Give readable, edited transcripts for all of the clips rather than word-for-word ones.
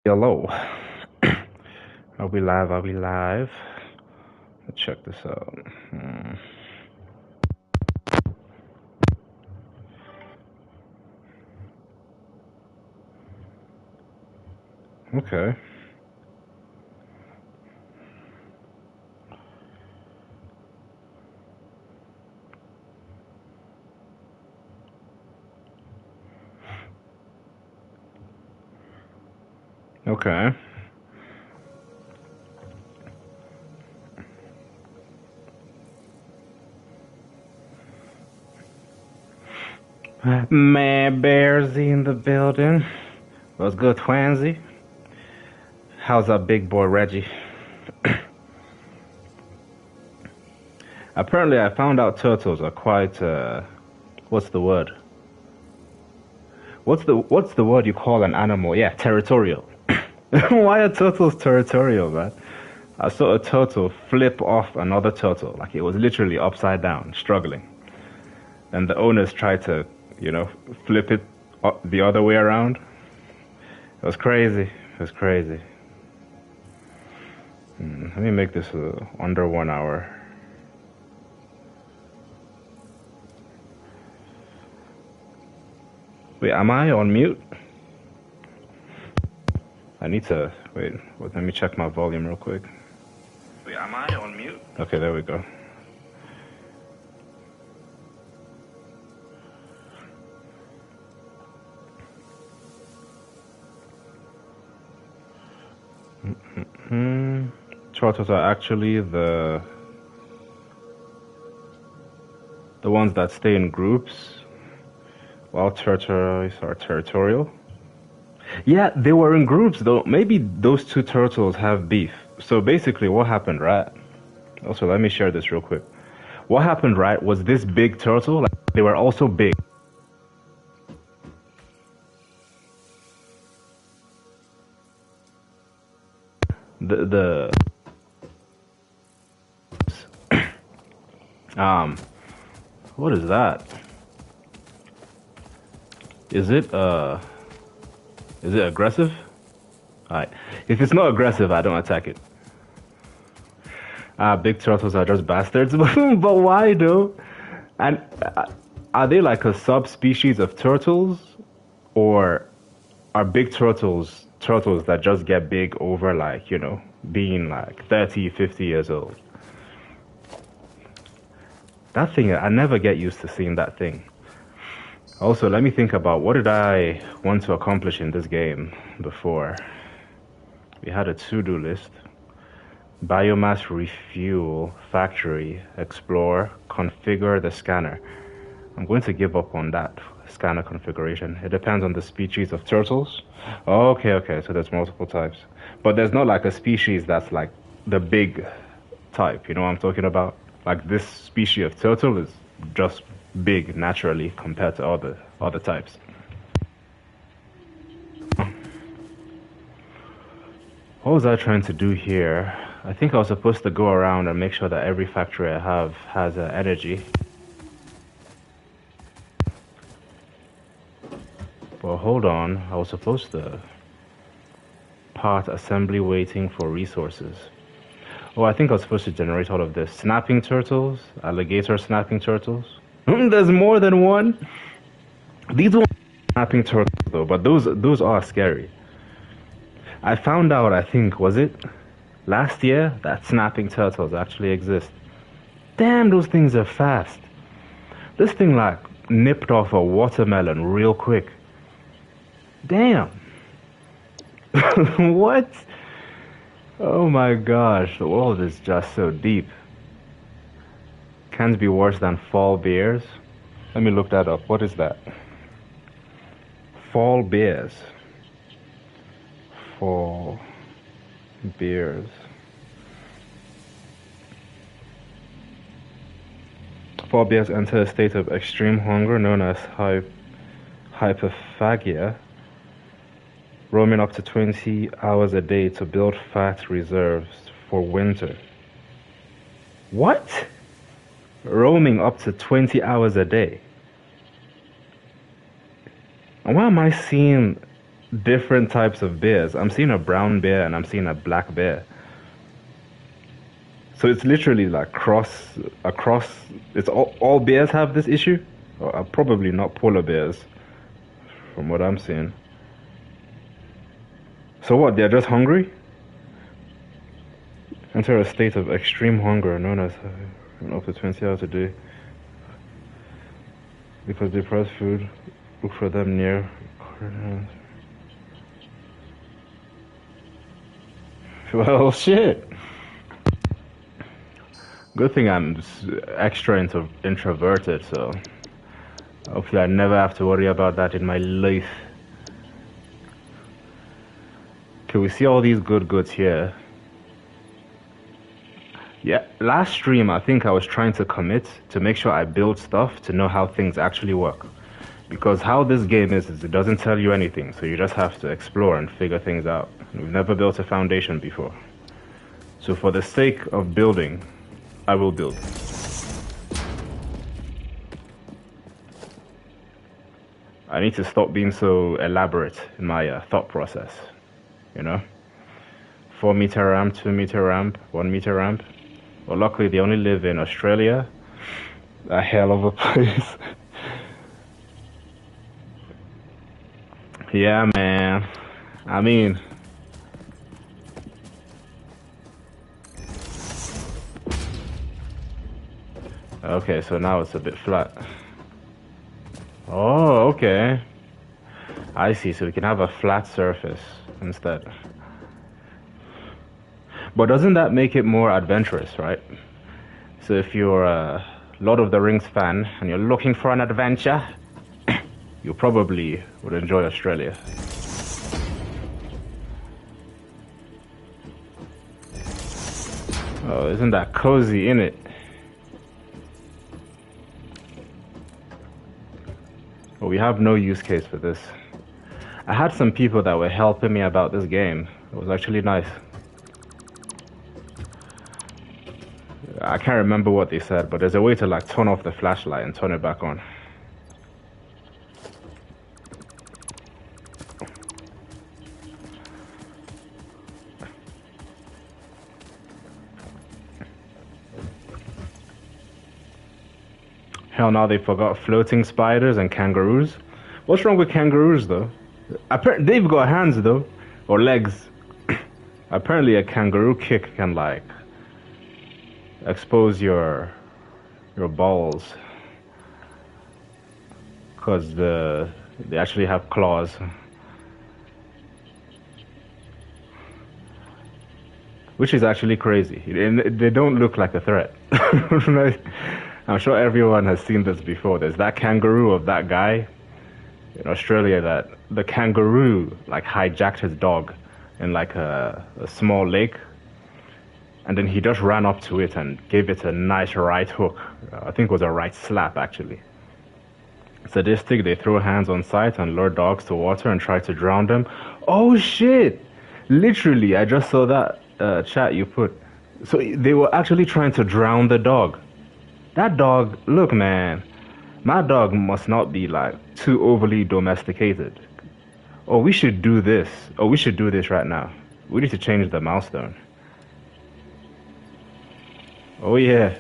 Hello. Are we live? Are we live? Let's check this out. Okay. Okay. Man, Bearsy in the building. What's good, Twansy? How's our big boy Reggie? Apparently, I found out turtles are quite. What's the word? What's the word you call an animal? Yeah, territorial. Why are turtles territorial, man? I saw a turtle flip off another turtle, like it was literally upside down, struggling. And the owners tried to, flip it the other way around. It was crazy. It was crazy. Let me make this under 1 hour. Wait, am I on mute? I need to wait. Let me check my volume real quick. Wait, am I on mute? Okay, there we go. Turtles are actually the ones that stay in groups, while turtles are territorial. Yeah, they were in groups though. Maybe those two turtles have beef. So basically, what happened, right? Also, let me share this real quick. What happened, right, was this big turtle, like, they were also big. The what is that? Is it aggressive? Alright. If it's not aggressive, I don't attack it. Big turtles are just bastards. But why though? And are they like a subspecies of turtles? Or are big turtles that just get big over like, being like 30, 50 years old? That thing, I never get used to seeing that thing. Also, let me think about what did I want to accomplish in this game before. We had a to-do list. Biomass refuel, factory, explore, configure the scanner. I'm going to give up on that scanner configuration. It depends on the species of turtles. Okay, so there's multiple types. But there's not like a species that's like the big type, you know what I'm talking about? Like this species of turtle is just big naturally compared to other types. What was I trying to do here? I think I was supposed to go around and make sure that every factory I have has energy. Well, hold on. I was supposed to part assembly waiting for resources. Oh, I think I was supposed to generate all of this. Snapping turtles, alligator snapping turtles. There's more than one. These ones are snapping turtles though, but those are scary. I found out, I think, was it last year, that snapping turtles actually exist. Damn, those things are fast. This thing like nipped off a watermelon real quick. Damn. What? Oh my gosh, the world is just so deep. Can't be worse than fall bears. Let me look that up. What is that? Fall bears. Fall bears. Fall bears enter a state of extreme hunger known as hyperphagia, roaming up to 20 hours a day to build fat reserves for winter. What? Roaming up to 20 hours a day? And why am I seeing different types of bears. I'm seeing a brown bear and I'm seeing a black bear. So it's literally like across. It's all bears have this issue. Probably not polar bears, from what I'm seeing. So what? They're just hungry? Enter a state of extreme hunger, known as up to 20 hours a day, because they price food. Look for them near. Well, shit. Good thing I'm extra introverted, so hopefully I never have to worry about that in my life. Can we see all these good goods here? Yeah, last stream I think I was trying to commit to make sure I build stuff to know how things actually work. Because how this game is it doesn't tell you anything, so you just have to explore and figure things out. We've never built a foundation before. So for the sake of building, I will build. I need to stop being so elaborate in my thought process, you know? 4-meter ramp, 2-meter ramp, 1-meter ramp. Well, luckily they only live in Australia. A hell of a place. Yeah, man. I mean, okay, so now it's a bit flat. Oh, okay. I see, so we can have a flat surface instead. But doesn't that make it more adventurous, right? So if you're a Lord of the Rings fan and you're looking for an adventure, you probably would enjoy Australia. Oh, isn't that cozy, innit? Well, we have no use case for this. I had some people that were helping me about this game. It was actually nice. I can't remember what they said, but there's a way to like turn off the flashlight and turn it back on. Hell, now they forgot floating spiders and kangaroos. What's wrong with kangaroos, though? They've got hands, though, or legs. Apparently, a kangaroo kick can like expose your balls, because they actually have claws. Which is actually crazy. They don't look like a threat. I'm sure everyone has seen this before. There's that kangaroo of that guy in Australia that the kangaroo like hijacked his dog in like a small lake, and then he just ran up to it and gave it a nice right hook. I think it was a right slap, actually. Sadistic, they throw hands on sight and lure dogs to water and try to drown them. Oh shit! Literally, I just saw that chat you put. So they were actually trying to drown the dog. That dog, look man, my dog must not be like too overly domesticated. Oh, we should do this. Oh, we should do this right now. We need to change the milestone. Oh yeah.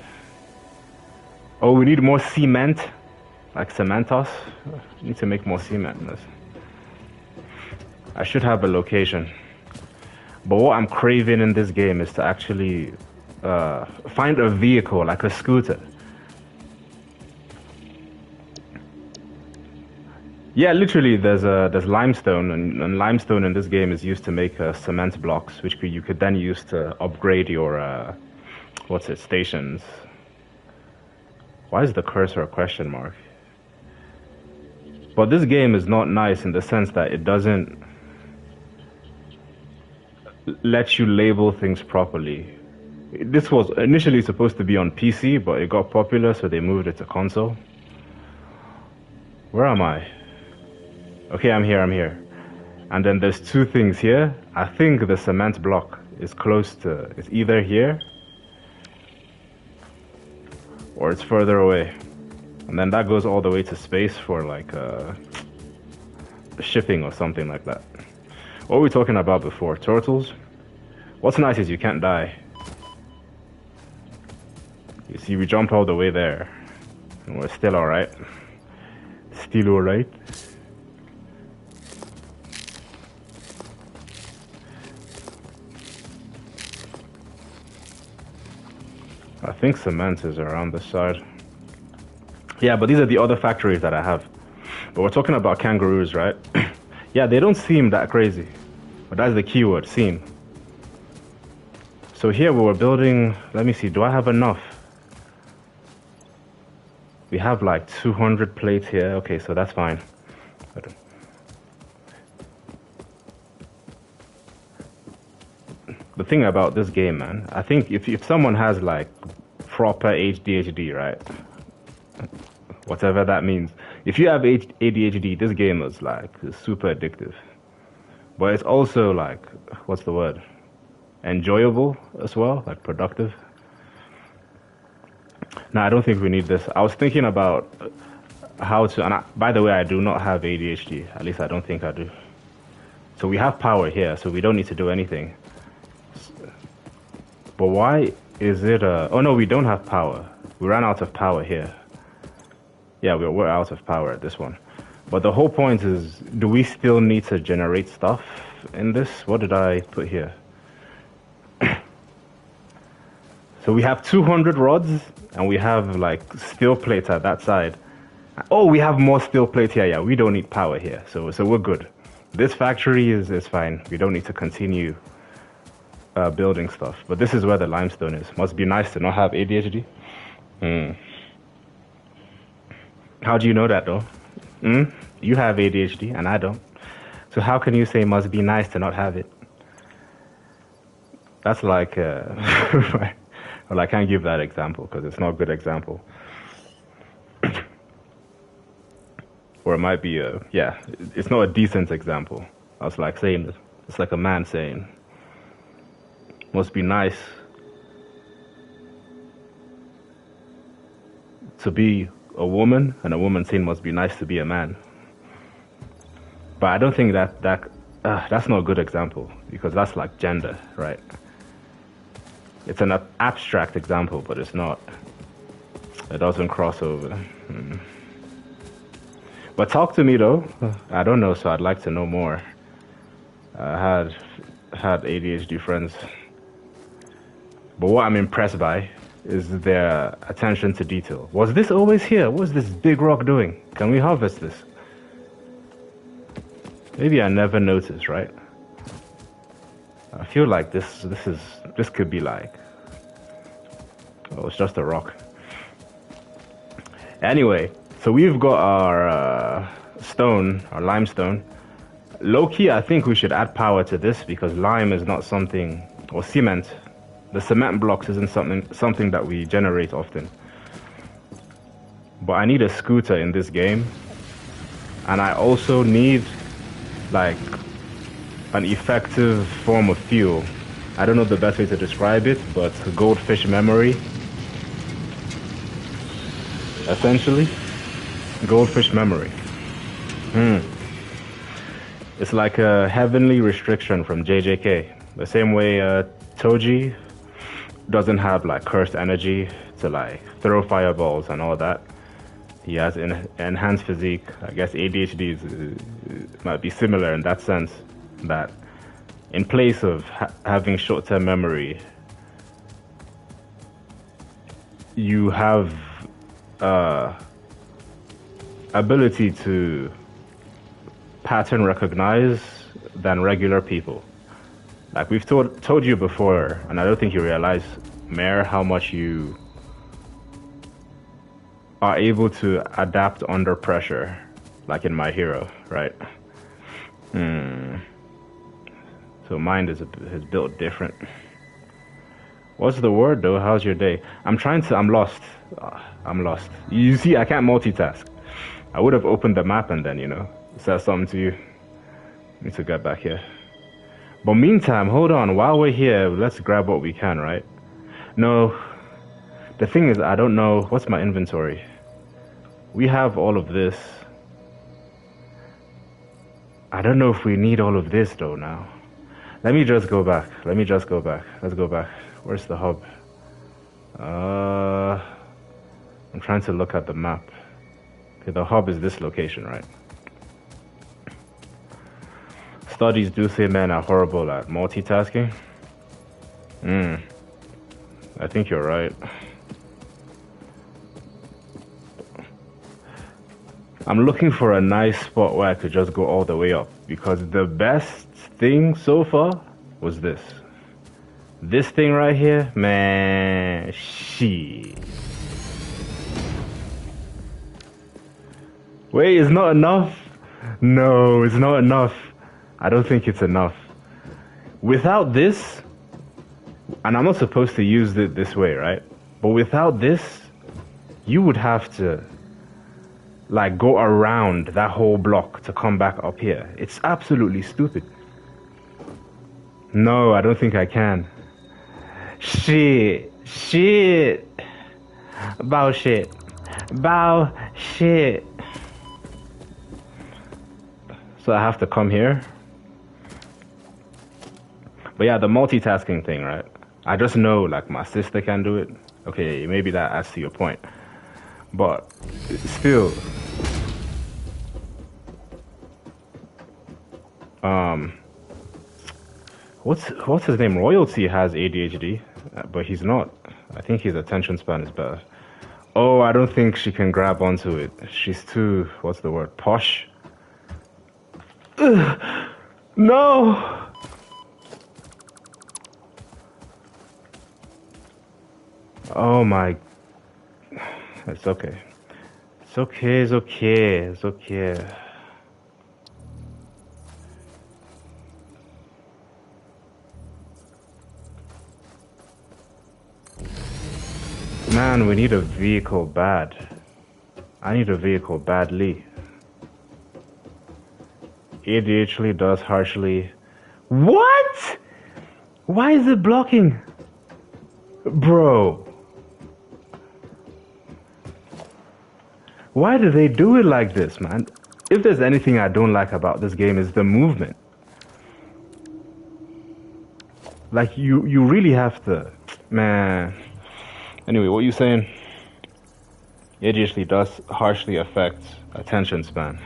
Oh, we need more cement. Like Cementos. We need to make more cement. I should have a location. But what I'm craving in this game is to actually find a vehicle, like a scooter. Yeah, literally, there's limestone, and limestone in this game is used to make cement blocks, which you could then use to upgrade your stations. Why is the cursor a question mark? But this game is not nice in the sense that it doesn't let you label things properly. This was initially supposed to be on PC, but it got popular, so they moved it to console. Where am I? Okay, I'm here. And then there's two things here. I think the cement block is close to, it's either here or it's further away. And then that goes all the way to space for like shipping or something like that. What were we talking about before? Turtles? What's nice is you can't die. You see, we jumped all the way there. And we're still alright. Still alright. I think cement is around this side. Yeah, but these are the other factories that I have. But we're talking about kangaroos, right? Yeah, they don't seem that crazy. But that's the keyword, seem. So here we were building, let me see, do I have enough? We have like 200 plates here. Okay, so that's fine. The thing about this game, man, I think if someone has like proper ADHD, right? Whatever that means. If you have ADHD, this game is like super addictive. But it's also like, what's the word? Enjoyable as well, like productive. No, I don't think we need this. I was thinking about how to, and by the way, I do not have ADHD. At least I don't think I do. So we have power here, so we don't need to do anything. But why is it oh no, we don't have power. We ran out of power here. Yeah, we're out of power at this one. But the whole point is, do we still need to generate stuff in this? What did I put here? So we have 200 rods, and we have like steel plates at that side. Oh, we have more steel plates here. Yeah, we don't need power here, so we're good. This factory is fine. We don't need to continue building stuff. But this is where the limestone is. Must be nice to not have ADHD. How do you know that though? You have ADHD and I don't. So how can you say must be nice to not have it? That's like, well, I can't give that example because it's not a good example. Or it might be yeah, it's not a decent example. I was like saying, it's like a man saying, must be nice to be a woman, and a woman saying must be nice to be a man. But I don't think that's not a good example because that's like gender, right? It's an abstract example, but it's not. It doesn't cross over. But talk to me though. I don't know, so I'd like to know more. I had ADHD friends, but what I'm impressed by is their attention to detail. Was this always here? What's this big rock doing? Can we harvest this? Maybe I never noticed, right? I feel like this could be like, oh, it's just a rock. Anyway, so we've got our stone, our limestone. Low-key, I think we should add power to this because lime is not something, or cement. The cement blocks isn't something that we generate often. But I need a scooter in this game. And I also need like an effective form of fuel. I don't know the best way to describe it, but goldfish memory. Essentially, goldfish memory. It's like a heavenly restriction from JJK. The same way Toji doesn't have like cursed energy to like throw fireballs and all that. He has enhanced physique. I guess ADHD might be similar in that sense, that in place of having short-term memory, you have ability to pattern recognize than regular people. Like we've told you before, and I don't think you realize, Mare, how much you are able to adapt under pressure, like in My Hero, right? So mind is built different. What's the word though? How's your day? I'm lost. I'm lost. You see, I can't multitask. I would have opened the map and then, said something to you. Need to get back here. But meantime, hold on. While we're here, let's grab what we can, right? No. The thing is, I don't know. What's my inventory? We have all of this. I don't know if we need all of this though now. Let me just go back. Let me just go back. Let's go back. Where's the hub? I'm trying to look at the map. Okay, the hub is this location, right? Studies do say men are horrible at multitasking. I think you're right. I'm looking for a nice spot where I could just go all the way up, because the best thing so far was this. This thing right here, man, shit. Wait, it's not enough? No, it's not enough. I don't think it's enough. Without this, and I'm not supposed to use it this way, right? But without this, you would have to like go around that whole block to come back up here. It's absolutely stupid. No, I don't think I can. Shit. Bow shit. So I have to come here. But yeah, the multitasking thing, right? I just know like my sister can do it. Okay, maybe that adds to your point. But still, what's his name? Royalty has ADHD, but he's not. I think his attention span is better. Oh, I don't think she can grab onto it. She's too, what's the word? Posh? Ugh, no! Oh my. It's okay. It's okay, it's okay, it's okay. Man, we need a vehicle bad. I need a vehicle badly. ADHD does harshly. What? Why is it blocking? Bro. Why do they do it like this, man? If there's anything I don't like about this game, is the movement. Like, you really have to... Man... Anyway, what you saying? ADHD does harshly affect attention span.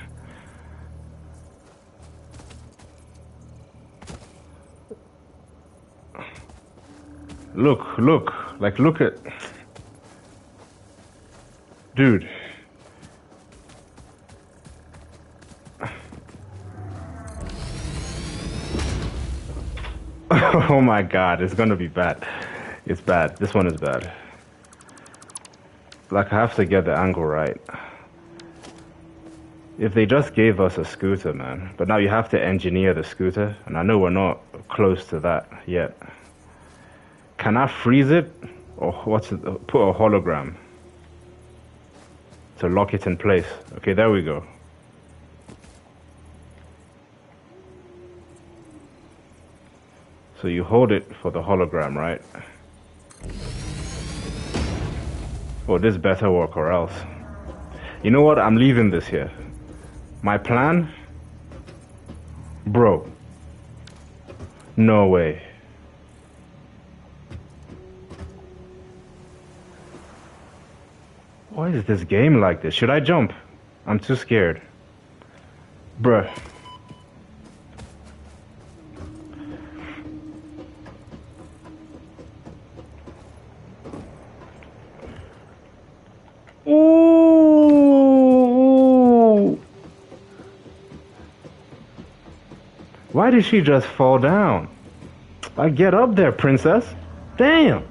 Look at... Dude. Oh my god, it's gonna be bad. It's bad. This one is bad. Like, I have to get the angle right. If they just gave us a scooter, man. But now you have to engineer the scooter. And I know we're not close to that yet. Can I freeze it? Or what's it? Put a hologram to lock it in place. Okay, there we go. So you hold it for the hologram, right? Oh, this better work or else. You know what? I'm leaving this here. My plan? Bro. No way. Why is this game like this? Should I jump? I'm too scared. Bruh. Ooh. Why did she just fall down? Like, get up there, princess. Damn.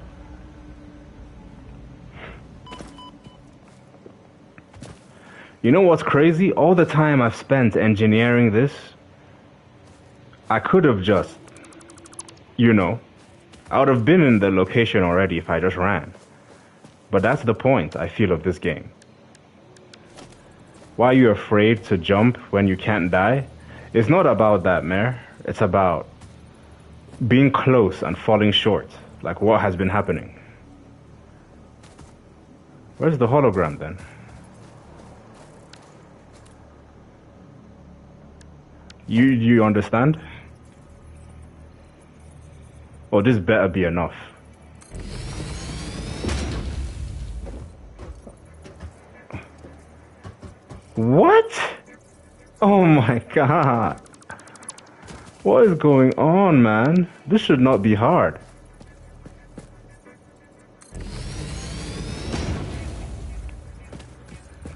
You know what's crazy? All the time I've spent engineering this, I could have just, you know, I would have been in the location already if I just ran. But that's the point, I feel, of this game. Why are you afraid to jump when you can't die? It's not about that, Mare. It's about being close and falling short, like what has been happening. Where's the hologram then? You understand? Oh, this better be enough. What? Oh my god. What is going on, man? This should not be hard.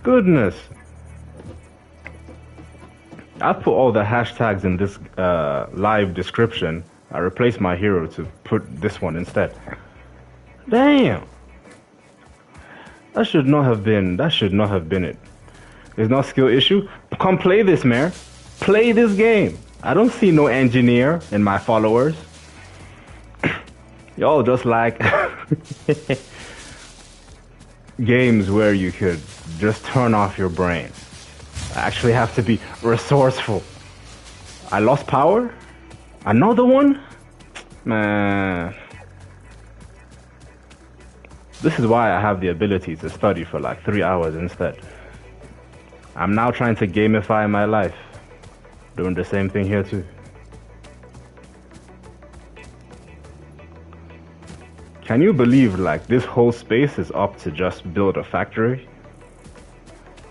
Goodness. I put all the hashtags in this live description. I replaced my hero to put this one instead. Damn. That should not have been it. There's no skill issue. Come play this, man. Play this game. I don't see no engineer in my followers. Y'all just like games where you could just turn off your brain. I actually have to be resourceful. I lost power? Another one? Man. This is why I have the ability to study for like 3 hours instead. I'm now trying to gamify my life. Doing the same thing here too. Can you believe like this whole space is up to just build a factory?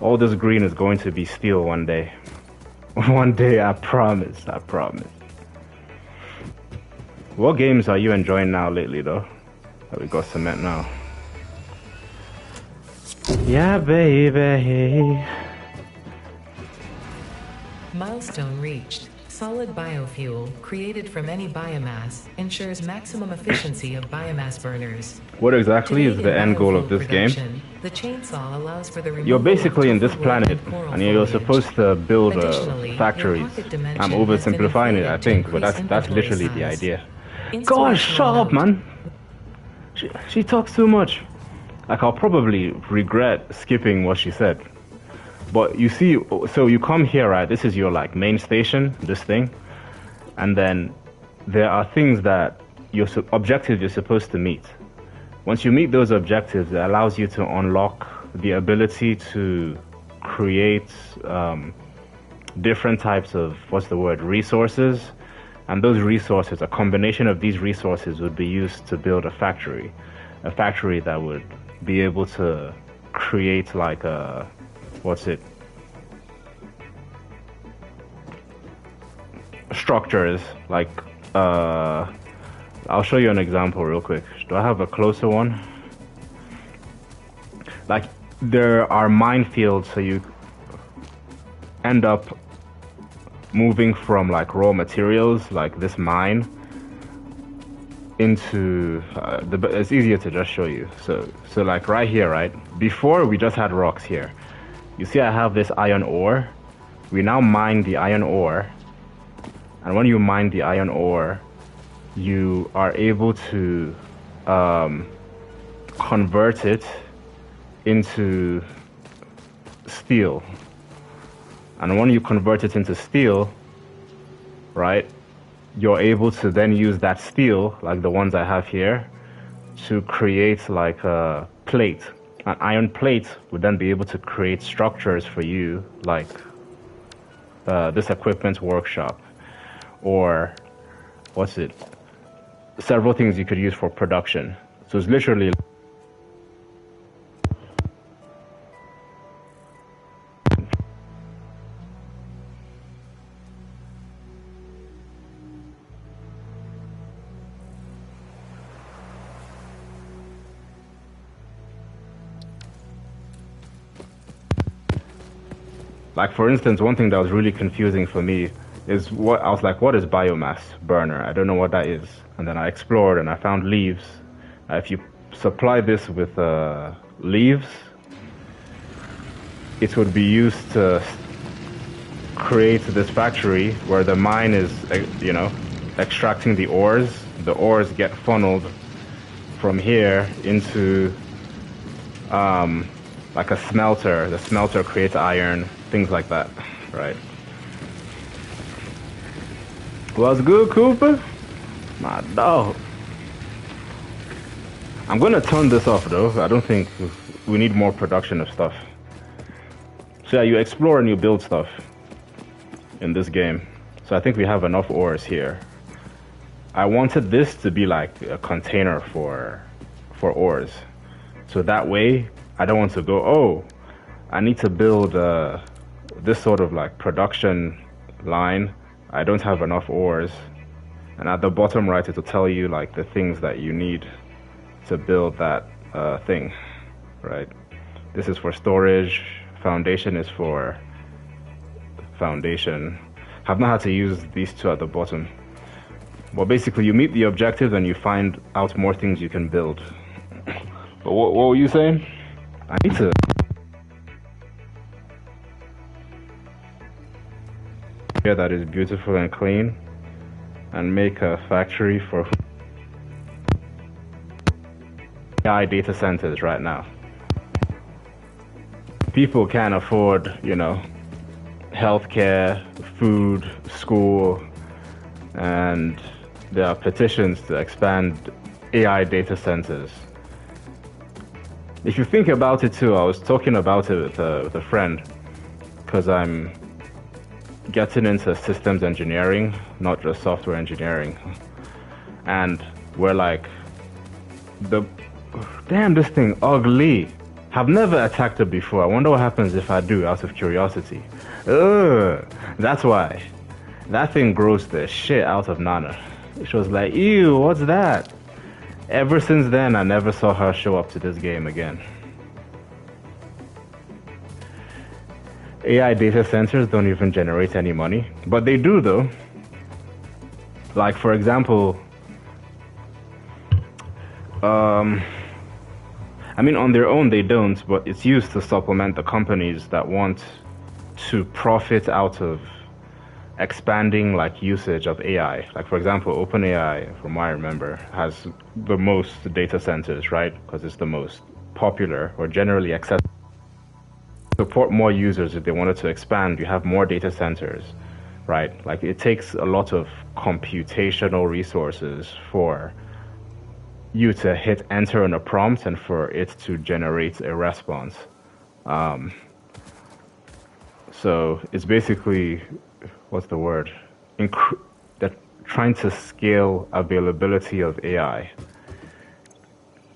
All this green is going to be steel one day. One day, I promise, I promise. What games are you enjoying now lately though? Oh, we got cement now. Yeah, baby. Milestone reached. Solid biofuel, created from any biomass, ensures maximum efficiency of biomass burners. What exactly is the end goal of this game? The chainsaw allows for the You're basically in this planet, and you're supposed to build factories. I'm oversimplifying it, I think, but that's literally the idea. Gosh, shut up, man! She talks too much. Like, I'll probably regret skipping what she said. But you see, so you come here, right? This is your like main station, this thing. And then there are things that objectives you're supposed to meet. Once you meet those objectives, it allows you to unlock the ability to create different types of, resources. And those resources, a combination of these resources would be used to build a factory. A factory that would be able to create like a, structures, like, I'll show you an example real quick. Do I have a closer one? Like, there are minefields, so you end up moving from like raw materials, like this mine, into it's easier to just show you. So like right here, right? Before we just had rocks here. You see I have this iron ore. We now mine the iron ore. And when you mine the iron ore, you are able to convert it into steel. And when you convert it into steel, right, you're able to then use that steel, like the ones I have here, to create like a plate. An iron plate would then be able to create structures for you, like this equipment workshop, or several things you could use for production. So it's literally like, for instance, one thing that was really confusing for me is what is biomass burner? I don't know what that is. And then I explored and I found leaves. If you supply this with leaves, it would be used to create this factory where the mine is, extracting the ores. The ores get funneled from here into like a smelter. The smelter creates iron, things like that, right? What's good, Cooper? My dog. I'm gonna turn this off though. I don't think we need more production of stuff. So yeah, you explore and you build stuff in this game. So I think we have enough ores here. I wanted this to be like a container for ores. So that way, I don't want to go, oh, I need to build this sort of like production line. I don't have enough ores. And at the bottom right, it'll tell you like the things that you need to build that thing, right? This is for storage. Foundation is for foundation. I've not had to use these two at the bottom. Well, basically, you meet the objective and you find out more things you can build. But what were you saying? I need to... Yeah, that is beautiful and clean. And make a factory for AI data centers right now. People can't afford, you know, healthcare, food, school, and there are petitions to expand AI data centers. If you think about it too, I was talking about it with a friend, because I'm getting into systems engineering, not just software engineering. And we're like, damn, this thing ugly. I've never attacked it before. I wonder what happens if I do, out of curiosity. Ugh, that's why. That thing grossed the shit out of Nana. She was like, ew, what's that? Ever since then, I never saw her show up to this game again. AI data centers don't even generate any money, but they do though. Like, for example, I mean, on their own they don't, but it's used to supplement the companies that want to profit out of expanding like usage of AI. Like, for example, OpenAI, from what I remember, has the most data centers, right? Because it's the most popular or generally accessible. Support more users. If they wanted to expand, you have more data centers, right? Like, it takes a lot of computational resources for you to hit enter on a prompt and for it to generate a response. So it's basically, what's the word? That trying to scale availability of AI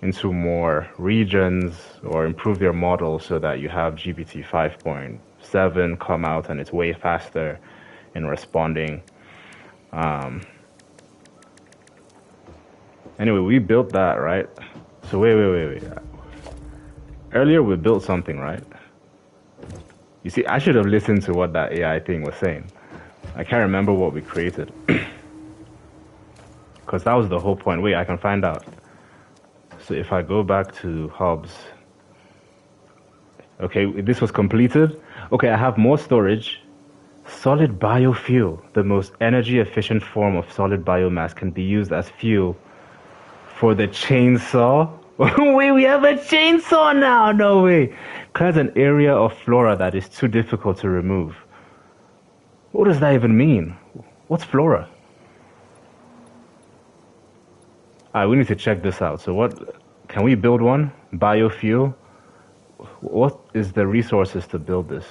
into more regions or improve their model so that you have GPT 5.7 come out and it's way faster in responding. Anyway, we built that, right? So wait. Earlier we built something, right? You see, I should have listened to what that AI thing was saying. I can't remember what we created. Because that was the whole point. Wait, I can find out. So if I go back to hubs, okay, this was completed. Okay, I have more storage. Solid biofuel, the most energy efficient form of solid biomass, can be used as fuel for the chainsaw. Wait, we have a chainsaw now? No way. Clears an area of flora that is too difficult to remove. What does that even mean? What's flora? Alright, we need to check this out. So what, can we build one? Biofuel? What is the resources to build this?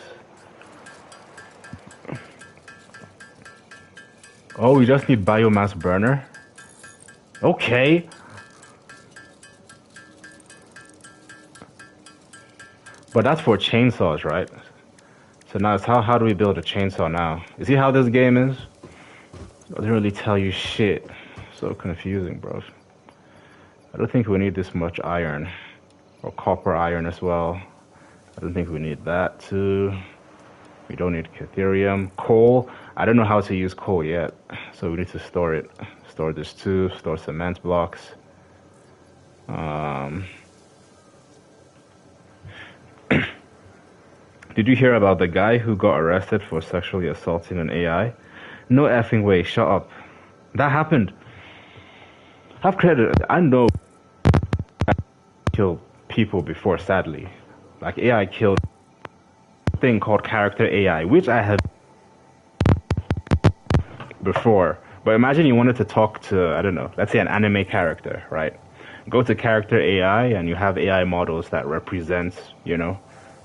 Oh, we just need biomass burner? Okay. But that's for chainsaws, right? So now it's how do we build a chainsaw now? You see how this game is? It doesn't really tell you shit. So confusing, bro. I don't think we need this much iron. Or copper iron as well. I don't think we need that too. We don't need Ethereum. Coal. I don't know how to use coal yet. So we need to store it. Store this too. Store cement blocks. Did you hear about the guy who got arrested for sexually assaulting an AI? No effing way, shut up. That happened. Have credit. I know killed people before, sadly. Like, AI killed a thing called character AI, which I have before. But imagine you wanted to talk to, I don't know, let's say an anime character, right? Go to character AI and you have AI models that represent, you know,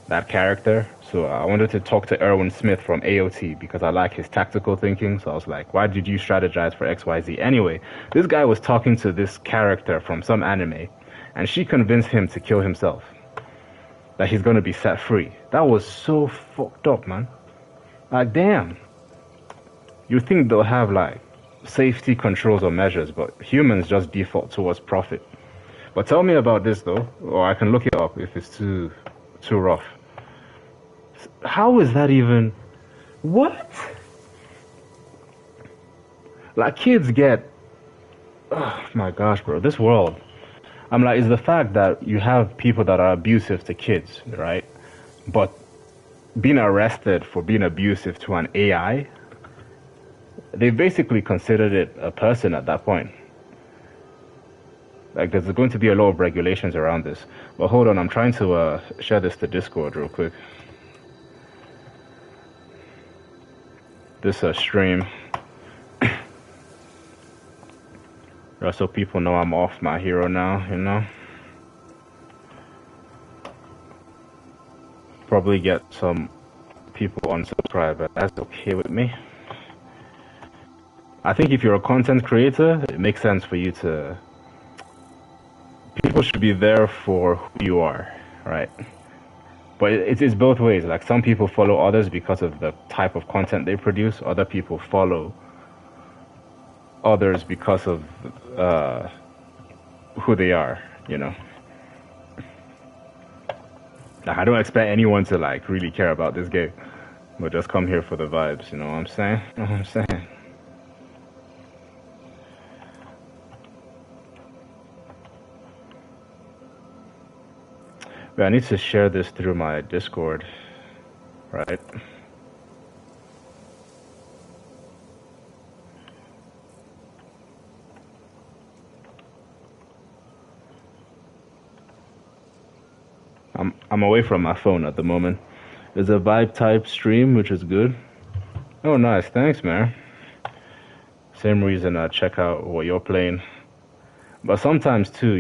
that character. So I wanted to talk to Erwin Smith from AOT because I like his tactical thinking. So I was like, why did you strategize for XYZ? Anyway, this guy was talking to this character from some anime, and she convinced him to kill himself, that he's gonna be set free. That was so fucked up, man. Like, damn. You think they'll have like safety controls or measures, but humans just default towards profit. But tell me about this though, or I can look it up if it's too rough. How is that even? What? Like kids get. Oh my gosh, bro! This world. I'm like, it's the fact that you have people that are abusive to kids, right? But being arrested for being abusive to an AI, they basically considered it a person at that point. Like, there's going to be a lot of regulations around this. But hold on, I'm trying to share this to Discord real quick. This stream. Just so people know I'm off my hero now, you know? Probably get some people unsubscribe, but that's okay with me. I think if you're a content creator, it makes sense for you to... People should be there for who you are, right? But it's both ways. Like, some people follow others because of the type of content they produce. Other people follow others because of who they are, you know? Like, I don't expect anyone to, like, really care about this game. But just come here for the vibes, you know what I'm saying? You know what I'm saying? But I need to share this through my Discord, right? I'm away from my phone at the moment. There's a vibe type stream, which is good. Oh, nice. Thanks, man. Same reason I check out what you're playing. But sometimes too,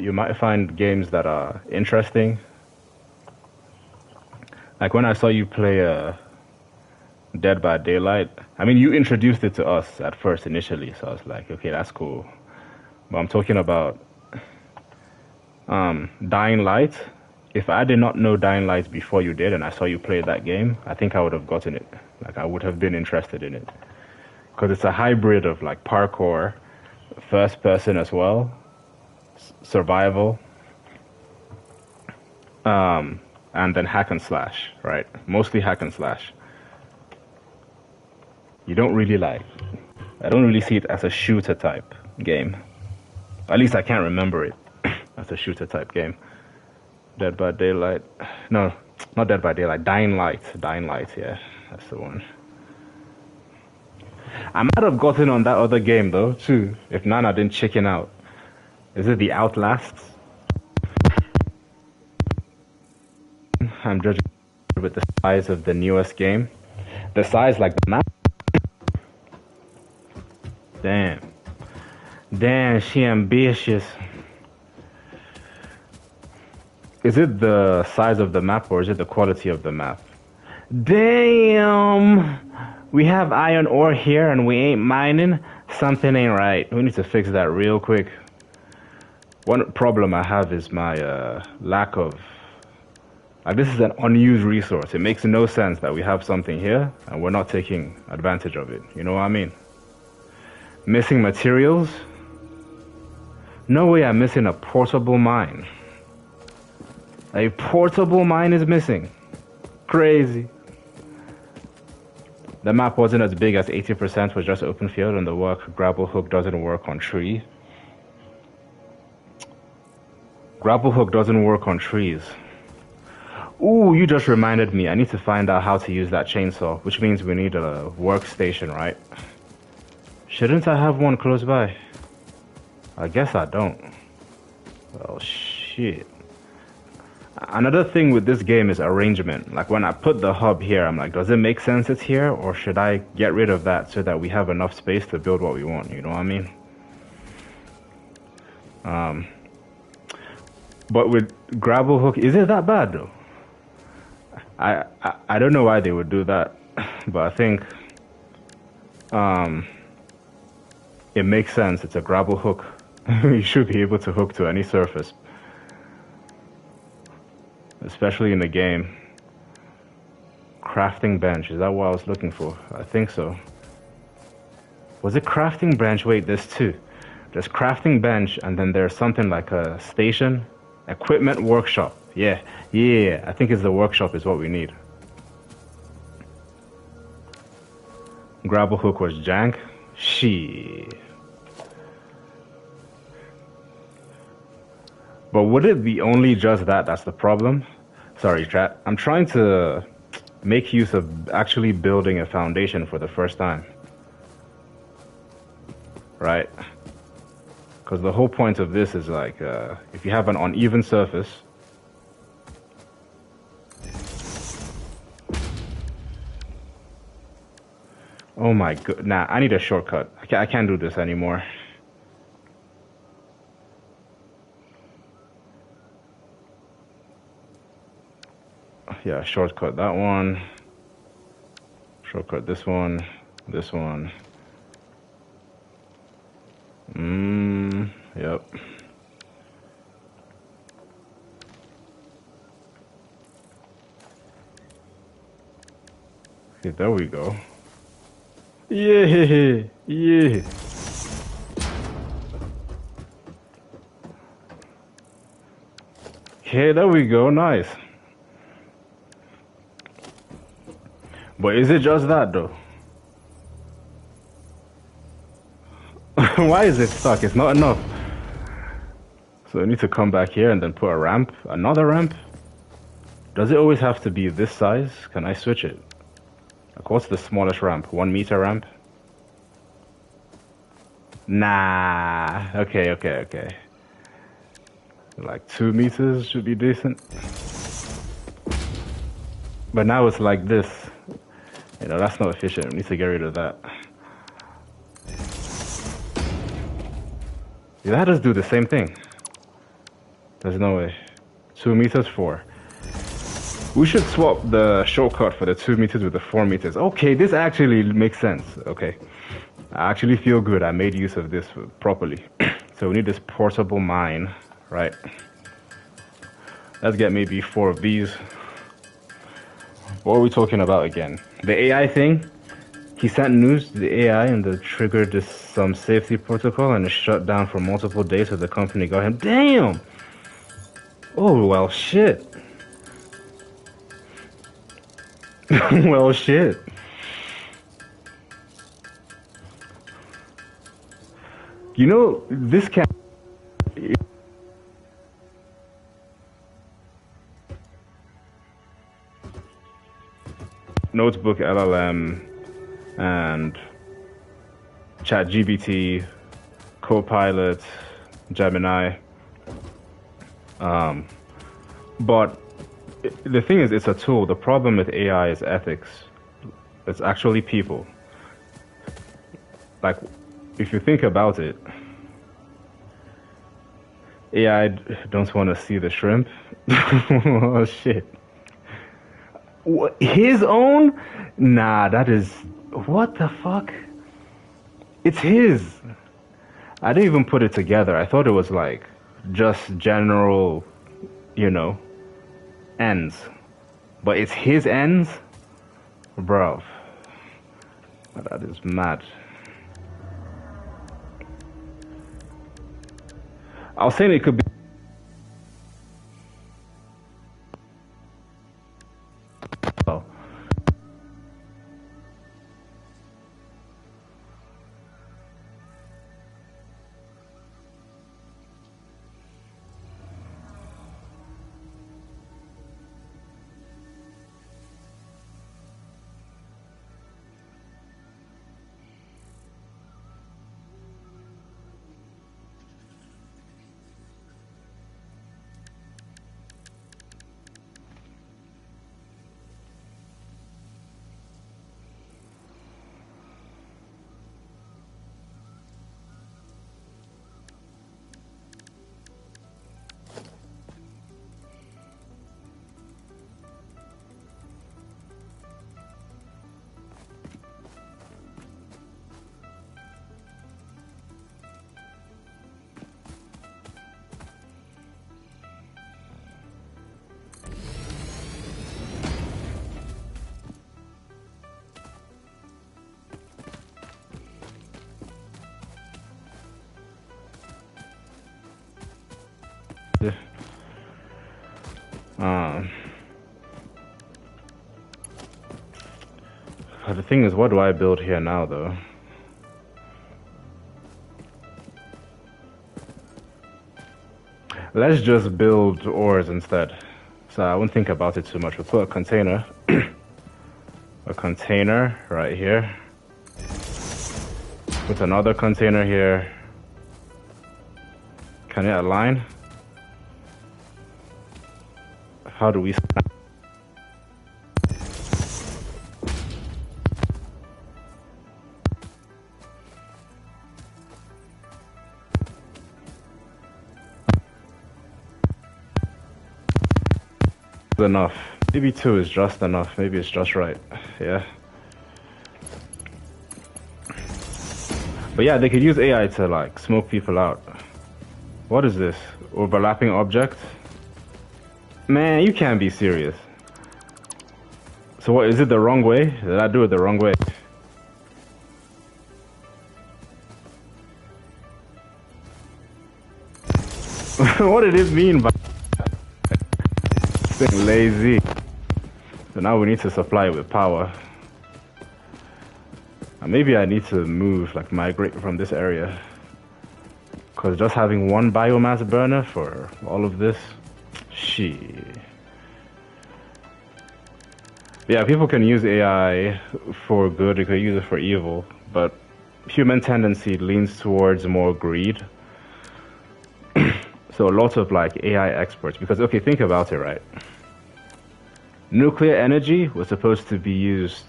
you might find games that are interesting. Like when I saw you play Dead by Daylight. I mean, you introduced it to us at first initially, so I was like, okay, that's cool. But I'm talking about Dying Light. If I did not know Dying Light before you did, and I saw you play that game, I think I would have gotten it. Like, I would have been interested in it. Because it's a hybrid of, like, parkour, first person as well, survival, and then hack and slash, right? Mostly hack and slash. You don't really, like... I don't really see it as a shooter type game. At least I can't remember it as a shooter type game. Dead by Daylight. No, not Dead by Daylight. Dying Light. Dying Light, yeah. That's the one. I might have gotten on that other game, though, too, if Nana didn't chicken out. Is it the Outlasts? I'm judging with the size of the newest game. The size, like the map. Damn. Damn, she ambitious. Is it the size of the map or is it the quality of the map? Damn! We have iron ore here and we ain't mining. Something ain't right. We need to fix that real quick. One problem I have is my lack of... Like, this is an unused resource. It makes no sense that we have something here and we're not taking advantage of it. You know what I mean? Missing materials? No way I'm missing a portable mine. A portable mine is missing. Crazy. The map wasn't as big as 80% was just open field and the grapple hook doesn't work on tree. Grapple hook doesn't work on trees. Ooh, you just reminded me. I need to find out how to use that chainsaw, which means we need a workstation, right? Shouldn't I have one close by? I guess I don't. Well, shit. Another thing with this game is arrangement. Like when I put the hub here, I'm like, does it make sense it's here? Or should I get rid of that so that we have enough space to build what we want? You know what I mean? But with grapple hook, is it that bad though? I don't know why they would do that, but I think um, it makes sense. It's a grapple hook. You should be able to hook to any surface, especially in the game. Crafting bench, is that what I was looking for? I think so. Was it crafting bench? Wait, there's two. There's crafting bench, and then there's something like a station. Equipment workshop. Yeah, yeah, I think it's the workshop is what we need. Grapple hook was jank. Shit. But would it be only just that that's the problem? Sorry, chat. I'm trying to make use of actually building a foundation for the first time. Right? Because the whole point of this is like, if you have an uneven surface, oh my god, nah, I need a shortcut. I can't do this anymore. Yeah, shortcut that one. Shortcut this one. This one. Yep. Okay, there we go. Yeah, yeah. Okay, there we go, nice. But is it just that though? Why is it stuck? It's not enough. So I need to come back here and then put a ramp, another ramp. Does it always have to be this size? Can I switch it? Like, what's the smallest ramp? 1 meter ramp? Nah. Okay, okay, okay. Like 2 meters should be decent. But now it's like this. You know, that's not efficient. We need to get rid of that. Yeah, that does do the same thing. There's no way. 2 meters, 4. We should swap the shortcut for the 2 meters with the 4 meters. Okay, this actually makes sense. Okay. I actually feel good. I made use of this properly. So we need this portable mine, right? Let's get maybe 4 of these. What are we talking about again? The AI thing? He sent news to the AI and that triggered this some safety protocol and it shut down for multiple days so the company got him. Damn! Oh, well, shit. Well, shit. You know, this can... Notebook LLM and ChatGPT, Copilot, Gemini. But the thing is, it's a tool. The problem with AI is ethics. It's actually people. Like, if you think about it, AI don't want to see the shrimp. Oh, shit. His own? Nah, that is... What the fuck? It's his. I didn't even put it together. I thought it was like just general, you know, ends. But it's his ends? Bro. That is mad. I was saying it could be... Oh. Um, but the thing is, what do I build here now, though? Let's just build ores instead. So I won't think about it too much. We'll put a container. A container right here. Put another container here. Can it align? How do we... enough. Maybe 2 is just enough. Maybe it's just right. Yeah. But yeah, they could use AI to like smoke people out. What is this? Overlapping objects? Man, you can't be serious. So what, is it the wrong way? Did I do it the wrong way? What did it mean by being lazy? So now we need to supply it with power. And maybe I need to move, like migrate from this area. Because just having one biomass burner for all of this, shit. Yeah, people can use AI for good, they could use it for evil, but human tendency leans towards more greed. So a lot of like AI experts, because okay, think about it, right? Nuclear energy was supposed to be used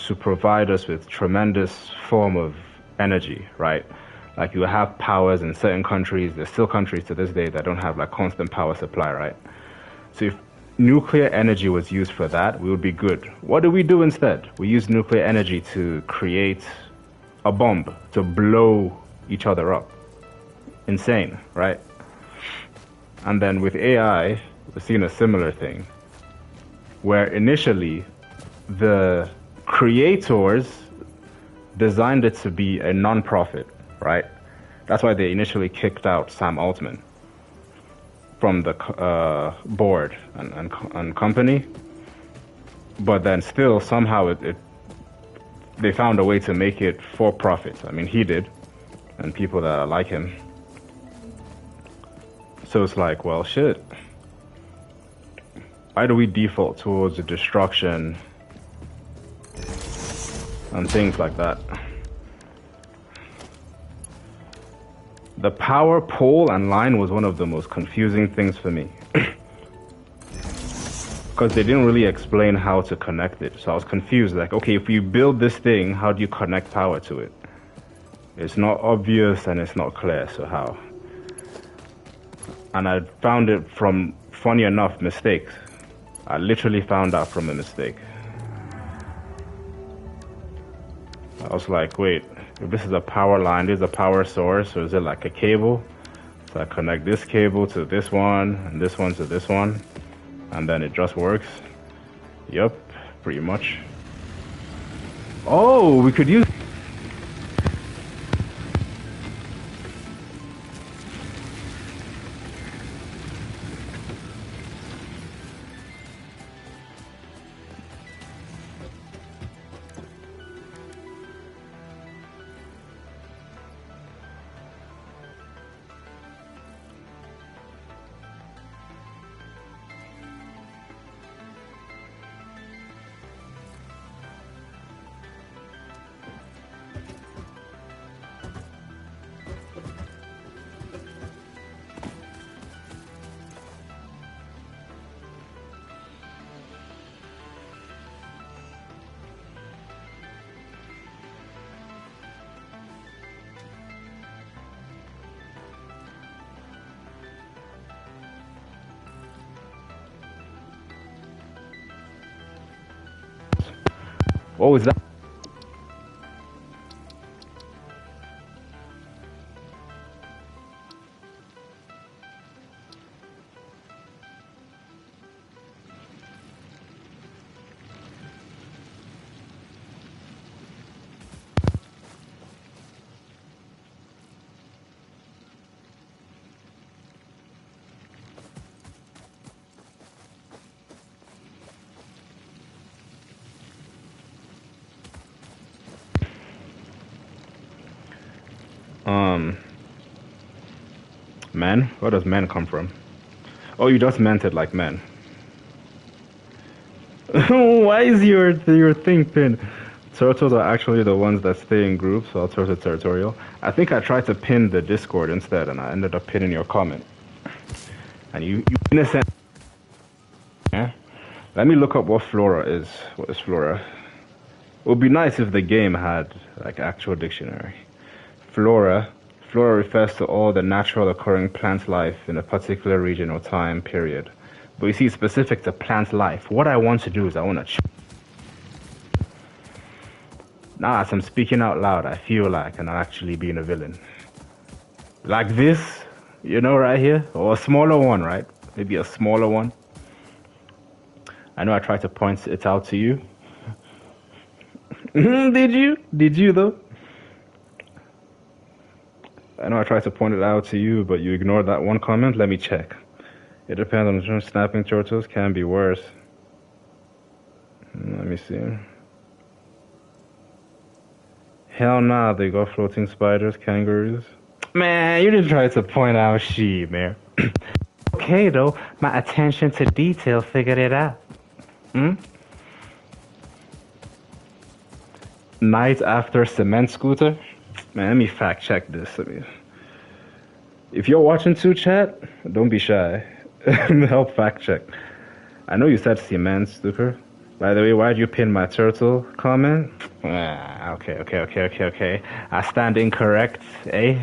to provide us with tremendous form of energy, right? Like you have powers in certain countries, there's still countries to this day that don't have like constant power supply, right? So if nuclear energy was used for that, we would be good. What do we do instead? We use nuclear energy to create a bomb, to blow each other up. Insane, right? And then with AI, we're seeing a similar thing, where initially the creators designed it to be a non-profit, right? That's why they initially kicked out Sam Altman from the board and company. But then still somehow they found a way to make it for profit. I mean, he did, and people that are like him. So it's like, well, shit. Why do we default towards the destruction and things like that? The power pole and line was one of the most confusing things for me. Because they didn't really explain how to connect it. So I was confused, like, okay, if you build this thing, how do you connect power to it? It's not obvious and it's not clear, so how? And I found it from, funny enough, mistakes. I literally found out from a mistake. I was like, wait, if this is a power line, this is a power source, or is it like a cable? So I connect this cable to this one, and this one to this one, and then it just works. Yep, pretty much. Oh, we could use... What was that? Men? Where does men come from? Oh, you just meant it like men. Why is your thing pinned? Turtles are actually the ones that stay in groups, so I'll turtle territorial. I think I tried to pin the Discord instead, and I ended up pinning your comment. And you innocent. Yeah. Let me look up what flora is. What is flora? It would be nice if the game had like actual dictionary. Flora. Flora refers to all the natural occurring plant life in a particular region or time period. But you see, it's specific to plant life. What I want to do is I want to... Now, as I'm speaking out loud, I feel like I'm actually being a villain. Like this, you know, right here? Or a smaller one, right? Maybe a smaller one. I know I tried to point it out to you. Did you? Did you, though? I know I tried to point it out to you, but you ignored that one comment. Let me check. It depends on the term. Snapping turtles can be worse. Let me see. Hell nah, they got floating spiders, kangaroos. Man, you didn't try to point out sheep, man. Okay, though, my attention to detail figured it out. Night after cement scooter? Man, let me fact check this. If you're watching too, chat, don't be shy. Help fact check. I know you said cement scooter. By the way, why'd you pin my turtle comment? Okay. I stand incorrect, eh?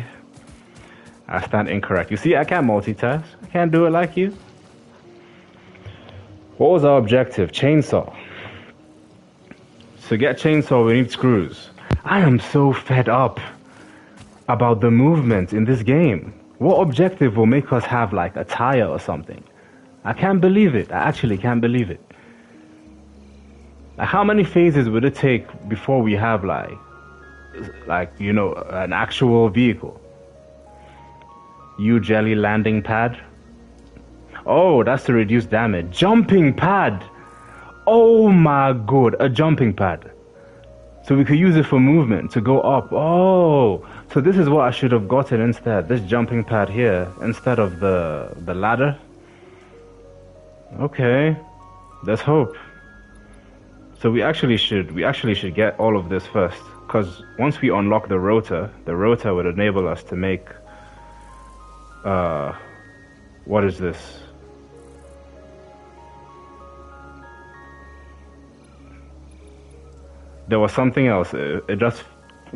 I stand incorrect. You see, I can't multitask. I can't do it like you. What was our objective? Chainsaw. To get chainsaw, we need screws. I am so fed up about the movement in this game. What objective will make us have like a tire or something? I can't believe it. I actually can't believe it. Like, how many phases would it take before we have like you know, an actual vehicle? Jelly landing pad. Oh, that's to reduce damage. Jumping pad. Oh my god, a jumping pad. So we could use it for movement to go up. Oh, so this is what I should have gotten instead. This jumping pad here instead of the ladder. Okay, there's hope. So we actually should get all of this first, because once we unlock the rotor would enable us to make what is this? There was something else. It just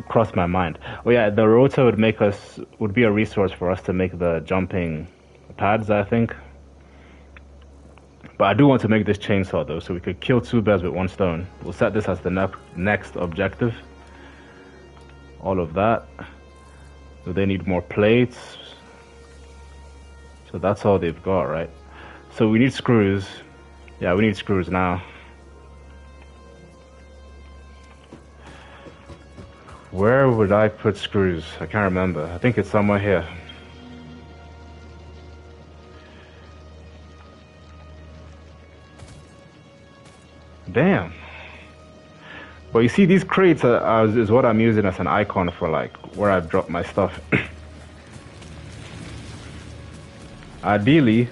crossed my mind. Oh yeah, the rotor would be a resource for us to make the jumping pads, I think. But I do want to make this chainsaw though, so we could kill two birds with one stone. We'll set this as the next objective. All of that. So they need more plates. So that's all they've got, right? So we need screws. Yeah, we need screws now. Where would I put screws? I can't remember. I think it's somewhere here. Damn. But you see, these crates is what I'm using as an icon for like where I've dropped my stuff. Ideally,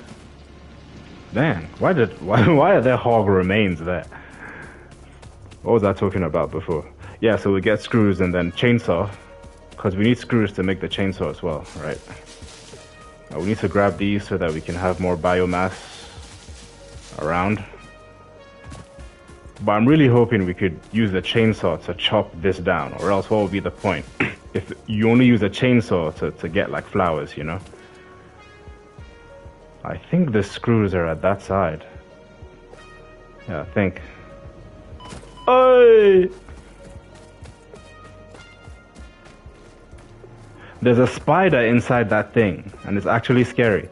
damn. Why are there hog remains there? What was I talking about before? Yeah, so we get screws and then chainsaw, because we need screws to make the chainsaw as well, right? We need to grab these so that we can have more biomass around. But I'm really hoping we could use the chainsaw to chop this down, or else what would be the point? If you only use a chainsaw to get like flowers, you know? I think the screws are at that side. Yeah, I think. Hey! There's a spider inside that thing, and it's actually scary.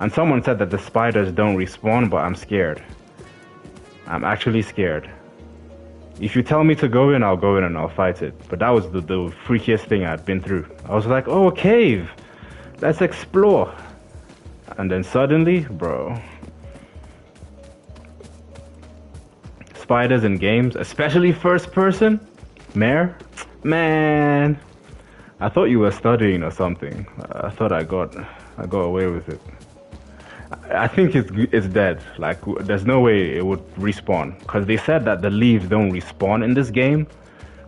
And someone said that the spiders don't respawn, but I'm scared. I'm actually scared. If you tell me to go in, I'll go in and I'll fight it. But that was the freakiest thing I'd been through. I was like, oh, a cave. Let's explore. And then suddenly, bro. Spiders in games, especially first person. Man. I thought you were studying or something. I thought I got away with it. I think it's dead. Like there's no way it would respawn because they said that the leaves don't respawn in this game,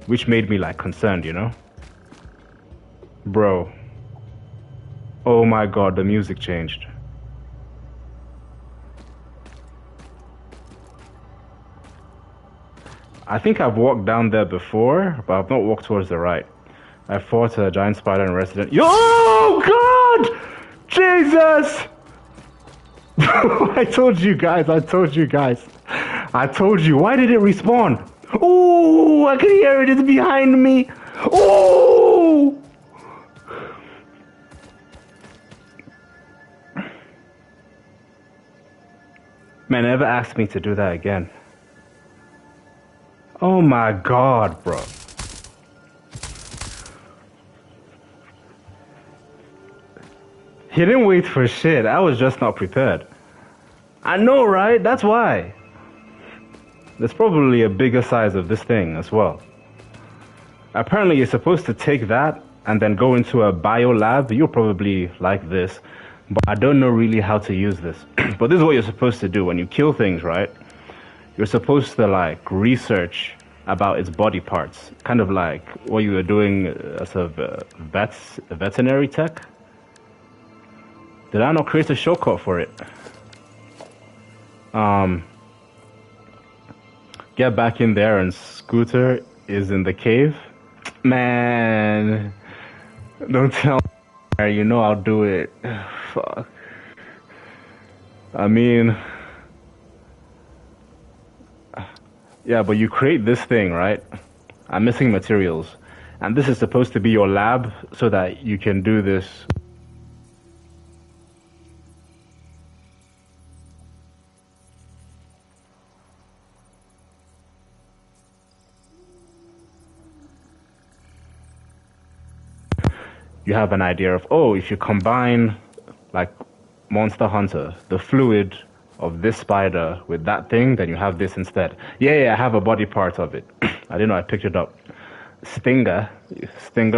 which made me like concerned, you know? Bro. Oh my god, the music changed. I think I've walked down there before, but I've not walked towards the right. I fought a giant spider in Resident. Oh god! Jesus! I told you guys, I told you guys. I told you, why did it respawn? Oh, I can hear it, it's behind me. Oh! Man, never ask me to do that again. Oh my god, bro. He didn't wait for shit. I was just not prepared. I know, right? That's why. There's probably a bigger size of this thing as well. Apparently, you're supposed to take that and then go into a bio lab. You're probably like this, but I don't know really how to use this. But this is what you're supposed to do when you kill things, right? You're supposed to like research about its body parts, kind of like what you were doing as a veterinary tech. Did I not create a shortcut for it? Get back in there and Scooter is in the cave. Man, don't tell me, you know I'll do it. Fuck. I mean, yeah, but you create this thing, right? I'm missing materials. And this is supposed to be your lab so that you can do this. You have an idea of, oh, if you combine, like, Monster Hunter, the fluid of this spider with that thing, then you have this instead. Yeah, I have a body part of it. I didn't know I picked it up. Stinger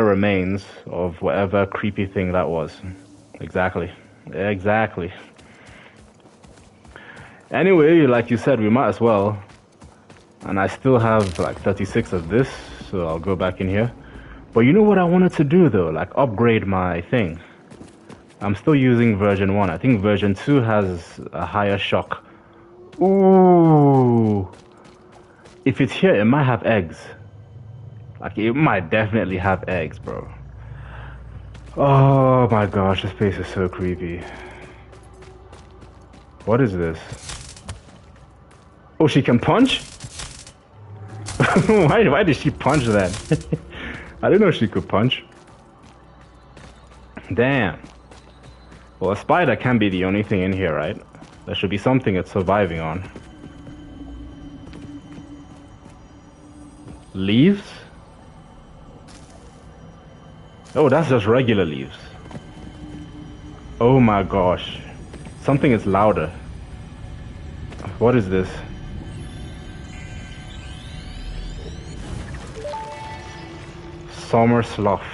remains of whatever creepy thing that was. Exactly. Anyway, like you said, we might as well. And I still have like 36 of this, so I'll go back in here. But you know what I wanted to do though? Like upgrade my thing. I'm still using version 1. I think version 2 has a higher shock. Ooh. If it's here, it might have eggs. Like, it might definitely have eggs, bro. Oh my gosh, this place is so creepy. What is this? Oh, she can punch? Why did she punch that? I didn't know she could punch. Damn. Well, a spider can't be the only thing in here, right? There should be something it's surviving on. Leaves? Oh, that's just regular leaves. Oh my gosh. Something is louder. What is this? Summer Slough.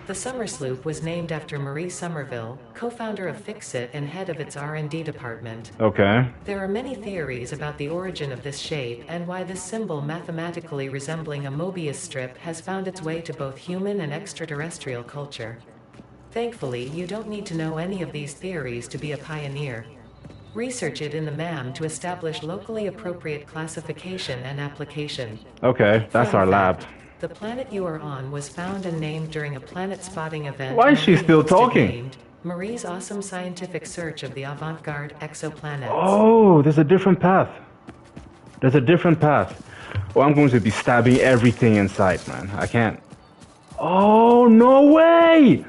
The Summer Sloop was named after Marie Somerville, co-founder of Fixit and head of its R&D department. Okay. There are many theories about the origin of this shape and why this symbol mathematically resembling a Mobius strip has found its way to both human and extraterrestrial culture. Thankfully, you don't need to know any of these theories to be a pioneer. Research it in the MAM to establish locally appropriate classification and application. Okay, that's our lab. The planet you are on was found and named during a planet spotting event. Why is she still talking? Named Marie's awesome scientific search of the avant-garde exoplanets. Oh, there's a different path. There's a different path. Oh, I'm going to be stabbing everything in sight, man. I can't. Oh, no way!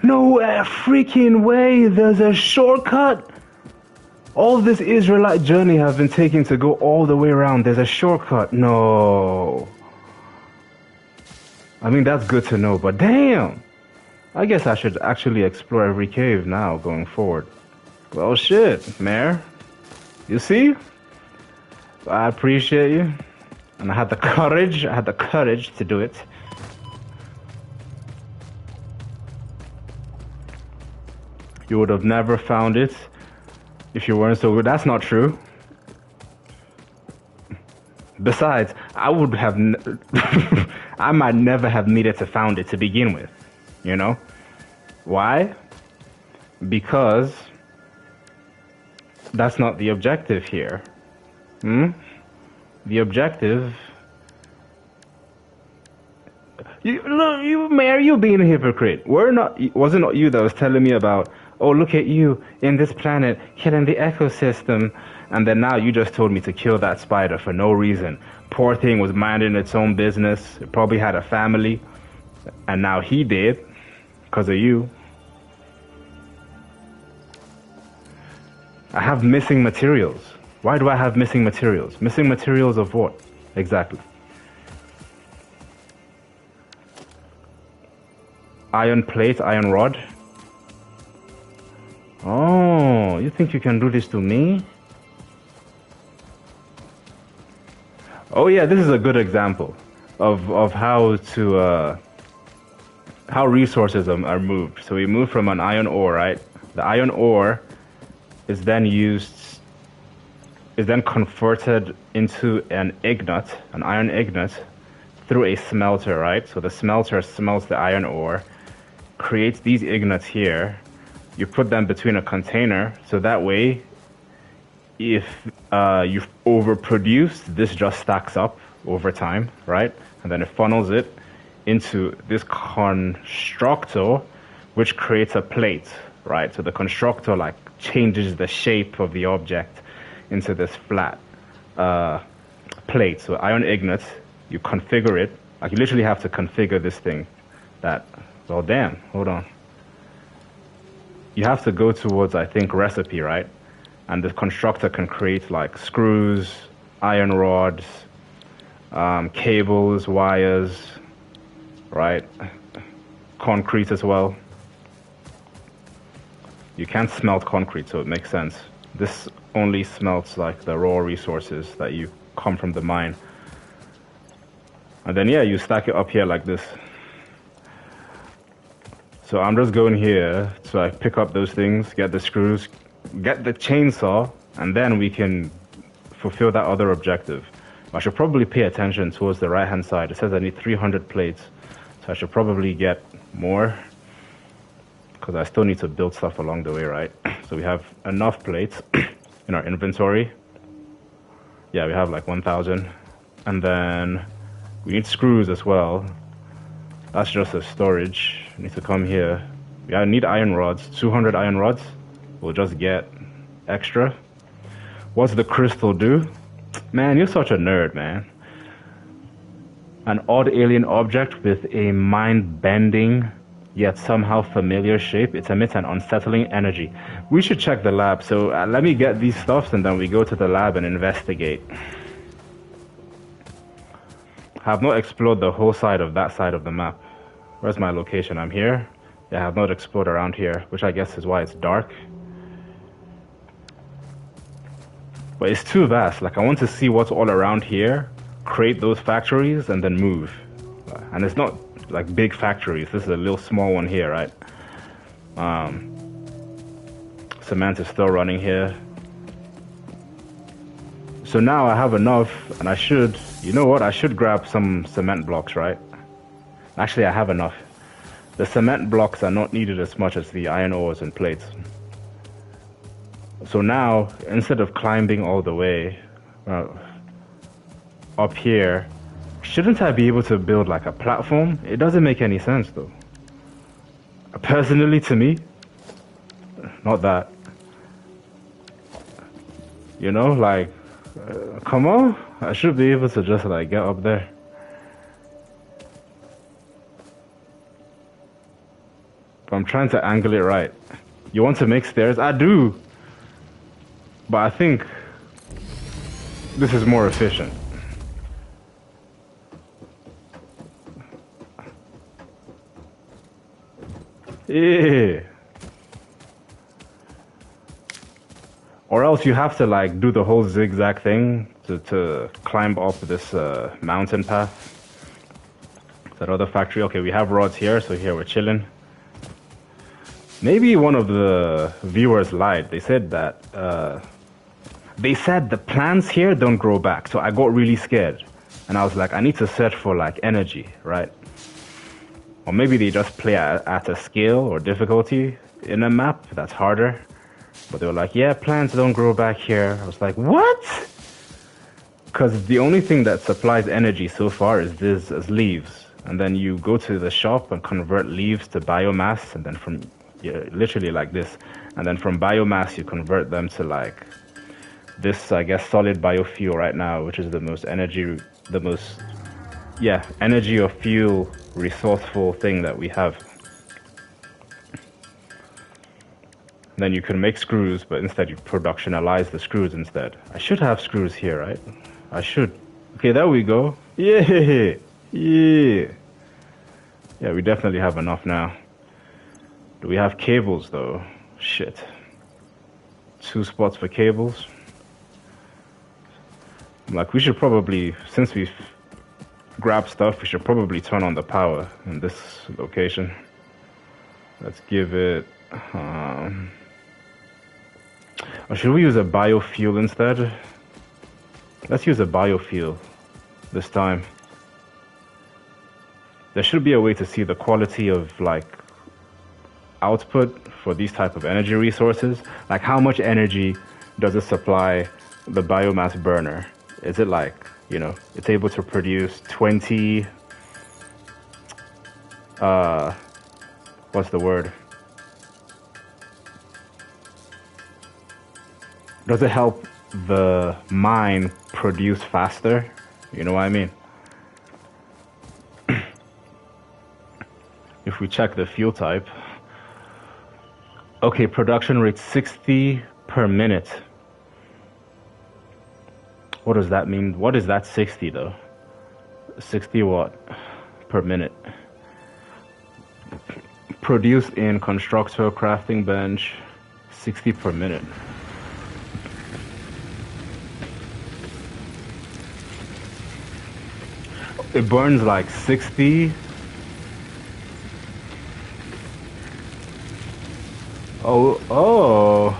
No freaking way! There's a shortcut! All this Israelite journey has been taking to go all the way around. There's a shortcut. No. I mean, that's good to know, but damn! I guess I should actually explore every cave now, going forward. Well, shit, Mayor. You see? I appreciate you. And I had the courage to do it. You would have never found it if you weren't so good. That's not true. Besides, I would have, I might never have needed to found it to begin with. You know? Why? Because that's not the objective here. The objective. Mayor, you being a hypocrite. Wasn't it you that was telling me about, oh, look at you in this planet killing the ecosystem, and then now you just told me to kill that spider for no reason. Poor thing was minding its own business. It probably had a family, and now he did because of you. I have missing materials. Why do I have missing materials? Missing materials of what? Exactly. Iron plate, iron rod. Oh, you think you can do this to me? Oh yeah, this is a good example of how resources are moved. So we move from an iron ore, right? The iron ore is then converted into an iron ingot, through a smelter, right? So the smelter smelts the iron ore, creates these ingots here. You put them between a container, so that way, if you've overproduced, this just stacks up over time, right? And then it funnels it into this constructor, which creates a plate, right? So the constructor like changes the shape of the object into this flat plate. So iron ingot, you configure it. Like you literally have to configure this thing. Well, damn, hold on. You have to go towards, I think, recipe, right? And the constructor can create like screws, iron rods, cables, wires, right? Concrete as well. You can't smelt concrete, so it makes sense. This only smelts like the raw resources that you come from the mine. And then, yeah, you stack it up here like this. So I'm just going here to like pick up those things, get the screws, get the chainsaw, and then we can fulfill that other objective. I should probably pay attention towards the right-hand side. It says I need 300 plates, so I should probably get more, because I still need to build stuff along the way, right? So we have enough plates in our inventory. Yeah, we have like 1,000. And then we need screws as well. That's just a storage. We need to come here. Yeah, I need iron rods. 200 iron rods. We'll just get extra. What's the crystal do? Man, you're such a nerd, man. An odd alien object with a mind-bending yet somehow familiar shape. It emits an unsettling energy. We should check the lab. So let me get these stuffs and then we go to the lab and investigate. I have not explored the whole side of that side of the map. Where's my location? I'm here. Yeah, I have not explored around here, which I guess is why it's dark. But it's too vast. Like, I want to see what's all around here, create those factories, and then move. And it's not like big factories. This is a little small one here, right? Cement is still running here. So now I have enough, and I should, you know what? I should grab some cement blocks, right? Actually, I have enough. The cement blocks are not needed as much as the iron ores and plates. So now, instead of climbing all the way up here, shouldn't I be able to build like a platform? It doesn't make any sense though. Personally, to me, not that. You know, like, come on, I should be able to just like get up there. But I'm trying to angle it right. You want to make stairs? I do. But I think this is more efficient. Yeah. Or else you have to like do the whole zigzag thing to climb up this mountain path. That other factory. Okay, we have rods here, so here we're chilling. Maybe one of the viewers lied. They said the plants here don't grow back. So I got really scared. And I was like, I need to search for like energy, right? Or maybe they just play at a scale or difficulty in a map that's harder. But they were like, yeah, plants don't grow back here. I was like, what? Because the only thing that supplies energy so far is this as leaves. And then you go to the shop and convert leaves to biomass. And then from, yeah, literally like this. And then from biomass, you convert them to like this, I guess, solid biofuel right now, which is energy or fuel resourceful thing that we have. Then you can make screws, but instead you productionalize the screws instead. I should have screws here, right? I should. Okay, there we go. Yeah, yeah. Yeah, we definitely have enough now. Do we have cables though? Shit. 2 spots for cables. Like, we should probably, since we've grabbed stuff, we should probably turn on the power in this location. Let's give it, or should we use a biofuel instead? Let's use a biofuel this time. There should be a way to see the quality of like output for these type of energy resources. Like, how much energy does it supply the biomass burner? Is it like, you know, it's able to produce 20, what's the word? Does it help the mine produce faster? You know what I mean? If we check the fuel type, okay, production rate 60 per minute. What does that mean? What is that 60 though? 60 watt per minute. Produced in constructor crafting bench, 60 per minute. It burns like 60. Oh.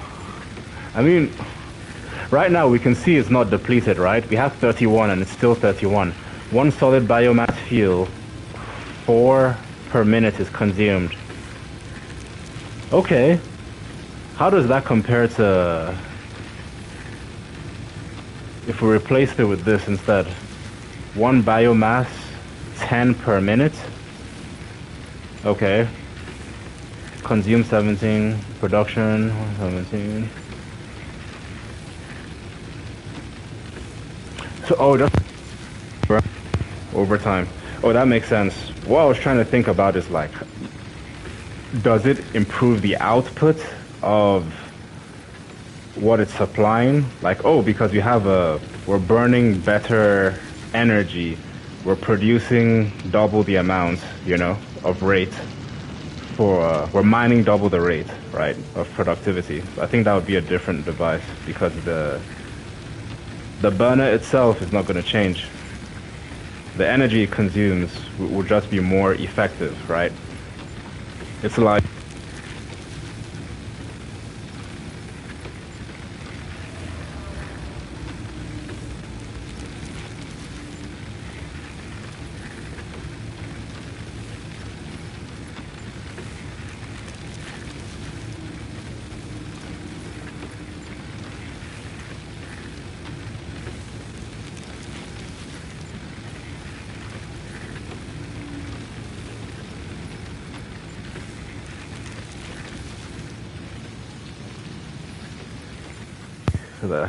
I mean, right now we can see it's not depleted, right? We have 31 and it's still 31. One solid biomass fuel, 4 per minute is consumed. Okay. How does that compare to if we replaced it with this instead? 1 biomass, 10 per minute. Okay. Consume 17, production 17. So, just overtime. Oh, that makes sense. What I was trying to think about is like, does it improve the output of what it's supplying? Like, oh, because we're burning better energy, we're producing double the amount, you know, of rate. We're mining double the rate, right, of productivity. So I think that would be a different device because the burner itself is not going to change. The energy it consumes will just be more effective, right? It's like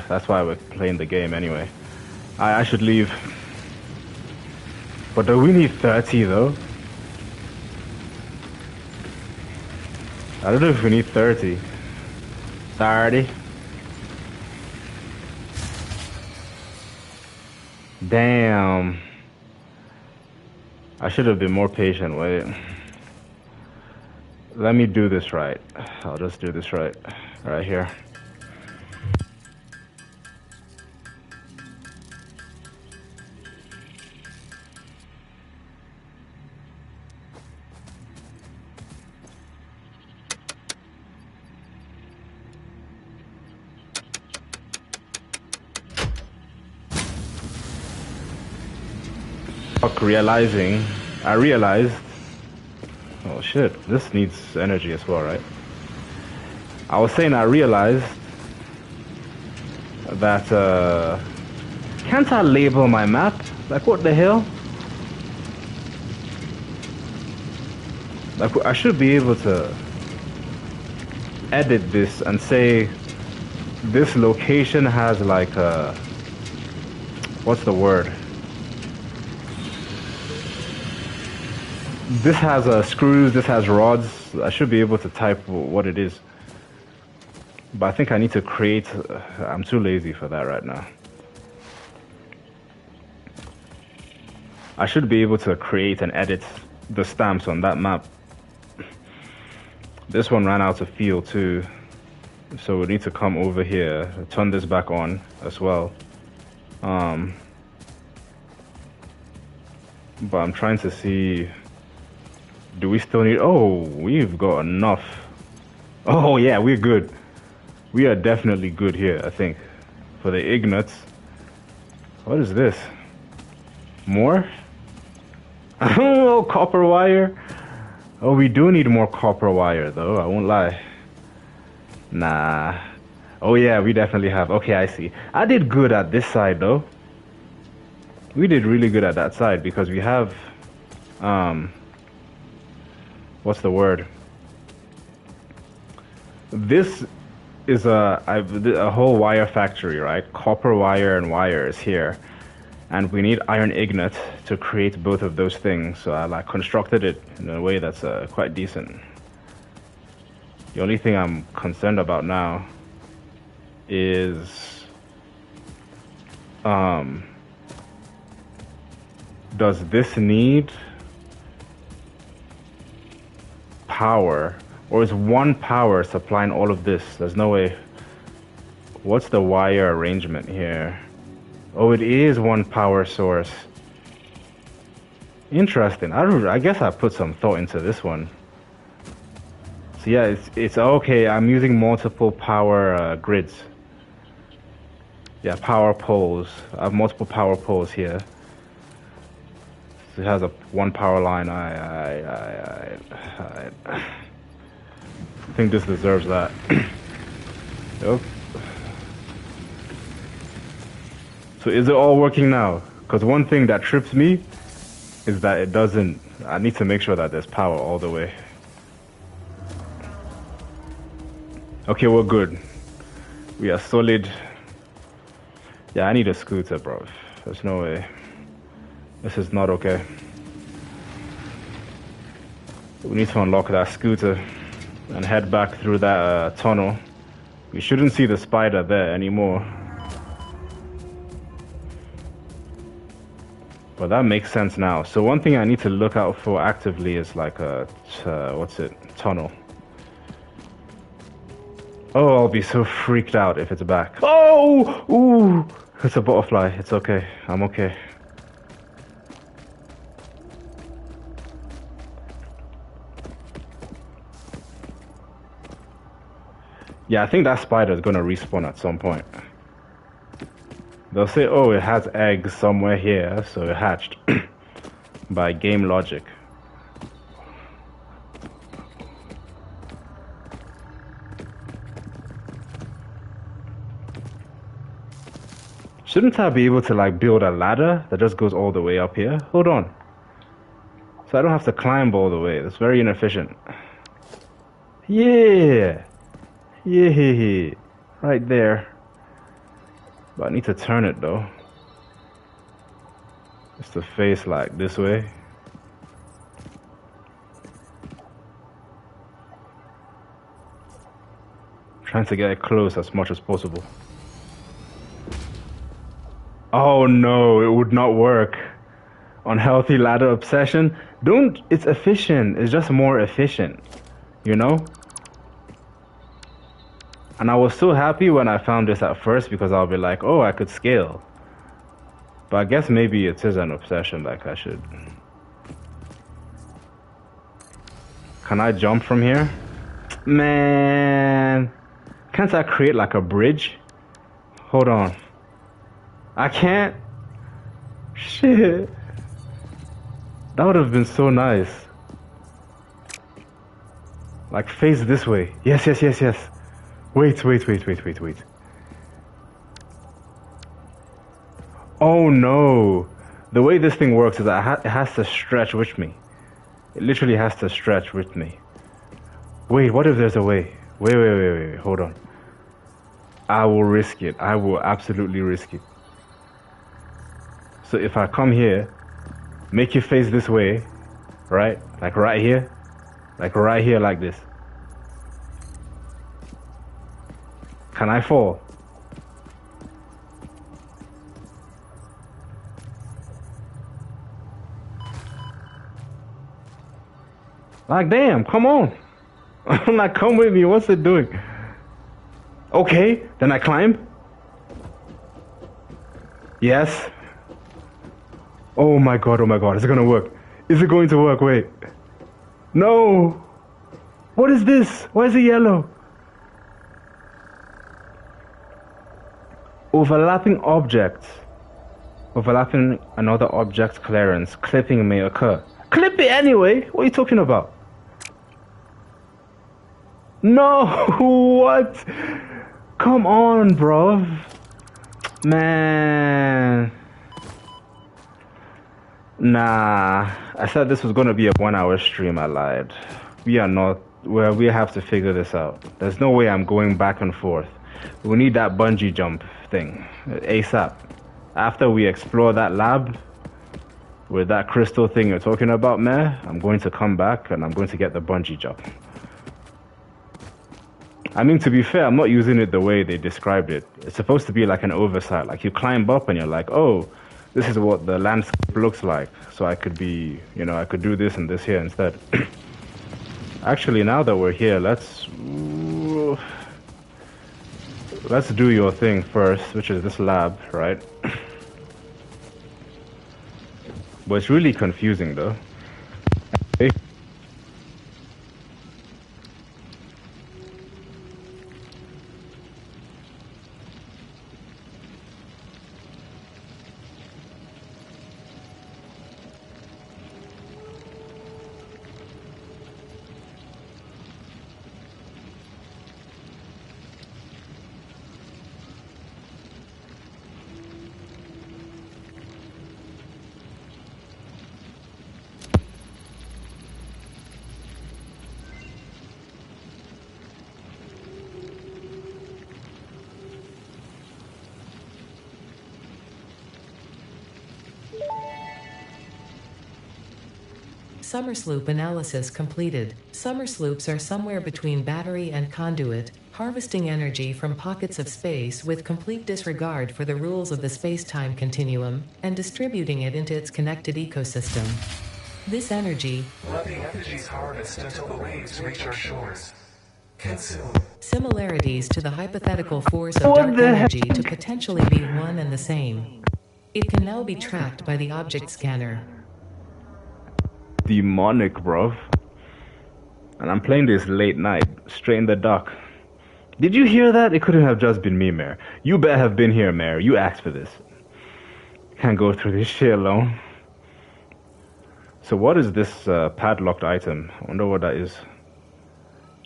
that's why we're playing the game anyway. I should leave. But do we need 30 though? I don't know if we need 30. 30. Damn. I should have been more patient. Wait. Let me do this right. I'll just do this right here. shock realizing, I realized, oh shit, this needs energy as well, right? I was saying I realized that, can't I label my map? Like, what the hell? Like, I should be able to edit this and say this location has like a, what's the word? This has screws, this has rods. I should be able to type what it is. But I think I need to create, I'm too lazy for that right now. I should be able to create and edit the stamps on that map. This one ran out of fuel too. So we need to come over here, turn this back on as well. But I'm trying to see, do we still need, oh, we've got enough. Oh yeah, we're good. We are definitely good here, I think. For the ignats. What is this? More? Oh, copper wire. Oh, we do need more copper wire though, I won't lie. Nah. Oh yeah, we definitely have. Okay, I see. I did good at this side though. We did really good at that side because we have, what's the word? This is a whole wire factory, right? Copper wire and wire is here. And we need iron ingot to create both of those things. So I like constructed it in a way that's quite decent. The only thing I'm concerned about now is does this need power, or is one power supplying all of this? There's no way. What's the wire arrangement here? Oh, it is one power source. Interesting. I guess I put some thought into this one. So yeah, it's okay. I'm using multiple power grids. Yeah, power poles. I have multiple power poles here. So it has a one power line. I think this deserves that. Yep. So is it all working now? Because one thing that trips me is that it doesn't. I need to make sure that there's power all the way. Okay, we're good. We are solid. Yeah, I need a scooter, bro. There's no way. This is not okay. We need to unlock that scooter and head back through that tunnel. We shouldn't see the spider there anymore. But that makes sense now. So one thing I need to look out for actively is like a, what's it, tunnel. Oh, I'll be so freaked out if it's back. Oh, ooh, it's a butterfly. It's okay. I'm okay. Yeah, I think that spider is gonna respawn at some point. They'll say, oh, it has eggs somewhere here, so it hatched. By game logic. Shouldn't I be able to like build a ladder that just goes all the way up here? Hold on. So I don't have to climb all the way. That's very inefficient. Yeah. Yeah. Right there. But I need to turn it though. It's to face like this way. Trying to get it close as much as possible. Oh no, it would not work. Unhealthy ladder obsession. Don't, it's efficient. It's just more efficient. You know? And I was so happy when I found this at first because I'll be like, oh, I could scale. But I guess maybe it is an obsession, like I should. Can I jump from here? Man. Can't I create like a bridge? Hold on. I can't? Shit. That would have been so nice. Like, face this way. Yes, yes, yes, yes. Wait. Oh no. The way this thing works is that it has to stretch with me. It literally has to stretch with me. Wait, what if there's a way? Wait. Hold on. I will risk it. I will absolutely risk it. So if I come here, make you face this way, right? Like right here. Like right here like this. Can I fall? Like damn, come on. I'm like, come with me, what's it doing? Okay, then I climb. Yes. Oh my god, is it gonna work? Is it going to work? Wait. No! What is this? Why is it yellow? Overlapping objects. Overlapping another object's clearance. Clipping may occur. Clip it anyway? What are you talking about? No! What? Come on, bro. Man. Nah. I said this was gonna be a 1 hour stream. I lied. We are not. Well, we have to figure this out. There's no way I'm going back and forth. We need that bungee jump thing ASAP. After we explore that lab with that crystal thing you're talking about, man, I'm going to come back and I'm going to get the bungee jump. I mean, to be fair, I'm not using it the way they described it. It's supposed to be like an oversight. Like you climb up and you're like, oh, this is what the landscape looks like. So I could be, I could do this and this here instead. Actually, now that we're here, let's do your thing first, which is this lab, right? But it's really confusing though. Okay. Summersloop analysis completed. Summersloops are somewhere between battery and conduit, harvesting energy from pockets of space with complete disregard for the rules of the space-time continuum, and distributing it into its connected ecosystem. This energy, let the energies harvest until the waves reach our shores. Consume. Similarities to the hypothetical force of dark energy to potentially be one and the same. It can now be tracked by the object scanner. Demonic, bruv. And I'm playing this late night, straight in the dark. Did you hear that? It couldn't have just been me, Mayor. You better have been here, Mayor. You asked for this. Can't go through this shit alone. So what is this padlocked item? I wonder what that is.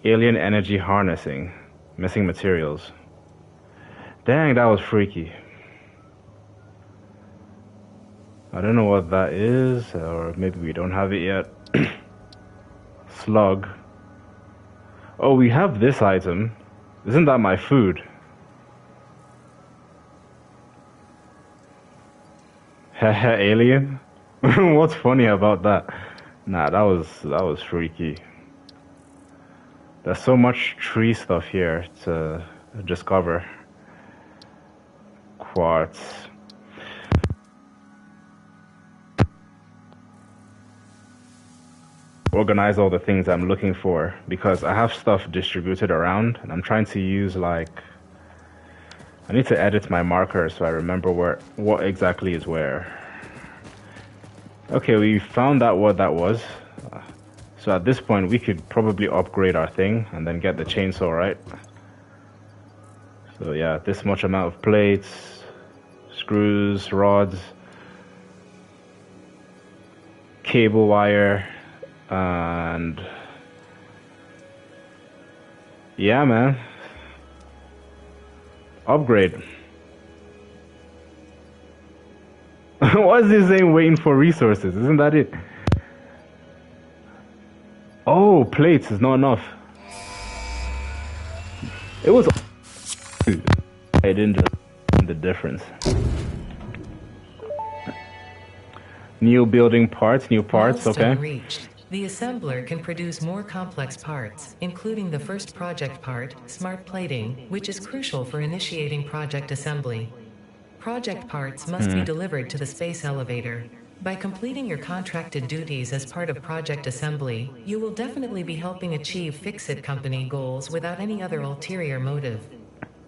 Alien energy harnessing. Missing materials. Dang, that was freaky. I don't know what that is, or maybe we don't have it yet. Slug. Oh, we have this item. Isn't that my food? Heh alien? What's funny about that? Nah, that was freaky. There's so much tree stuff here to discover. Quartz. Organize all the things I'm looking for because I have stuff distributed around and I'm trying to use I need to edit my markers so I remember what exactly is where. Okay, we found out what that was. So at this point we could probably upgrade our thing and then get the chainsaw, right? So yeah, this much amount of plates, screws, rods. cable wire, and yeah, man. Upgrade. What is this saying? Waiting for resources? Isn't that it? Oh, plates is not enough. It was. I didn't just the difference. New building parts, new parts. Milestone Okay. reached. The assembler can produce more complex parts, including the first project part, smart plating, which is crucial for initiating project assembly. Project parts must be delivered to the space elevator. By completing your contracted duties as part of project assembly, you will definitely be helping achieve Fix-It Company goals without any other ulterior motive.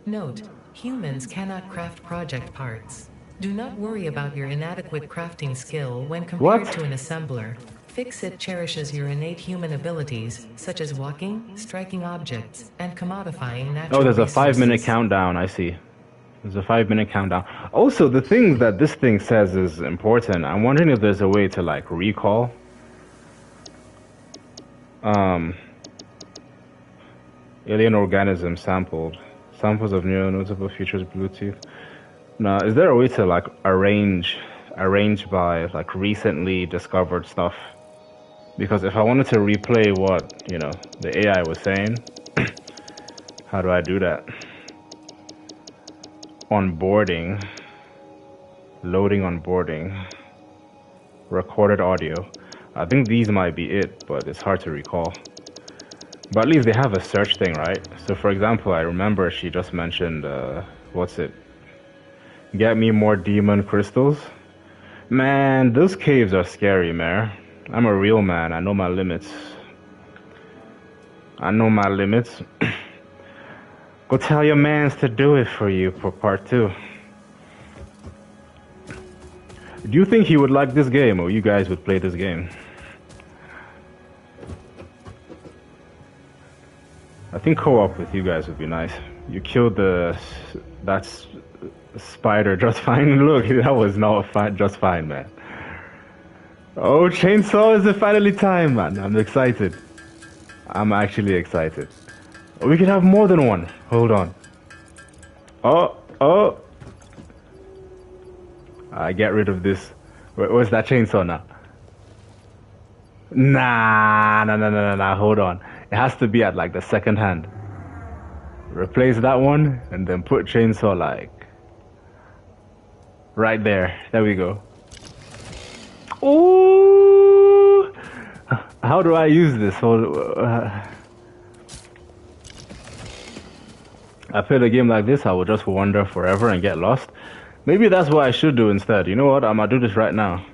Note, humans cannot craft project parts. Do not worry about your inadequate crafting skill when compared What? to an assembler. Fix-It cherishes your innate human abilities, such as walking, striking objects, and commodifying natural Oh, there's a resources. 5-minute countdown. I see. There's a 5-minute countdown. Also, the thing that this thing says is important. I'm wondering if there's a way to like recall. Alien organisms sampled. Samples of new notable features Bluetooth. Now, is there a way to like arrange by like recently discovered stuff? Because if I wanted to replay what, you know, the AI was saying, how do I do that? Onboarding, loading onboarding, recorded audio. I think these might be it, but it's hard to recall. But at least they have a search thing, right? So for example, I remember she just mentioned, what's it? Get me more demon crystals. Man, those caves are scary, man. I'm a real man. I know my limits. I know my limits. Go tell your mans to do it for you for part 2. Do you think he would like this game, or you guys would play this game? I think co-op with you guys would be nice. You killed that spider just fine. Look, that was not fine, just fine, man. Oh, chainsaw, is it finally time, man? I'm excited. I'm actually excited. We can have more than one. Hold on. Oh. I get rid of this. Where's that chainsaw now? Nah. Hold on. It has to be at like the second hand. Replace that one and then put chainsaw like right there. There we go. Ooh! How do I use this? I played a game like this, I would just wander forever and get lost. Maybe that's what I should do instead. You know what? I'm gonna do this right now.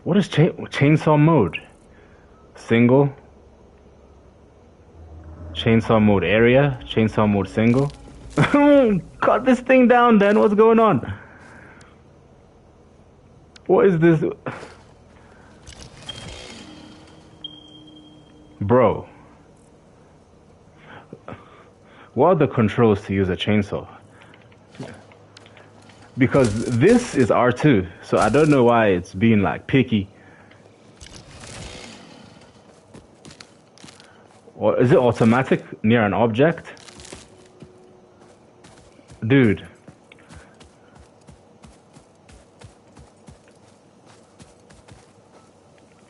What is chainsaw mode? Single. Chainsaw mode area. Chainsaw mode single. Cut this thing down then. What's going on? What is this? Bro. What are the controls to use a chainsaw? Because this is R2, so I don't know why it's being like picky. Or is it automatic near an object? Dude.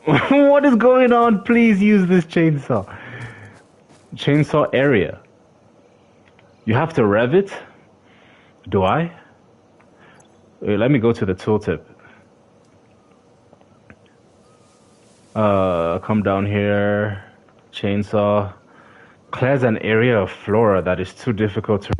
What is going on? Please use this chainsaw. Chainsaw area. You have to rev it? Do I? Wait, let me go to the tooltip. Come down here. Chainsaw. Clears an area of flora that is too difficult to...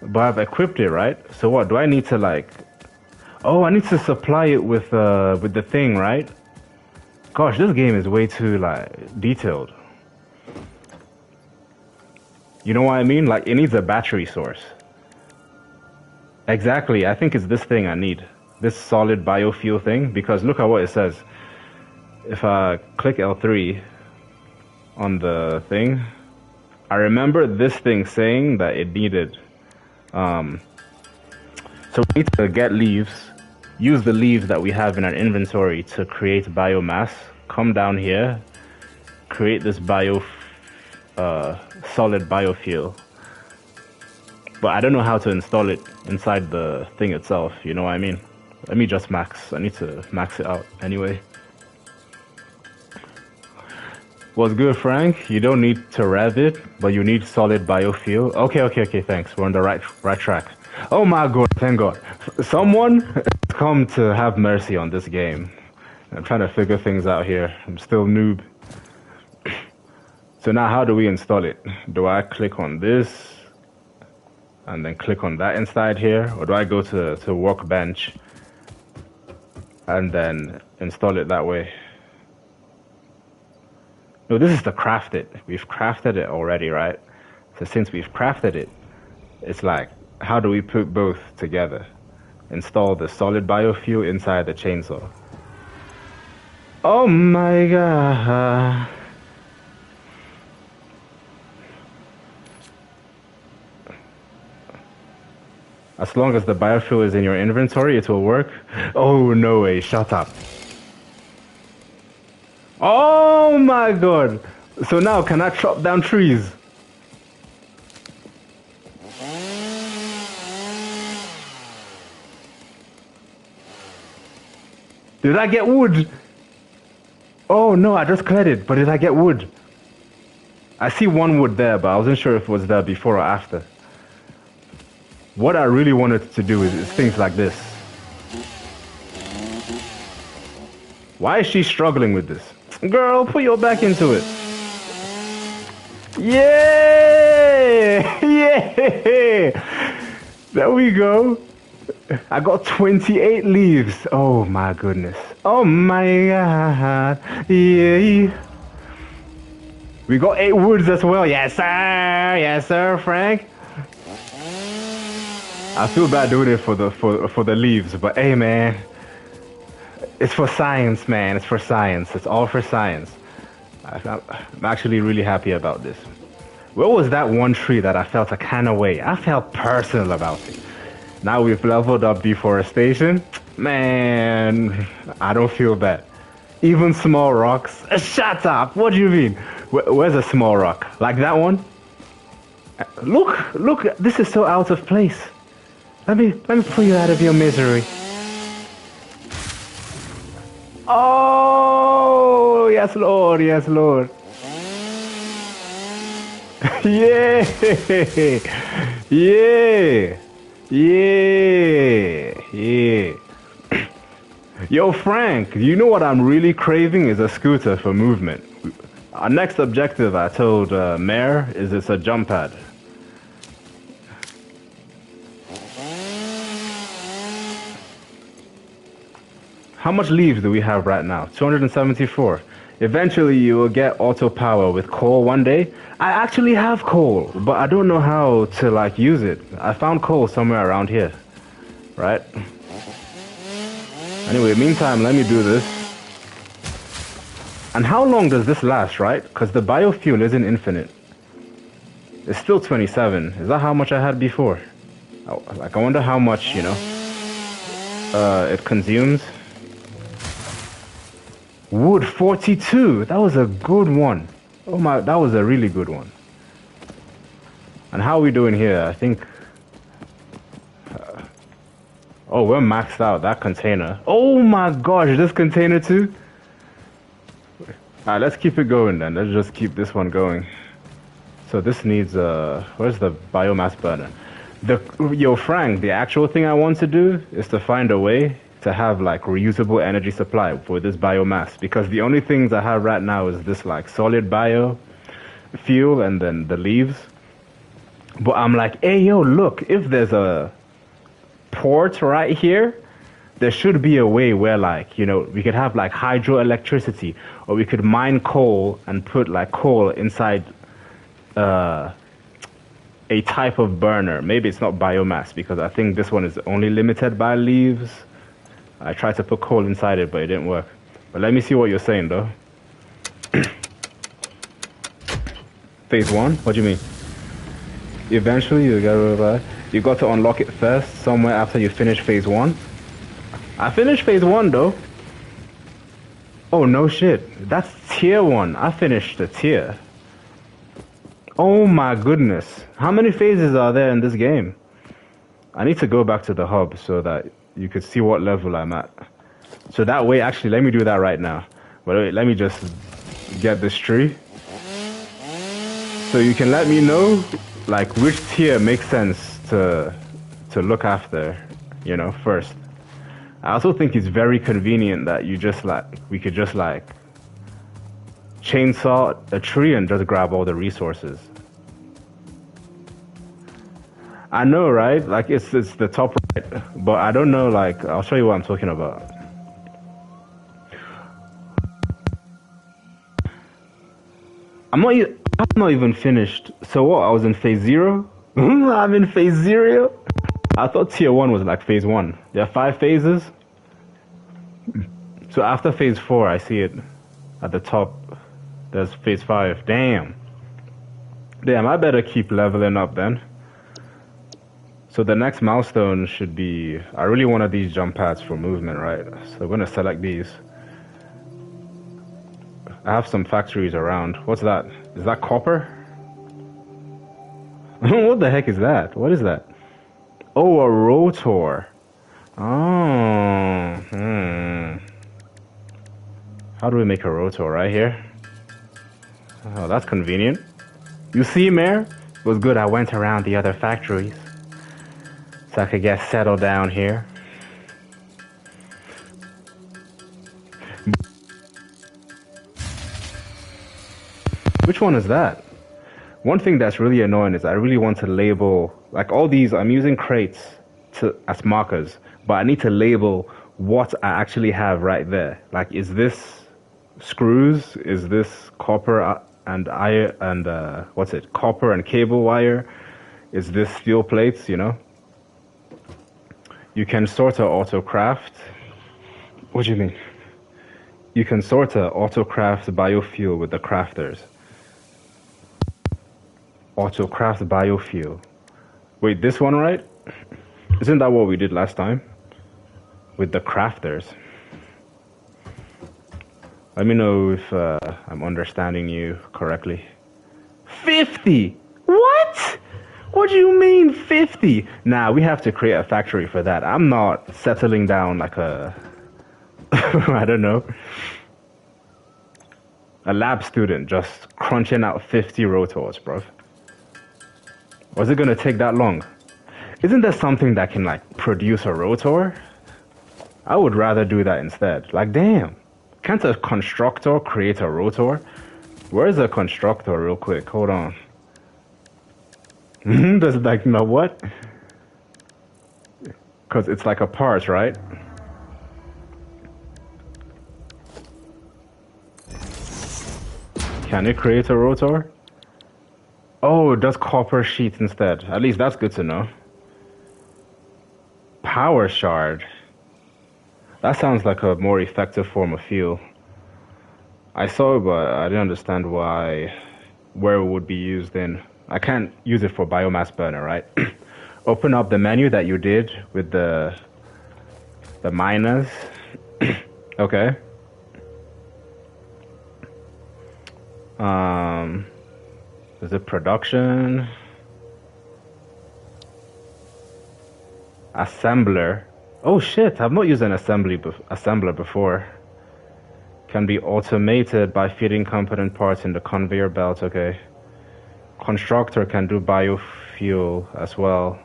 But I've equipped it, right? So what, do I need to like... Oh, I need to supply it with the thing, right? Gosh, this game is way too like detailed. You know what I mean? Like it needs a battery source. Exactly, I think it's this thing I need. This solid biofuel thing, because look at what it says. If I click L3 on the thing, I remember this thing saying that it needed, so we need to get leaves, use the leaves that we have in our inventory to create biomass, come down here, create this solid biofuel. But I don't know how to install it inside the thing itself, you know what I mean? Let me just I need to max it out anyway. What's good, Frank? You don't need to rev it, but you need solid biofuel. Okay, thanks. We're on the right track. Oh my god, thank god. Someone has come to have mercy on this game. I'm trying to figure things out here. I'm still noob. So now how do we install it? Do I click on this and then click on that inside here? Or do I go to Workbench and then install it that way? No, this is to craft it. We've crafted it already, right? So since we've crafted it, it's like, how do we put both together? Install the solid biofuel inside the chainsaw. Oh my god. As long as the biofuel is in your inventory, it will work. Oh, no way. Shut up. Oh my god. So now, can I chop down trees? Did I get wood? Oh no, I just cleared it, but did I get wood? I see one wood there, but I wasn't sure if it was there before or after. What I really wanted to do is things like this. Why is she struggling with this? Girl, put your back into it. Yeah! Yeah! There we go. I got 28 leaves. Oh my goodness. Oh my god. Yeah. We got 8 woods as well. Yes, sir. Yes, sir, Frank. I feel bad doing it for the leaves, but hey, man, it's for science, man. It's for science. It's all for science. I'm actually really happy about this. Where was that one tree that I felt a kind of way? I felt personal about it. Now we've leveled up deforestation. Man, I don't feel bad. Even small rocks. Shut up. What do you mean? Where's a small rock? Like that one? Look. This is so out of place. Let me pull you out of your misery. Oh, yes, Lord. Yes, Lord. Yeah. Yeah. Yeah. Yo, Frank, you know what I'm really craving is a scooter for movement. Our next objective, I told Mayor, is it's a jump pad. How much leaves do we have right now? 274. Eventually you will get auto power with coal one day. I actually have coal, but I don't know how to like use it. I found coal somewhere around here, right? Anyway, meantime, let me do this. And how long does this last, right? Because the biofuel isn't infinite. It's still 27. Is that how much I had before? Like, I wonder how much, it consumes. Wood 42. That was a good one. Oh my, that was a really good one. And how are we doing here? I think... oh, we're maxed out. That container. Oh my gosh, this container too? Alright, let's keep it going then. Let's just keep this one going. So this needs where's the biomass burner? Yo, Frank, the actual thing I want to do is to find a way to have like reusable energy supply for this biomass, because the only things I have right now is this like solid bio fuel and then the leaves. But I'm like, hey yo, look, if there's a port right here, there should be a way where like, we could have like hydroelectricity, or we could mine coal and put like coal inside a type of burner. Maybe it's not biomass, because I think this one is only limited by leaves. I tried to put coal inside it, but it didn't work. But let me see what you're saying, though. Phase 1? What do you mean? Eventually you got to unlock it first, somewhere after you finish Phase 1? I finished Phase 1 though. Oh no shit, that's tier 1. I finished the tier. Oh my goodness. How many phases are there in this game? I need to go back to the hub so that you could see what level I'm at. So that way, actually, let me do that right now. But wait, let me just get this tree. So you can let me know, like, which tier makes sense to look after, you know, first. I also think it's very convenient that you just, like, we could just, like, chainsaw a tree and just grab all the resources. I know, right? Like, it's the top right, but I don't know, like, I'll show you what I'm talking about. I'm not even finished. So what? I was in phase 0? I'm in phase 0? I thought tier 1 was like phase 1. There are 5 phases. So after phase 4, I see it at the top. There's phase 5. Damn, I better keep leveling up then. So the next milestone should be, I really wanted these jump pads for movement, right? So I'm gonna select these. I have some factories around. What's that? Is that copper? What the heck is that? What is that? Oh, a rotor. Oh, How do we make a rotor? Right here? Oh, that's convenient. You see, Mayor? It was good I went around the other factories so I could get settled down here. Which one is that? One thing that's really annoying is I really want to label, like all these, I'm using crates as markers, but I need to label what I actually have right there. Like, is this screws? Is this copper and iron and copper and cable wire? Is this steel plates, you know? You can sort of autocraft. What do you mean? You can sort of autocraft biofuel with the crafters. Autocraft biofuel. Wait, this one, right? Isn't that what we did last time? With the crafters. Let me know if I'm understanding you correctly. 50! What? What do you mean 50? Nah, we have to create a factory for that. I'm not settling down like a... I don't know. A lab student just crunching out 50 rotors, bro. Was it gonna take that long? Isn't there something that can, like, produce a rotor? I would rather do that instead. Like, damn. Can't a constructor create a rotor? Where's a constructor real quick? Hold on. Does it, like, know what? Because it's like a part, right? Can it create a rotor? Oh, it does copper sheets instead. At least that's good to know. Power shard. That sounds like a more effective form of fuel. I saw it, but I didn't understand where it would be used in. I can't use it for biomass burner, right? Open up the menu that you did with the miners. Okay. Is it production? Assembler. Oh shit, I've not used an assembler before. Can be automated by feeding component parts in the conveyor belt, okay. Constructor can do biofuel as well.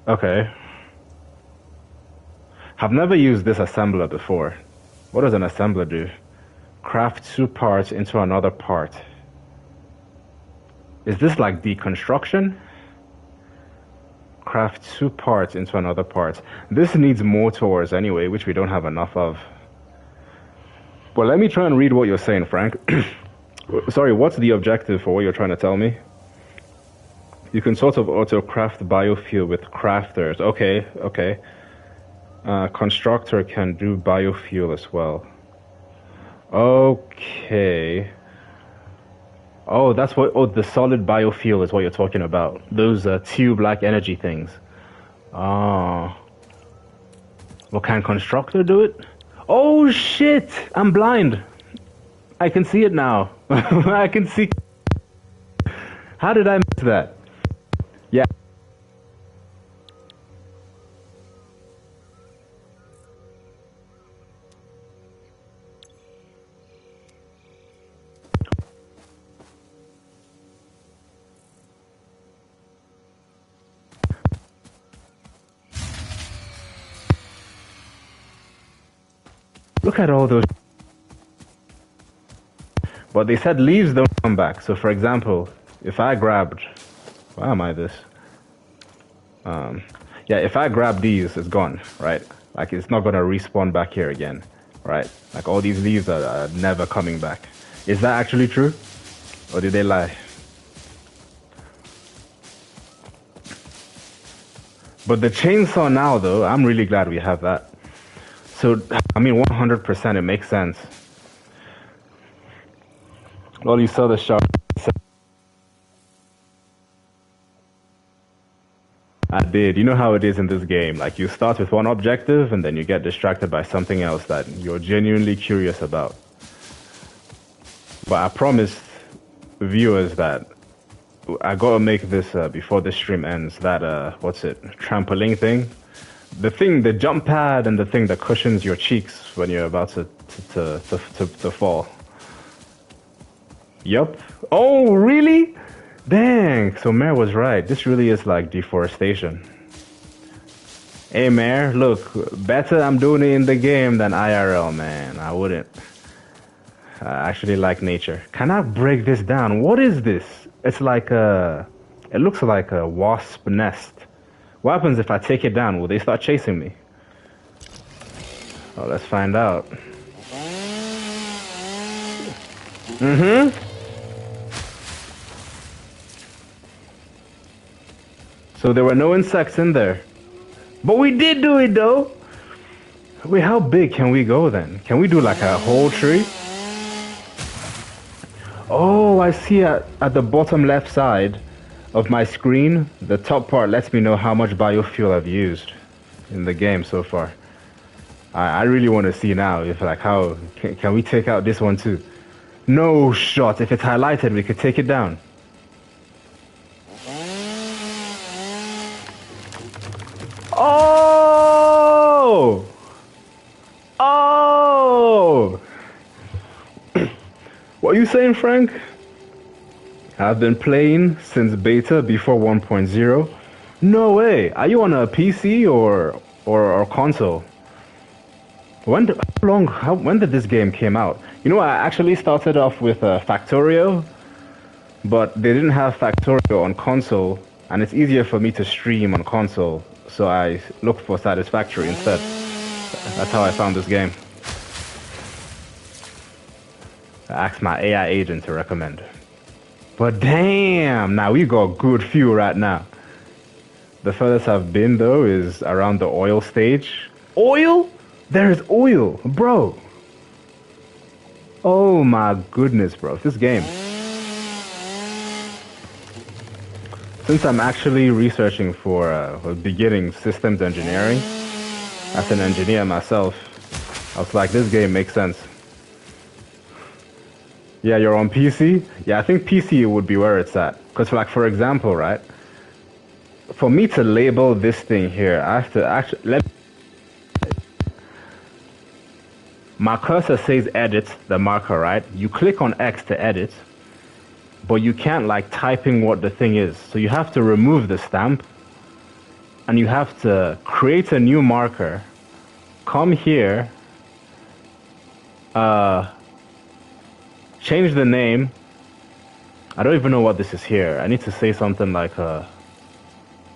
Okay. I've never used this assembler before. What does an assembler do? Craft 2 parts into another part. Is this like deconstruction? Craft 2 parts into another part. This needs motors anyway, which we don't have enough of. But let me try and read what you're saying, Frank. Sorry, what's the objective for what you're trying to tell me? You can sort of auto-craft biofuel with crafters. Okay, okay. Constructor can do biofuel as well. Okay. Oh, that's what. Oh, the solid biofuel is what you're talking about. Those tube-like energy things. Oh. Well, can constructor do it? Oh shit! I'm blind. I can see it now. I can see. How did I miss that? Yeah. Look at all those. But they said leaves don't come back. So for example, if I grabbed, why am I this? Yeah, if I grab these, it's gone, right? Like it's not gonna respawn back here again, right? Like all these leaves are never coming back. Is that actually true? Or did they lie? But the chainsaw now though, I'm really glad we have that. So, I mean, 100% it makes sense. Well, you saw the shot. I did. You know how it is in this game. Like, you start with one objective, and then you get distracted by something else that you're genuinely curious about. But I promised viewers that I gotta make this before this stream ends. That, what's it? Trampoline thing. The thing, the jump pad, and the thing that cushions your cheeks when you're about to fall. Yup. Oh, really? Dang. So Mare was right. This really is like deforestation. Hey, Mare, look, better I'm doing it in the game than IRL, man. I wouldn't. I actually like nature. Can I break this down? What is this? It's like a... It looks like a wasp nest. What happens if I take it down? Will they start chasing me? Oh, let's find out. Mm-hmm. So there were no insects in there. But we did do it though! Wait, how big can we go then? Can we do like a whole tree? Oh, I see at the bottom left side of my screen, the top part lets me know how much biofuel I've used in the game so far. I really want to see now if like how can we take out this one too? No shot. If it's highlighted, we could take it down. Oh! Oh! What are you saying, Frank? I've been playing since beta before 1.0. No way. Are you on a PC or console? When did this game came out? You know, I actually started off with Factorio, but they didn't have Factorio on console, and it's easier for me to stream on console, so I looked for Satisfactory instead. That's how I found this game. I asked my AI agent to recommend. But damn, now we got good fuel right now. The furthest I've been though is around the oil stage. Oil? There is oil, bro. Oh my goodness, bro. This game. Since I'm actually researching for beginning systems engineering, as an engineer myself, I was like, this game makes sense. Yeah, you're on PC? Yeah, I think PC would be where it's at. Because, like, for example, right? For me to label this thing here, I have to actually... My cursor says edit, the marker, right? You click on X to edit, but you can't, like, type in what the thing is. So you have to remove the stamp, and you have to create a new marker, come here, change the name. I don't even know what this is here. I need to say something like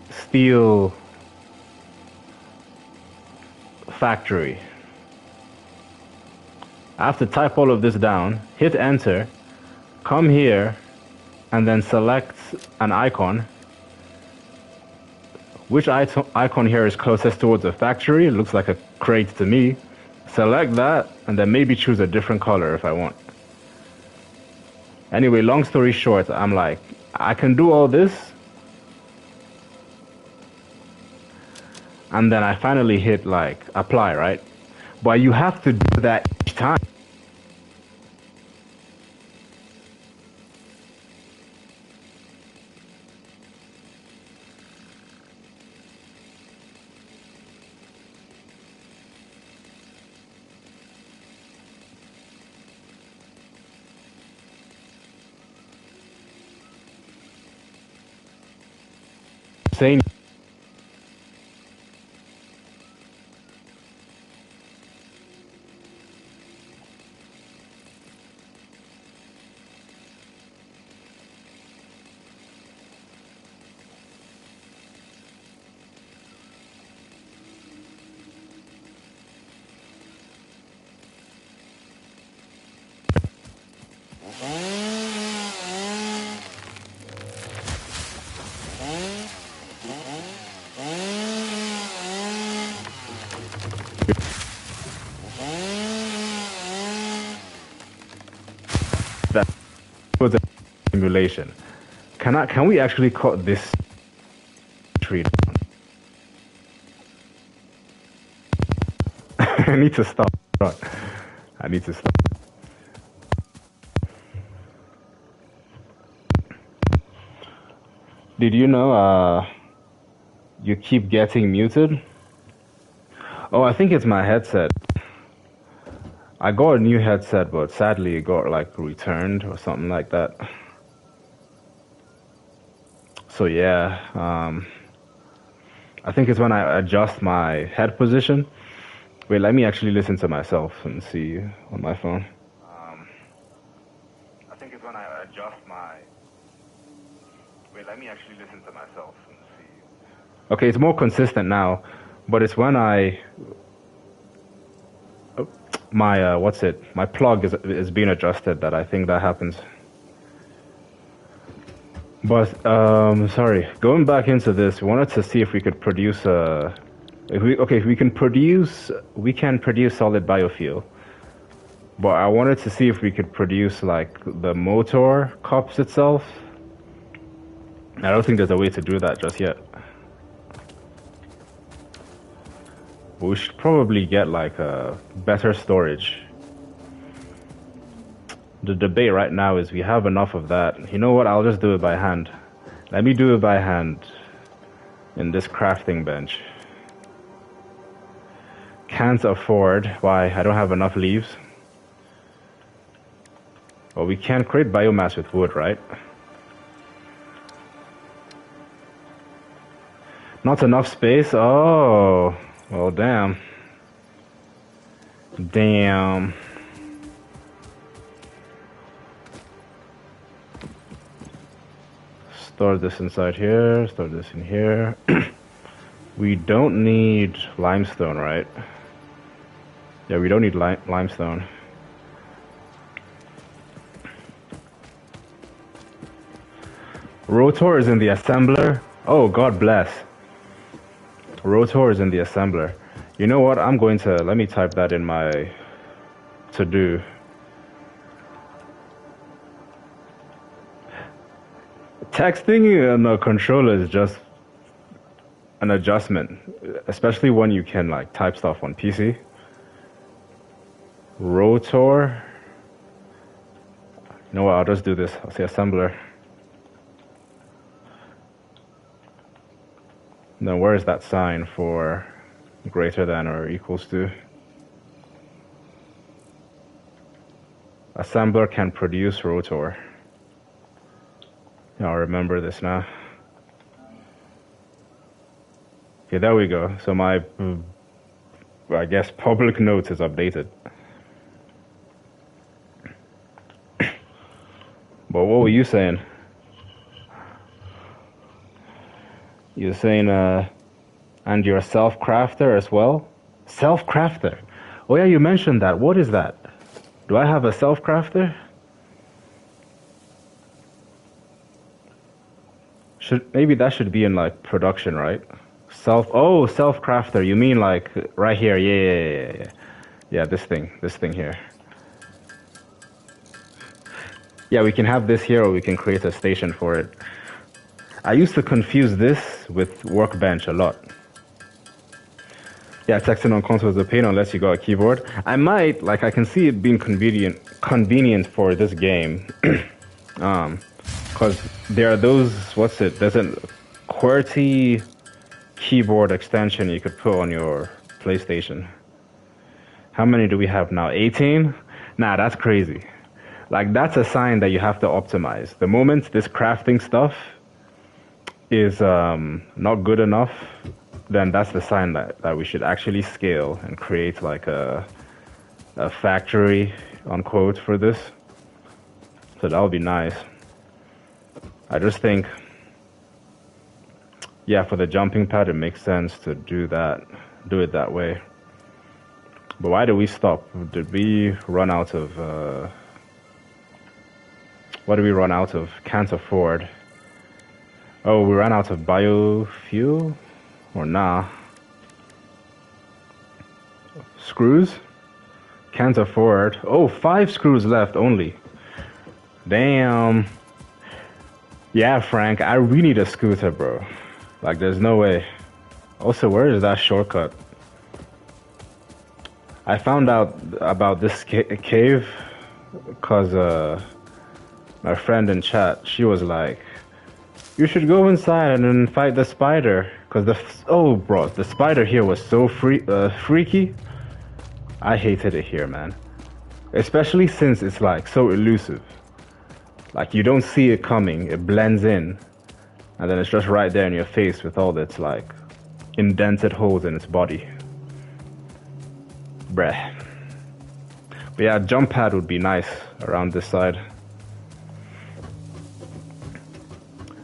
Steel Factory. I have to type all of this down, hit enter, come here, and then select an icon. Which icon here is closest towards a factory? It looks like a crate to me. Select that, and then maybe choose a different color if I want. Anyway, long story short, I'm like, I can do all this, and then I finally hit like apply, right? But you have to do that each time. Saying that was a simulation. Can we actually cut this tree down? I need to stop. I need to stop. Did you know you keep getting muted? Oh, I think it's my headset. I got a new headset, but sadly it got like returned or something like that. So yeah, I think it's when I adjust my head position. Wait, let me actually listen to myself and see on my phone. I think it's when I adjust my... Wait, let me actually listen to myself and see. Okay, it's more consistent now, but it's when I... My, my plug is being adjusted that I think that happens. But, sorry, going back into this, we wanted to see if we could produce if we can produce solid biofuel. But I wanted to see if we could produce like the motor cups itself. I don't think there's a way to do that just yet. We should probably get like a better storage. The debate right now is we have enough of that. You know what? I'll just do it by hand. Let me do it by hand in this crafting bench. Can't afford. Why? I don't have enough leaves. Well, we can create biomass with wood, right? Not enough space? Oh, well, damn. Damn. Store this inside here, store this in here. We don't need limestone, right? Yeah, we don't need limestone. Rotor is in the assembler. Oh, God bless. Rotor is in the assembler. You know what? I'm going to... Let me type that in my to-do. Texting on a controller is just an adjustment. Especially when you can like type stuff on PC. Rotor. You know what? I'll just do this. I'll say assembler. Then where is that sign for greater than or equals to? Assembler can produce rotor. I'll remember this now. Okay, there we go. So my, I guess, public note is updated. But what were you saying? You're saying, and you're a self-crafter as well? Self-crafter? Oh yeah, you mentioned that. What is that? Do I have a self-crafter? Maybe that should be in like production, right? Self-crafter. You mean like right here? Yeah. Yeah, this thing here. Yeah, we can have this here or we can create a station for it. I used to confuse this with Workbench a lot. Yeah, texting on console is a pain unless you got a keyboard. I might, like, I can see it being convenient for this game. Because there are those, there's a QWERTY keyboard extension you could put on your PlayStation. How many do we have now? 18? Nah, that's crazy. Like, that's a sign that you have to optimize. The moment this crafting stuff is not good enough, then that's the sign that we should actually scale and create like a factory, unquote, for this. So that would be nice. I just think, yeah, for the jumping pad, it makes sense to do it that way. But why did we stop? Did we run out of, what did we run out of? Can't afford. Oh, we ran out of biofuel? Or nah? Screws? Can't afford. Oh, 5 screws left only. Damn. Yeah, Frank, I really need a scooter, bro. Like, there's no way. Also, where is that shortcut? I found out about this cave because my friend in chat, she was like, you should go inside and then fight the spider. Because the spider here was so freaky. I hated it here, man. Especially since it's like so elusive. Like you don't see it coming, it blends in. And then it's just right there in your face with all its like indented holes in its body. Bruh. But yeah, jump pad would be nice around this side.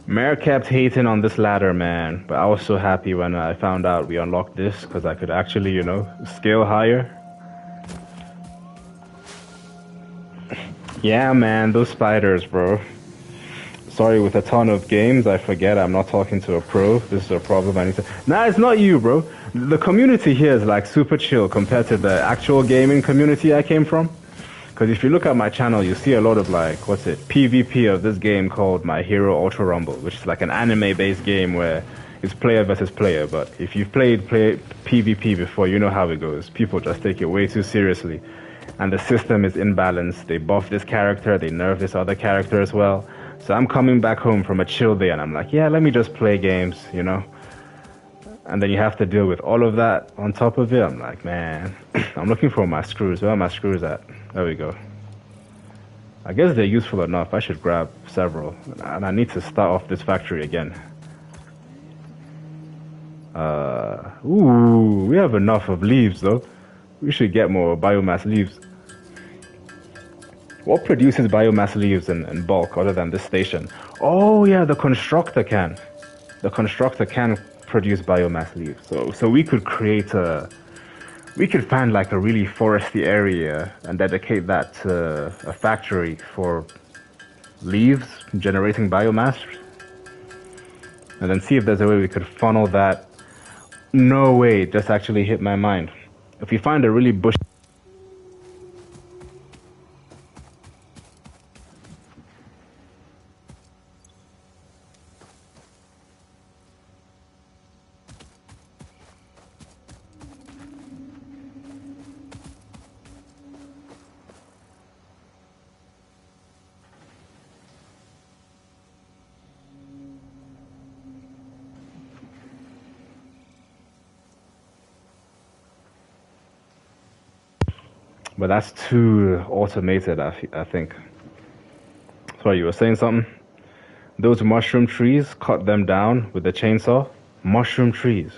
Mare kept hating on this ladder, man, but I was so happy when I found out we unlocked this because I could actually, you know, scale higher. Yeah, man, those spiders, bro. Sorry, with a ton of games, I forget I'm not talking to a pro. This is a problem I need to... Nah, it's not you, bro. The community here is like super chill compared to the actual gaming community I came from. Because if you look at my channel, you see a lot of like, PvP of this game called My Hero Ultra Rumble, which is like an anime-based game where it's player versus player. But if you've played PvP before, you know how it goes. People just take it way too seriously. And the system is imbalanced. They buff this character, they nerf this other character as well. So I'm coming back home from a chill day and I'm like, yeah, let me just play games, you know? And then you have to deal with all of that on top of it. I'm like, man, I'm looking for my screws. Where are my screws at? There we go. I guess they're useful enough. I should grab several. And I need to start off this factory again. Ooh, we have enough of leaves though. We should get more biomass leaves. What produces biomass leaves in bulk other than this station? Oh yeah, the constructor can. The constructor can produce biomass leaves. So we could create we could find like a really foresty area and dedicate that to a factory for leaves generating biomass. And then see if there's a way we could funnel that. No way, it just actually hit my mind. If we find a really bush. But that's too automated, I think. Sorry, you were saying something? Those mushroom trees, cut them down with a chainsaw. Mushroom trees.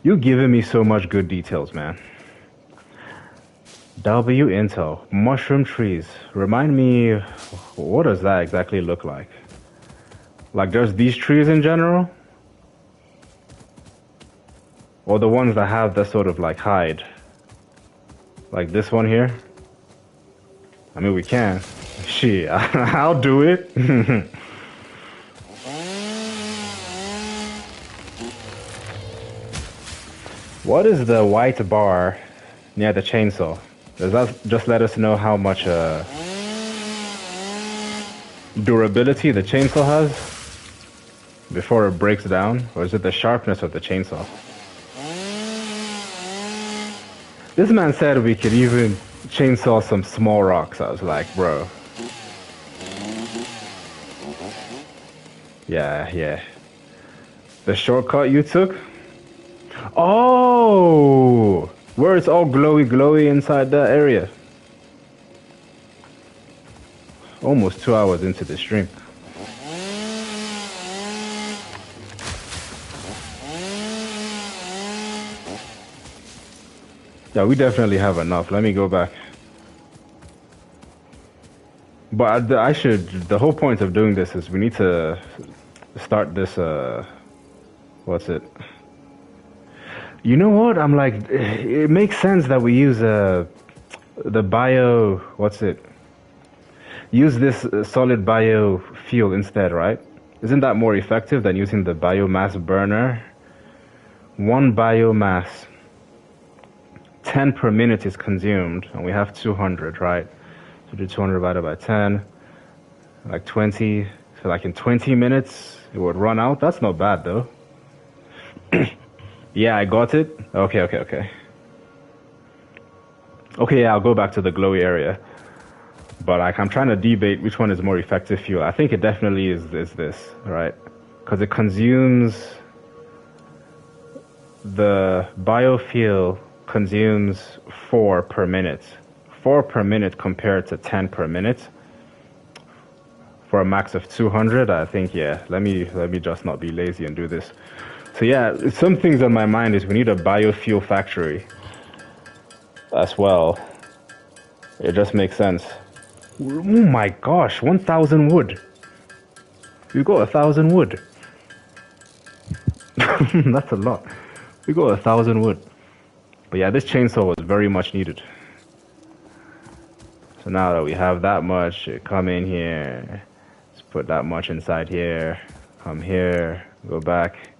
You're giving me so much good details, man. W Intel, mushroom trees. Remind me, what does that exactly look like? Like there's these trees in general? Or the ones that have the sort of like hide. Like this one here. I mean, we can. Shit, I'll do it. What is the white bar near the chainsaw? Does that just let us know how much durability the chainsaw has before it breaks down? Or is it the sharpness of the chainsaw? This man said we could even chainsaw some small rocks. I was like, bro. Yeah. The shortcut you took? Oh! Where it's all glowy inside that area. Almost 2 hours into the stream. Yeah, we definitely have enough. Let me go back. But the whole point of doing this is we need to start this, what's it? You know what? I'm like, it makes sense that we use the bio, what's it? Use this solid biofuel instead, right? Isn't that more effective than using the biomass burner? One biomass, 10 per minute is consumed, and we have 200, right? So do 200 divided by 10, like 20. So like in 20 minutes, it would run out. That's not bad though. Yeah, I got it. Okay. Okay, yeah, I'll go back to the glowy area. But like, I'm trying to debate which one is more effective fuel. I think it definitely is this, right? Because it consumes, the biofuel consumes 4 per minute. 4 per minute compared to 10 per minute. For a max of 200, I think, yeah. Let me just not be lazy and do this. So yeah, some things on my mind is we need a biofuel factory as well. It just makes sense. Oh my gosh, 1,000 wood. We got 1,000 wood. That's a lot. We got 1,000 wood. But yeah, this chainsaw was very much needed. So now that we have that much, come in here. Let's put that much inside here. Come here, go back.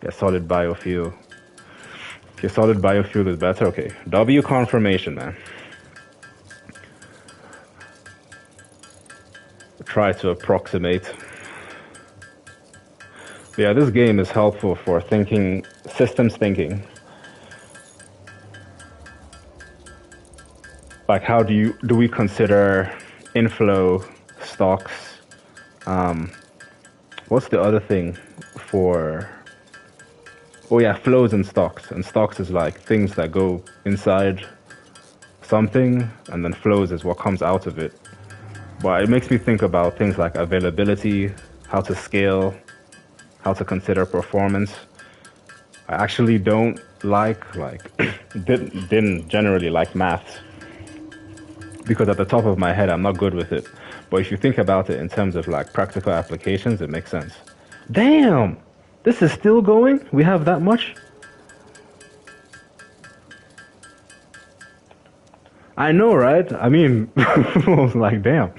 Get solid biofuel. If your solid biofuel is better, okay. W confirmation, man. Try to approximate. But yeah, this game is helpful for thinking, systems thinking. Like, how do we consider inflow, stocks? What's the other thing for? Oh yeah, flows and stocks. And stocks is like things that go inside something, and then flows is what comes out of it. But it makes me think about things like availability, how to scale, how to consider performance. I actually don't didn't generally like maths, because at the top of my head, I'm not good with it. But if you think about it in terms of like practical applications, it makes sense. Damn! This is still going? We have that much? I know, right? I mean, I was like, damn.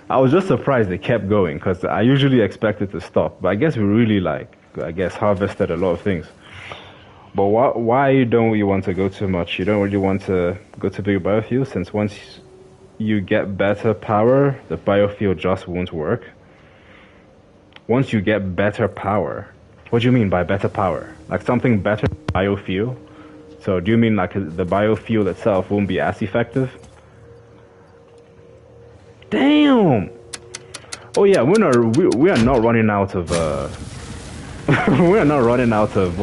I was just surprised it kept going, because I usually expect it to stop. But I guess we really harvested a lot of things. But why don't we want to go too much? You don't really want to go to big biofuel, since once you get better power, the biofuel just won't work. Once you get better power, what do you mean by better power? Like something better than biofuel? So do you mean like the biofuel itself won't be as effective? Damn! Oh yeah, we are not running out of we are not running out of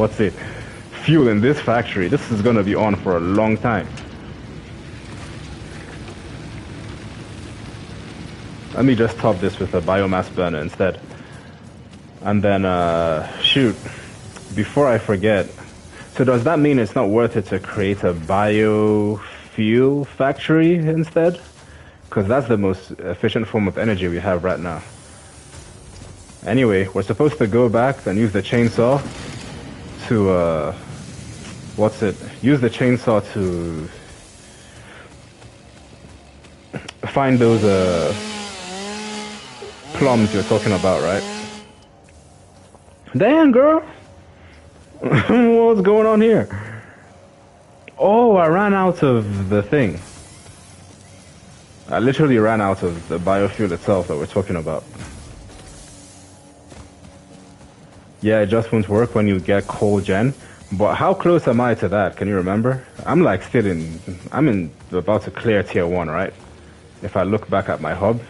fuel in this factory. This is gonna be on for a long time. Let me just top this with a biomass burner instead. And then shoot, before I forget, so does that mean it's not worth it to create a biofuel factory instead? Because that's the most efficient form of energy we have right now. Anyway, we're supposed to go back and use the chainsaw to use the chainsaw to find those plums you're talking about, right? Damn, girl. What's going on here? Oh, I ran out of the thing. I literally ran out of the biofuel itself that we're talking about. Yeah, it just won't work when you get coal gen. But how close am I to that? Can you remember? I'm like still I'm about to clear tier 1, right? If I look back at my hub,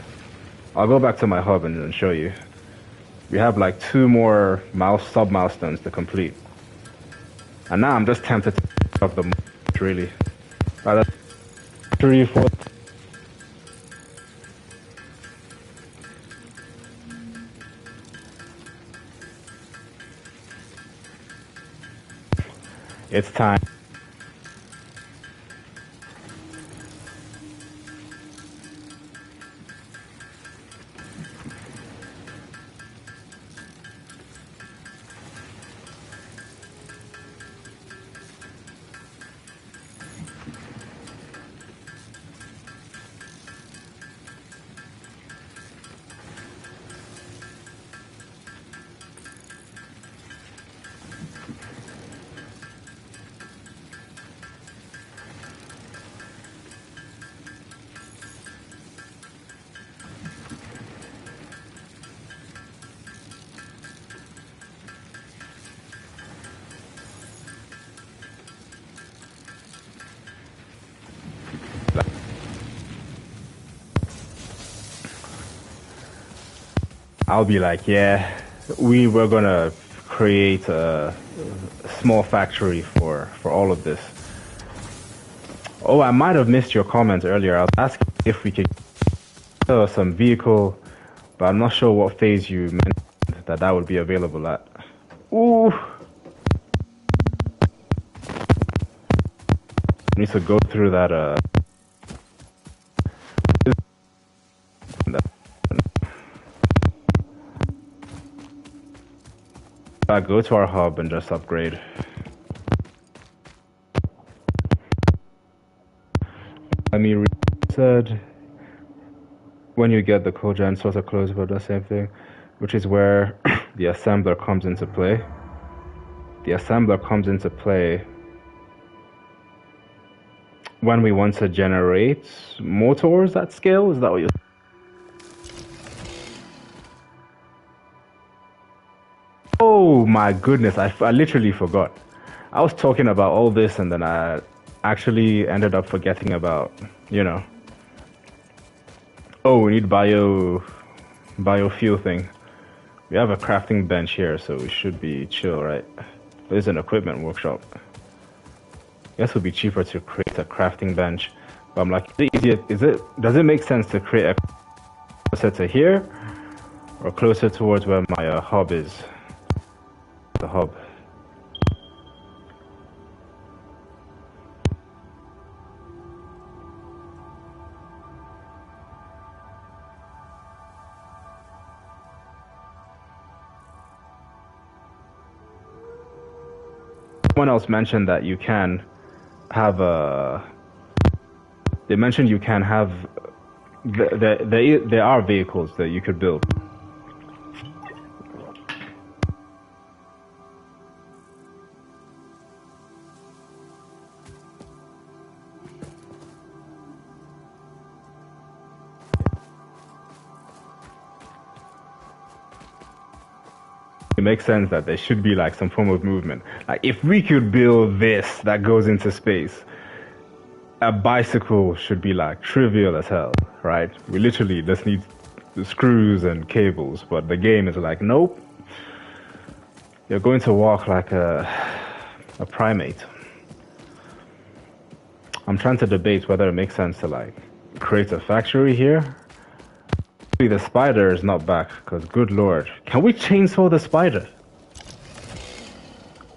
I'll go back to my hub and show you. We have like 2 more sub-milestones to complete. And now I'm just tempted to pick up the really. That's 3, 4. It's time. I'll be like, yeah, we were gonna create a small factory for all of this. Oh, I might have missed your comment earlier. I was asking if we could some vehicle, but I'm not sure what phase you mentioned that would be available at. Ooh. Need to go through that go to our hub and just upgrade. Let me said when you get the cogen sort of close about the same thing, which is where the assembler comes into play. The assembler comes into play when we want to generate motors at scale. Is that what you? Oh my goodness, I literally forgot. I was talking about all this and then I actually ended up forgetting about, you know. Oh, we need biofuel thing. We have a crafting bench here, so we should be chill, right? There's an equipment workshop. Guess it would be cheaper to create a crafting bench. But I'm like, does it make sense to create a closer to here or closer towards where my hub is? The hub. Someone else mentioned that you can have they mentioned you can have there are vehicles that you could build. It makes sense that there should be like some form of movement. Like if we could build this that goes into space, a bicycle should be like trivial as hell, right? We literally just need the screws and cables, but the game is like, nope. You're going to walk like a primate. I'm trying to debate whether it makes sense to like create a factory here. The spider is not back, because good lord. Can we chainsaw the spider?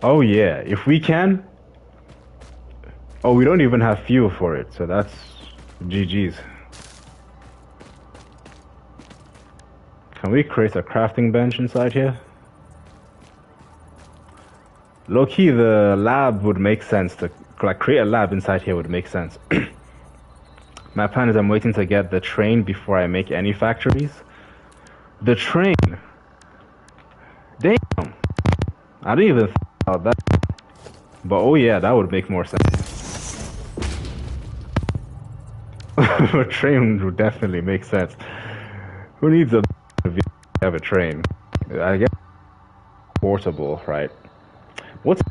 Oh yeah, if we can. Oh, we don't even have fuel for it, so that's GG's. Can we create a crafting bench inside here? Low-key, the lab would make sense to, like, create a lab inside here would make sense. My plan is I'm waiting to get the train before I make any factories. The train? Damn. I didn't even think about that. But oh yeah, that would make more sense. A train would definitely make sense. Who needs a have a train? I guess portable, right? What's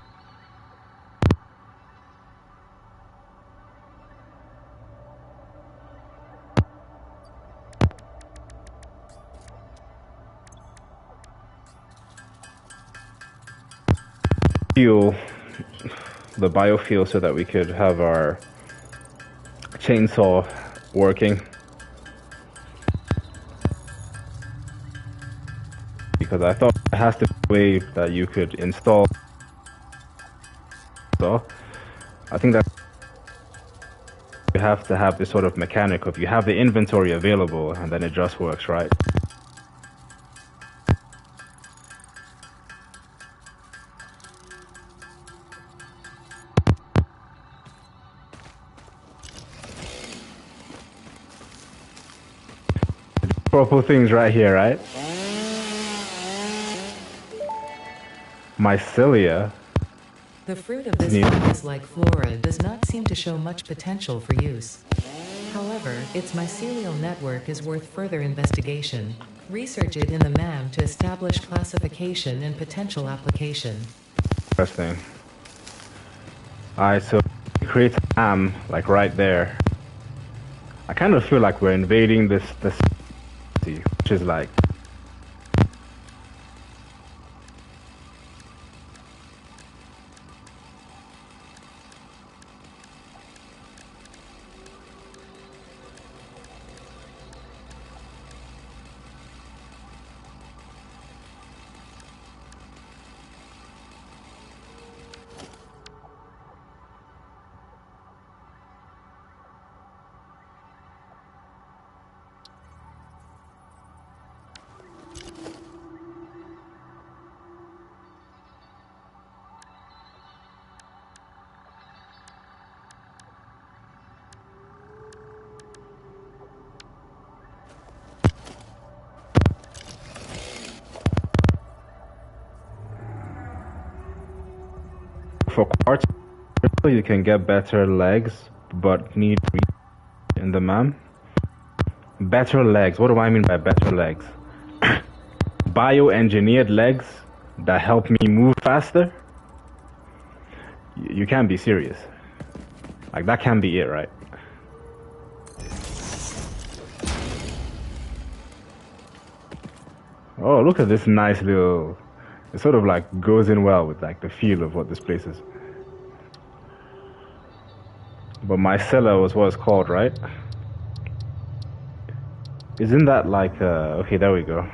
fuel? The biofuel so that we could have our chainsaw working. Because I thought it has to be a way that you could install. So I think that you have to have this sort of mechanic of you have the inventory available and then it just works, right? Purple things right here, right? Mycelia. The fruit of this fungus-like flora does not seem to show much potential for use. However, its mycelial network is worth further investigation. Research it in the MAM to establish classification and potential application. Interesting. Alright, so create MAM like right there. I kind of feel like we're invading this city, which is like for quartz, you can get better legs, but need in the MAM. Better legs. What do I mean by better legs? Bioengineered legs that help me move faster? You can't be serious. Like, that can't be it, right? Oh, look at this nice little... It sort of like goes in well with like the feel of what this place is. But mycelia was what it's called, right? Isn't that like okay, there we go.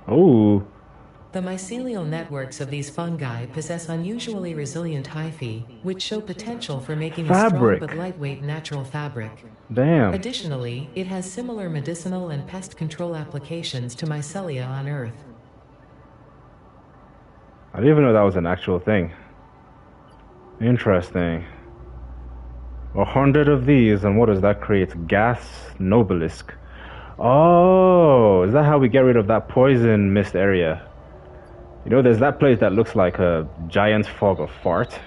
Oh. The mycelial networks of these fungi possess unusually resilient hyphae, which show potential for making a strong but lightweight natural fabric. Damn. Additionally, it has similar medicinal and pest control applications to mycelia on Earth. I didn't even know that was an actual thing. Interesting. 100 of these, and what does that create? Gas Nobelisk. Oh, is that how we get rid of that poison mist area? You know, there's that place that looks like a giant fog of fart.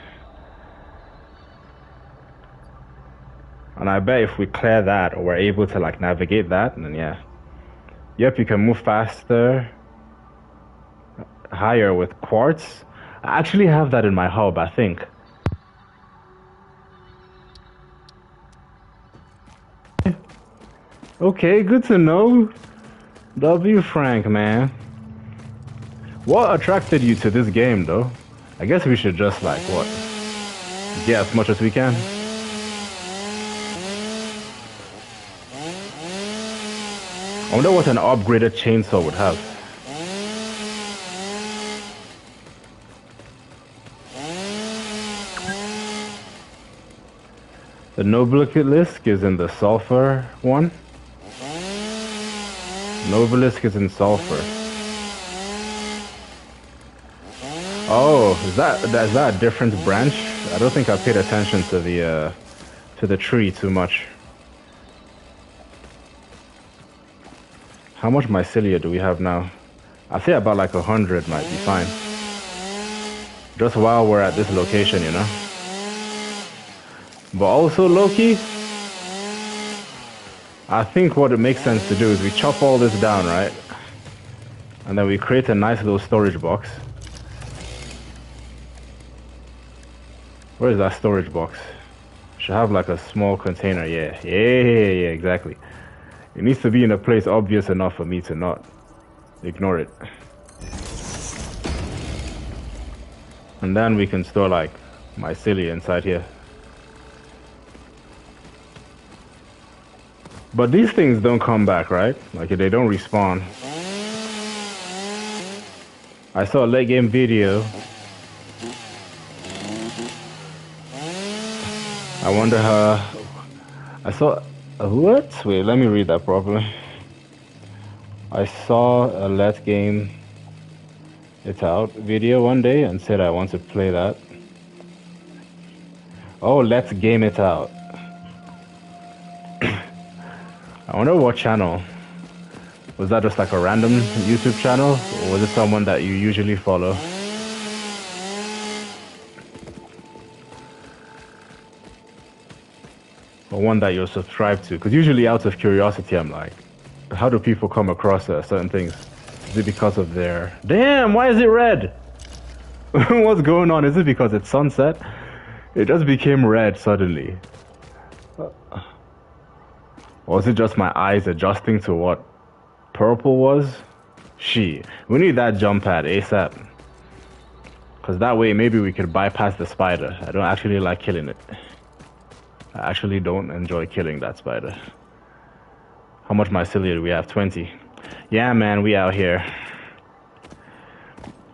And I bet if we clear that, or we're able to like navigate that, then yeah. Yep, you can move faster, higher with quartz. I actually have that in my hub, I think. Okay, good to know. W. Frank, man. What attracted you to this game, though? I guess we should just, like, what? Get as much as we can. I wonder what an upgraded chainsaw would have. The Nobelisk is in the sulfur one. Nobelisk is in sulfur. Oh, is that a different branch? I don't think I paid attention to the tree too much. How much mycelia do we have now? I say about like 100 might be fine. Just while we're at this location, you know. But also, Loki, I think what it makes sense to do is we chop all this down, right? And then we create a nice little storage box. Where is that storage box? Should have like a small container, yeah, exactly. It needs to be in a place obvious enough for me to not ignore it. And then we can store like mycelia inside here. But these things don't come back, right? Like they don't respawn. I saw a late game video. I wonder how... I saw... What? Wait, let me read that properly. I saw a Let's Game It Out video one day and said I want to play that. Oh, Let's Game It Out. I wonder what channel. Was that just like a random YouTube channel? Or was it someone that you usually follow? Or one that you're subscribed to? Because usually out of curiosity, I'm like, how do people come across certain things? Is it because of their... Damn, why is it red? What's going on? Is it because it's sunset? It just became red suddenly. Or is it just my eyes adjusting to what purple was? We need that jump pad ASAP. Because that way maybe we could bypass the spider. I don't actually like killing it. I actually don't enjoy killing that spider. How much mycelia do we have? 20. Yeah, man, we out here.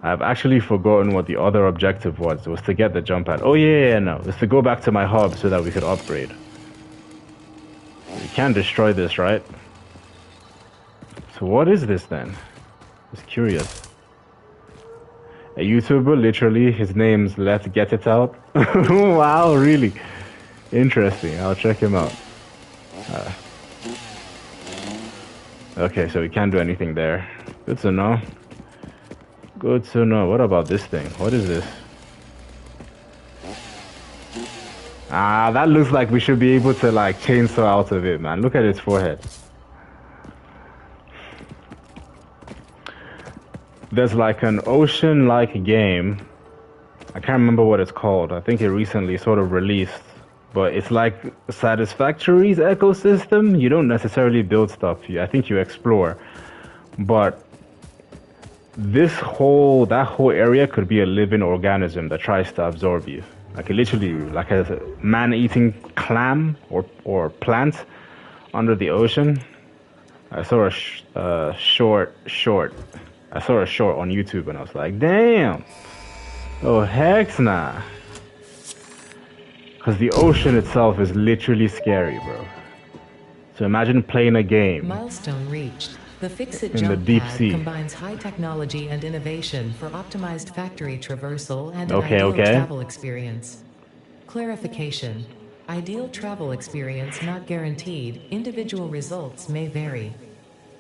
I've actually forgotten what the other objective was. It was to get the jump pad. Oh, yeah, no. It's to go back to my hub so that we could upgrade. We can't destroy this, right? So what is this then? Just curious. A YouTuber, literally, his name's Let's Get It Out. Wow, really? Interesting. I'll check him out. Okay, so we can't do anything there. Good to know. Good to know. What about this thing? What is this? Ah, that looks like we should be able to like chainsaw out of it, man. Look at his forehead. There's like an ocean-like game. I can't remember what it's called. I think it recently sort of released. But it's like Satisfactory's ecosystem. You don't necessarily build stuff. I think you explore. But that whole area could be a living organism that tries to absorb you. Like literally, like a man-eating clam or plant under the ocean. I saw a short. I saw a short on YouTube and I was like, damn. Oh, heck nah. Because the ocean itself is literally scary, bro. So imagine playing a game. Milestone reached. The Fix-It in the jump deep pad sea. combines high technology and innovation for optimized factory traversal and an Okay, ideal okay. travel experience. Clarification. Ideal travel experience not guaranteed. Individual results may vary.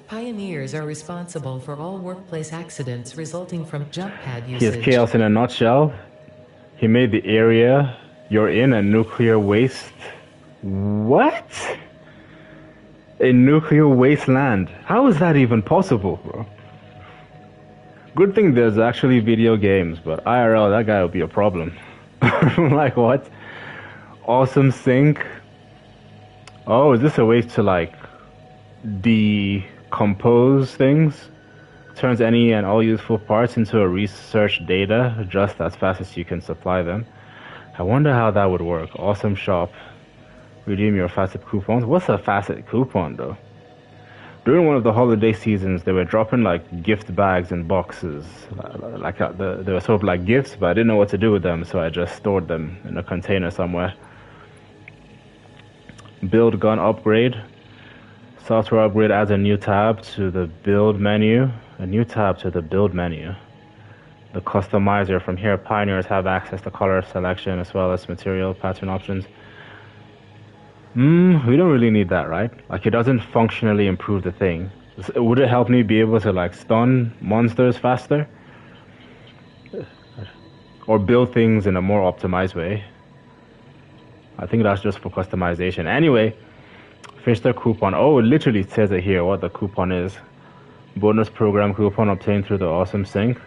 Pioneers are responsible for all workplace accidents resulting from jump pad He usage. is chaos in a nutshell. He made the area you're in a nuclear waste. What? A nuclear wasteland. How is that even possible, bro? Good thing there's actually video games, but IRL, that guy would be a problem. Like what? Awesome sink. Oh, is this a way to like decompose things? Turns any and all useful parts into a research data just as fast as you can supply them. I wonder how that would work. Awesome shop. Redeem your facet coupons. What's a facet coupon though? During one of the holiday seasons, they were dropping like gift bags and boxes. They were sort of like gifts, but I didn't know what to do with them, so I just stored them in a container somewhere. Build gun upgrade. Software upgrade adds a new tab to the build menu. A new tab to the build menu. The customizer. From here, pioneers have access to color selection as well as material pattern options. We don't really need that, right? Like it doesn't functionally improve the thing. Would it help me be able to like stun monsters faster? or build things in a more optimized way. I think that's just for customization. Anyway, finish the coupon. Oh, it literally says it here what the coupon is. Bonus program coupon obtained through the awesome sink.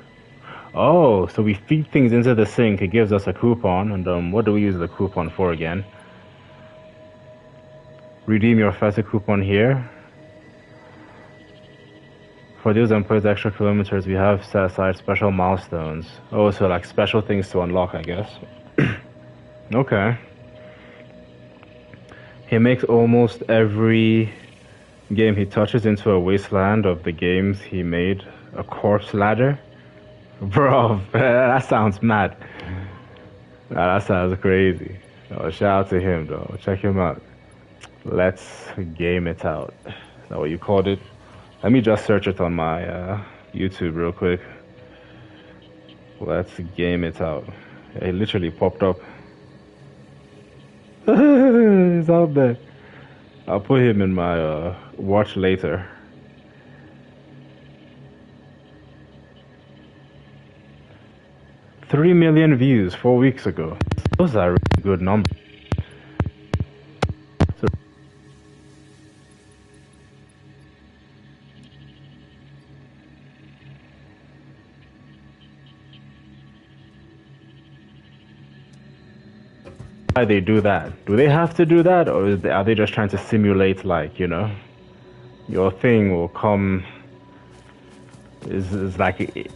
Oh, so we feed things into the sink. It gives us a coupon. And what do we use the coupon for again? Redeem your first coupon here. For those employees extra kilometers, we have set aside special milestones. Oh, so like special things to unlock, I guess. Okay. He makes almost every game he touches into a wasteland of the games he made a corpse ladder. Bro, that sounds mad. That sounds crazy. Oh, shout out to him though. Check him out. Let's game it out. Is that what you called it? Let me just search it on my YouTube real quick. Let's game it out. It literally popped up. It's out there. I'll put him in my watch later. $3 million views 4 weeks ago. Those are really good numbers. So why they do that? Do they have to do that, or are they just trying to simulate, like, you know, your thing will come? Is like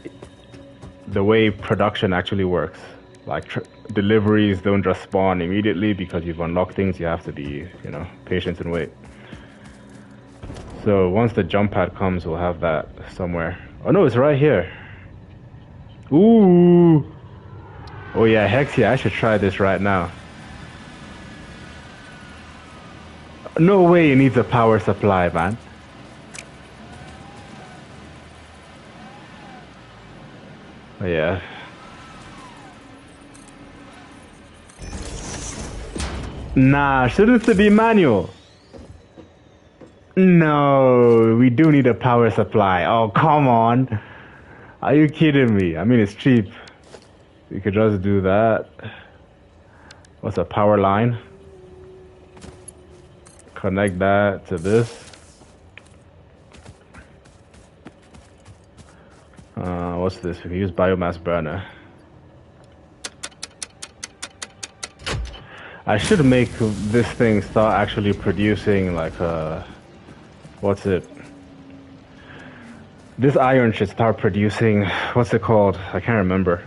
the way production actually works. Like deliveries don't just spawn immediately because you've unlocked things. You have to be, you know, patient and wait. So once the jump pad comes, we'll have that somewhere. Oh no, it's right here. Ooh. Oh yeah, heck yeah, I should try this right now. No way it needs a power supply, man. Oh, yeah. Nah, shouldn't it be manual? No, we do need a power supply. Oh, come on. Are you kidding me? I mean, it's cheap. We could just do that. What's a power line? Connect that to this. What's this? We can use biomass burner. I should make this thing start actually producing like what's it? This iron should start producing, what's it called? I can't remember.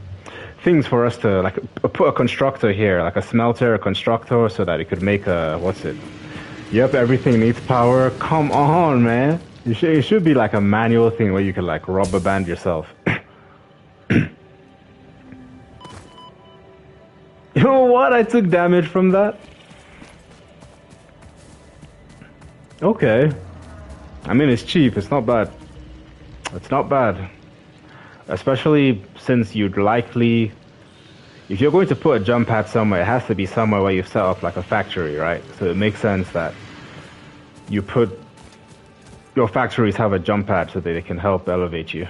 Things for us to like put a constructor here, like a smelter, a constructor, so that it could make a, what's it? Yep, everything needs power. Come on, man. It should be like a manual thing where you can like rubber band yourself. You know what? I took damage from that. Okay. I mean, it's cheap. It's not bad. It's not bad. Especially since you'd likely... If you're going to put a jump pad somewhere, it has to be somewhere where you've set up like a factory, right? So it makes sense that you put... Your factories have a jump pad so that they can help elevate you.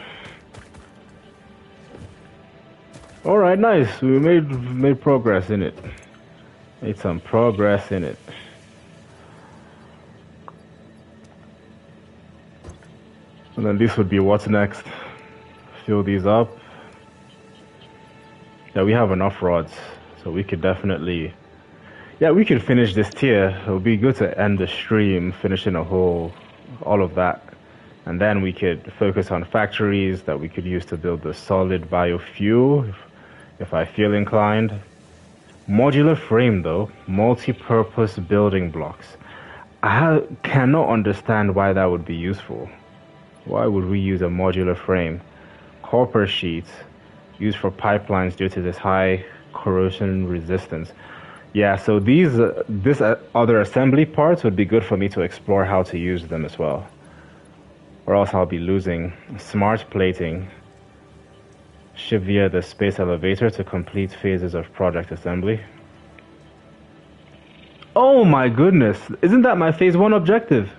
Alright, nice. We made progress in it. Made some progress in it. And then this would be what's next. Fill these up. Yeah, we have enough rods, so we could definitely... Yeah, we could finish this tier. It would be good to end the stream, finishing all of that. And then we could focus on factories that we could use to build the solid biofuel, if I feel inclined. Modular frame though, multi-purpose building blocks. I cannot understand why that would be useful. Why would we use a modular frame? Copper sheets used for pipelines due to this high corrosion resistance. Yeah, so this other assembly parts would be good for me to explore how to use them as well. Or else I'll be losing. Smart plating. Ship via the space elevator to complete phases of project assembly. Oh my goodness! Isn't that my phase 1 objective?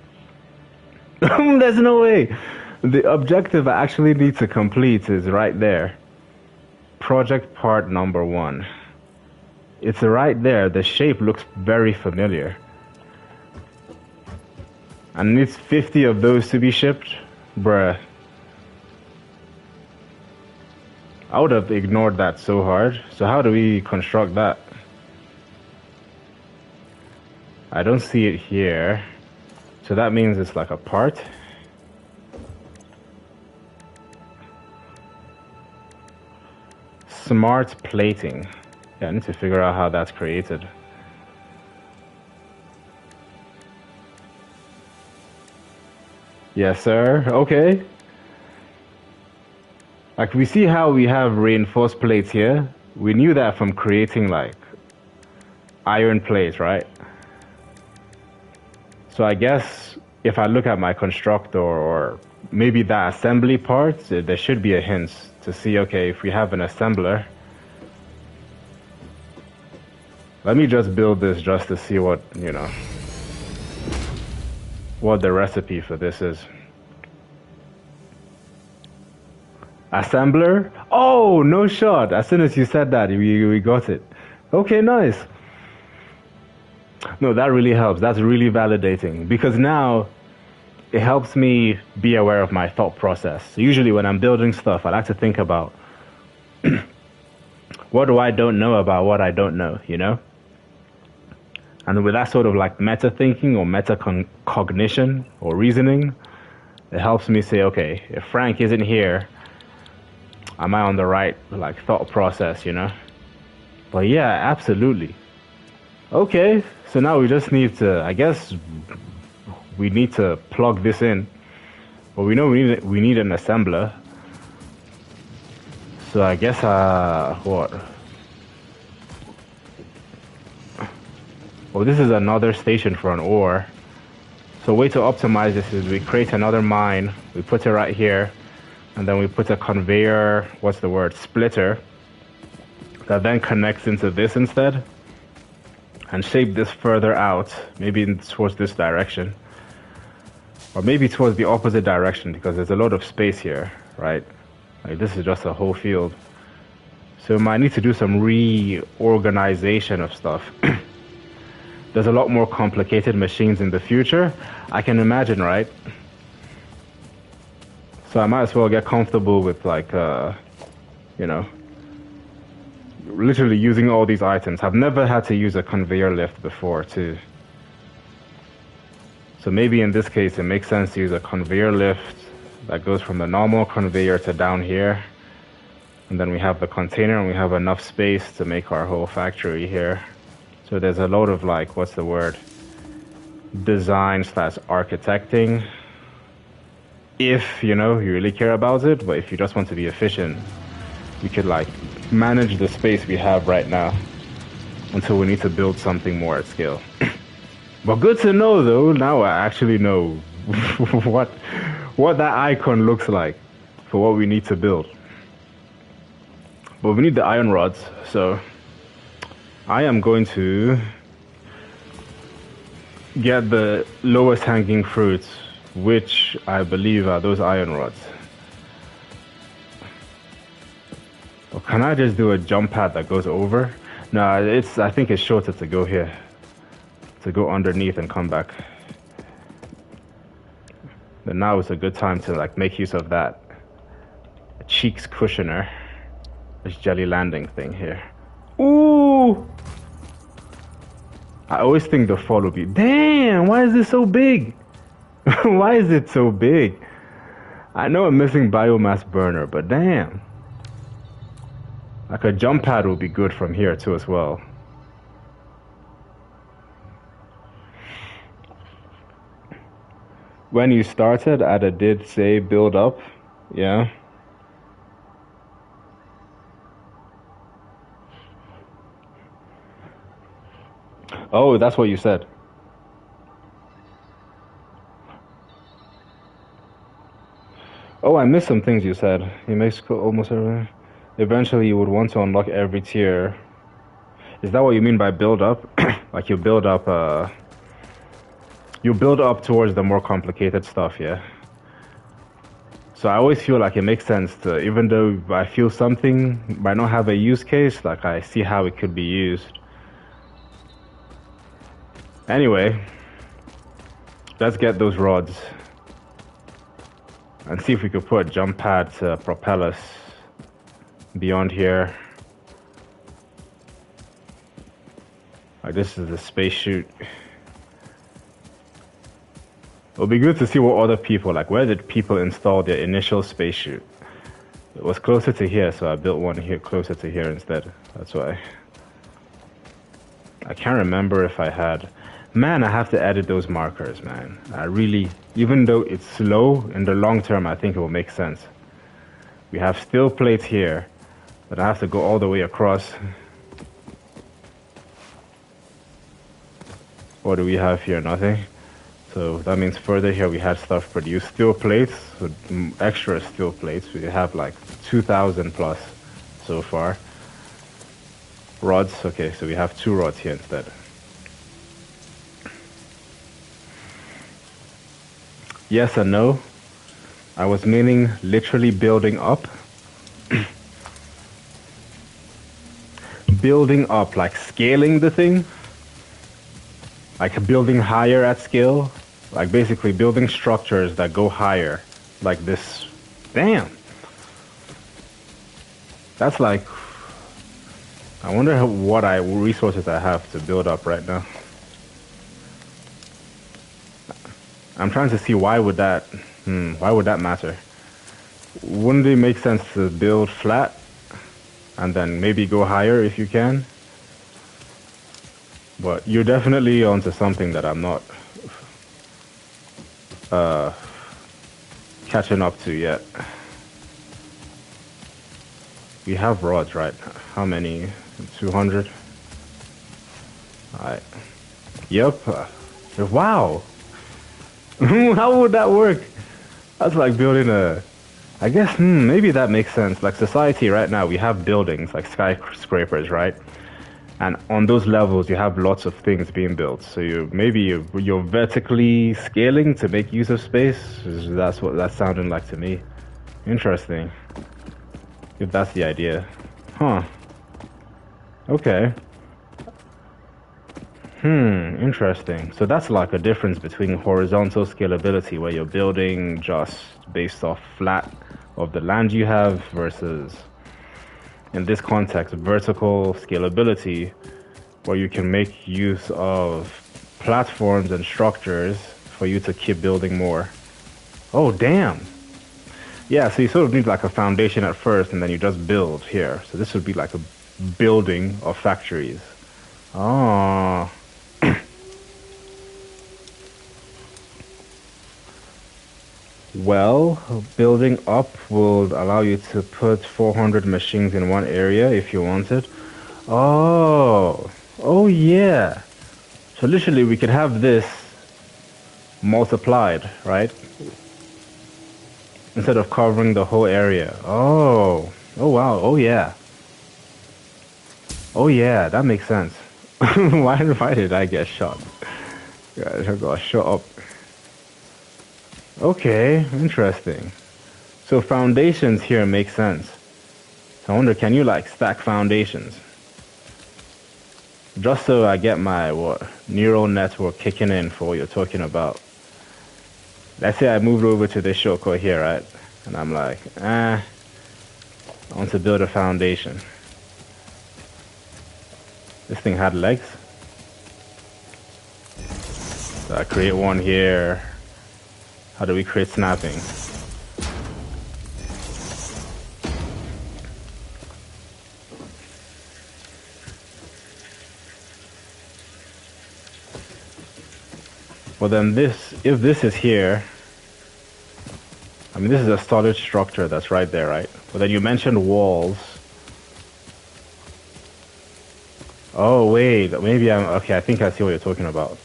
There's no way! The objective I actually need to complete is right there. project part number 1. It's right there. The shape looks very familiar. And it needs 50 of those to be shipped? Bruh. I would have ignored that so hard. So how do we construct that? I don't see it here. So that means it's like a part. Smart plating. Yeah, I need to figure out how that's created. Yes, sir. Okay. Like, we see how we have reinforced plates here. We knew that from creating, like, iron plates, right? So I guess if I look at my constructor or maybe the assembly parts, there should be a hint to see, okay, if we have an assembler. Let me just build this just to see what, you know, what the recipe for this is. Assembler? Oh, no shot. As soon as you said that, we got it. Okay, nice. No, that really helps. That's really validating because now it helps me be aware of my thought process. So usually when I'm building stuff, I like to think about what do I don't know about what I don't know, you know? And with that sort of like meta thinking or meta cognition or reasoning, it helps me say, okay, if Frank isn't here, am I on the right like thought process, you know? But yeah, absolutely. Okay, so now we just need to, I guess we need to plug this in. But we know we need an assembler. So I guess what? Oh, this is another station for an ore. So a way to optimize this is we create another mine, we put it right here, and then we put a conveyor, what's the word, splitter, that then connects into this instead, and shape this further out, maybe towards this direction, or maybe towards the opposite direction, because there's a lot of space here, right? Like this is just a whole field. So we might need to do some reorganization of stuff. There's a lot more complicated machines in the future, I can imagine, right? So I might as well get comfortable with like, you know, literally using all these items. I've never had to use a conveyor lift before too. So maybe in this case it makes sense to use a conveyor lift that goes from the normal conveyor to down here. And then we have the container and we have enough space to make our whole factory here. So there's a lot of like, what's the word? Design / architecting. If, you know, you really care about it, but if you just want to be efficient, you could like manage the space we have right now until we need to build something more at scale. But good to know though, now I actually know what that icon looks like for what we need to build. But we need the iron rods, so I am going to get the lowest hanging fruits, which I believe are those iron rods. Or can I just do a jump pad that goes over? No, I think it's shorter to go here. To go underneath and come back. Then now is a good time to like make use of that cheeks cushioner. This jelly landing thing here. Ooh! I always think the fall will be, damn, why is this so big? Why is it so big? I know I'm missing biomass burner, but damn. Like a jump pad will be good from here too as well. When you started, Ada did say build up, yeah. Oh, that's what you said. Oh, I missed some things you said. You makes almost everything. Eventually, you would want to unlock every tier. Is that what you mean by build up? Like you build up towards the more complicated stuff, yeah? So I always feel like it makes sense to, even though I feel something might not have a use case, like I see how it could be used. Anyway, let's get those rods and see if we could put a jump pad to propel us beyond here. Like this is the space chute. It'll be good to see what other people, like where did people install their initial space chute? It was closer to here, so I built one here closer to here instead. That's why. I can't remember if I had. Man, I have to edit those markers, man. I really, even though it's slow, in the long term, I think it will make sense. We have steel plates here, but I have to go all the way across. What do we have here? Nothing. So that means further here we had stuff produced. Steel plates, so extra steel plates. We have like 2,000 plus so far. Rods, okay, so we have 2 rods here instead. Yes and no. I was meaning literally building up. Building up, like scaling the thing. Like building higher at scale. Like basically building structures that go higher. Like this. Damn. That's like... I wonder what resources I have to build up right now. I'm trying to see why would that matter? Wouldn't it make sense to build flat and then maybe go higher if you can? But you're definitely onto something that I'm not catching up to yet. We have rods, right? How many? 200? Alright. Yep. Wow! How would that work? That's like building a... I guess, maybe that makes sense. Like society right now, we have buildings, like skyscrapers, right? And on those levels, you have lots of things being built. So you're vertically scaling to make use of space. That's what that's sounding like to me. Interesting. If that's the idea. Huh. Okay. Interesting. So that's like a difference between horizontal scalability, where you're building just based off flat of the land you have, versus, in this context, vertical scalability, where you can make use of platforms and structures for you to keep building more. Oh, damn. Yeah, so you sort of need like a foundation at first, and then you just build here. So this would be like a building of factories. Oh. Well, building up will allow you to put 400 machines in one area if you wanted. Oh. Oh, yeah. So literally we could have this multiplied, right? Instead of covering the whole area. Oh. Oh, wow. Oh, yeah. Oh, yeah. That makes sense. Why did I get shot? Yeah, I got shot up. Okay, interesting. So foundations here make sense. So I wonder, can you like stack foundations? Just so I get my neural network kicking in for what you're talking about. Let's say I moved over to this shortcut here, right? And I'm like, I want to build a foundation. This thing had legs. So I create one here. How do we create snapping? Well then if this is here, I mean this is a solid structure that's right there, right? But then you mentioned walls. Oh wait, maybe okay, I think I see what you're talking about.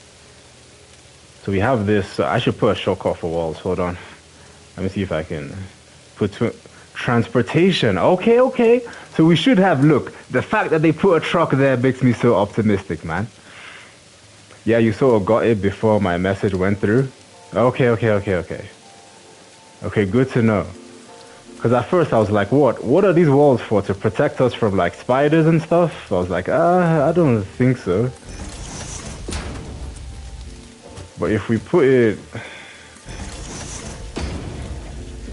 So we have this, I should put a shortcut for walls, hold on. Let me see if I can put transportation, okay. So we should have, look, the fact that they put a truck there makes me so optimistic, man. Yeah, you sort of got it before my message went through. Okay. Okay, good to know. Because at first I was like, what are these walls for? To protect us from like spiders and stuff? I was like, I don't think so. But if we put it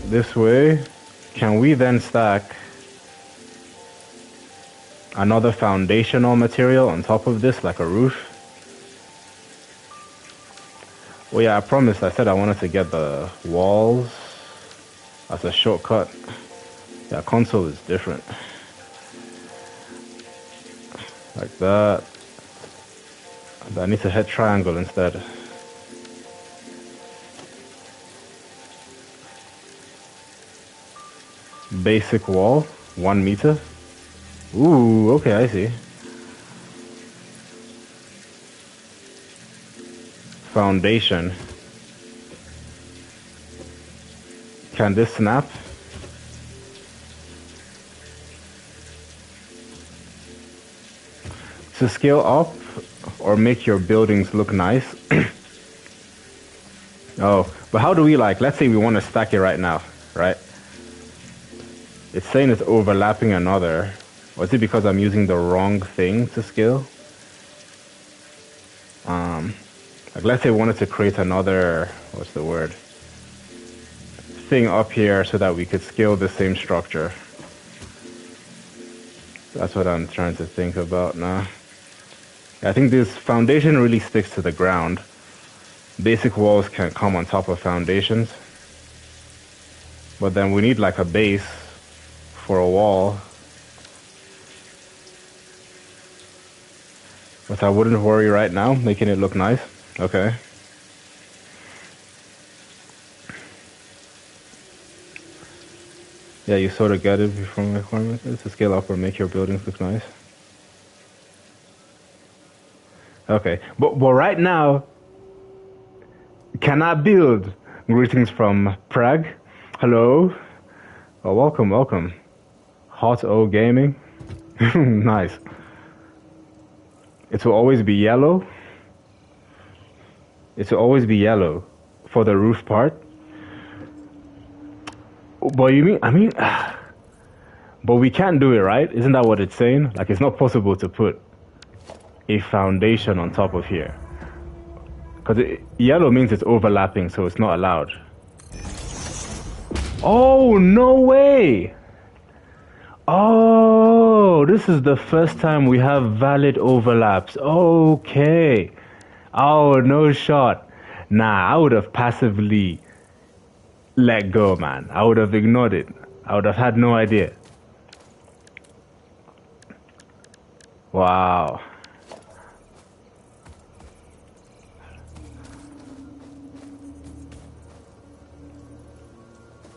this way, can we then stack another foundational material on top of this, like a roof? Well, yeah, I promised. I said I wanted to get the walls as a shortcut. Yeah, console is different. Like that. I need to hit triangle instead. Basic wall, 1 meter. Ooh, okay, I see. Foundation. Can this snap? To scale up or make your buildings look nice. Oh, but how do we like, let's say we want to stack it right now, right? It's saying it's overlapping another. Or is it because I'm using the wrong thing to scale? Like let's say we wanted to create another, what's the word? Thing up here so that we could scale the same structure. That's what I'm trying to think about now. I think this foundation really sticks to the ground. Basic walls can come on top of foundations. But then we need like a base for a wall. But I wouldn't worry right now, making it look nice. Okay. Yeah, you sort of get it from requirements to scale up or make your buildings look nice. Okay, but right now, can I build? Greetings from Prague. Hello. Oh, welcome. Hot O Gaming. Nice. It will always be yellow. It will always be yellow for the roof part. But but we can't do it, right? Isn't that what it's saying? Like, it's not possible to put a foundation on top of here. Because yellow means it's overlapping, so it's not allowed. Oh, no way! Oh, this is the first time we have valid overlaps. Okay. Oh, no shot. Nah, I would have passively let go, man. I would have ignored it. I would have had no idea. Wow.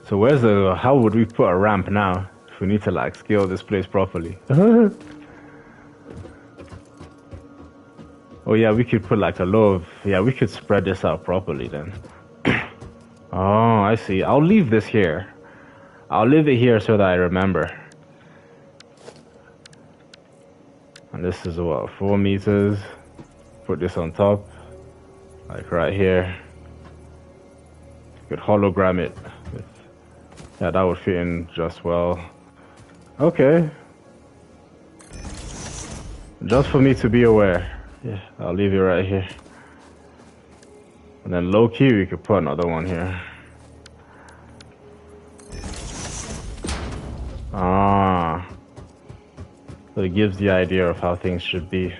So where's the, how would we put a ramp now if we need to like scale this place properly? Oh yeah, we could put like a low of, yeah, we could spread this out properly then. Oh, I see. I'll leave this here. I'll leave it here so that I remember. And this is what, 4 meters. Put this on top, like right here. You could hologram it. Yeah, that would fit in just well. Okay. Just for me to be aware. Yeah, I'll leave it right here. And then low key, we could put another one here. Ah. So it gives the idea of how things should be.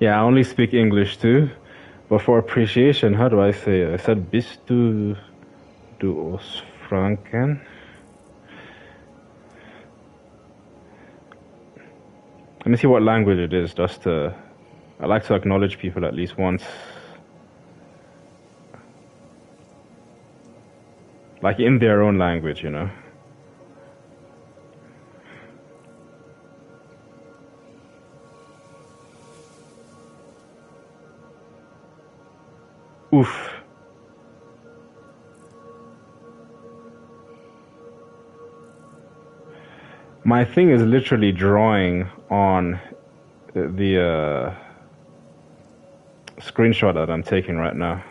Yeah, I only speak English too. But for appreciation, how do I say it? I said bist du aus Franken? Let me see what language it is, just to... I like to acknowledge people at least once. Like in their own language, you know. Oof. My thing is literally drawing on the screenshot that I'm taking right now.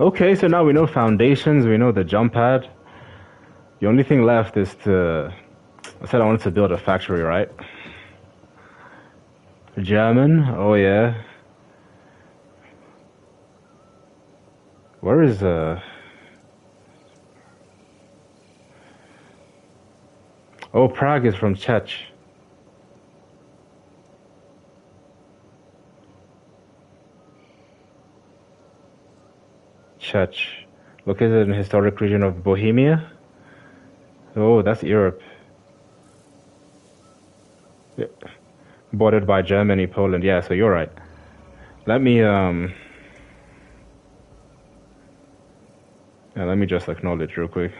Okay, so now we know foundations, we know the jump pad. The only thing left is to... I said I wanted to build a factory, right? German? Oh, yeah. Where is... Oh, Prague is from Czech. Czech. Located in the historic region of Bohemia? Oh, that's Europe. Yeah. Bordered by Germany, Poland. Yeah, so you're right. Let me, yeah, let me just acknowledge real quick.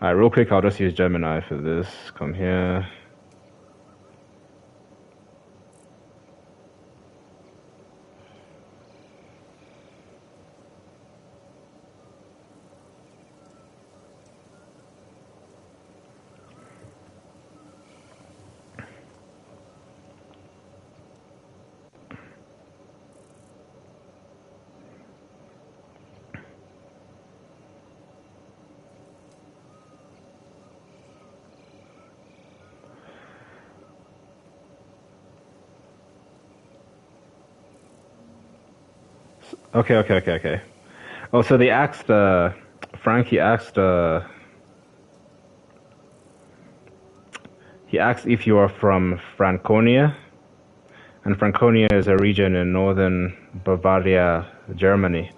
Alright, real quick, I'll just use Gemini for this. Come here. Okay. Oh, so they asked, Frankie asked, he asked if you are from Franconia, and Franconia is a region in northern Bavaria, Germany,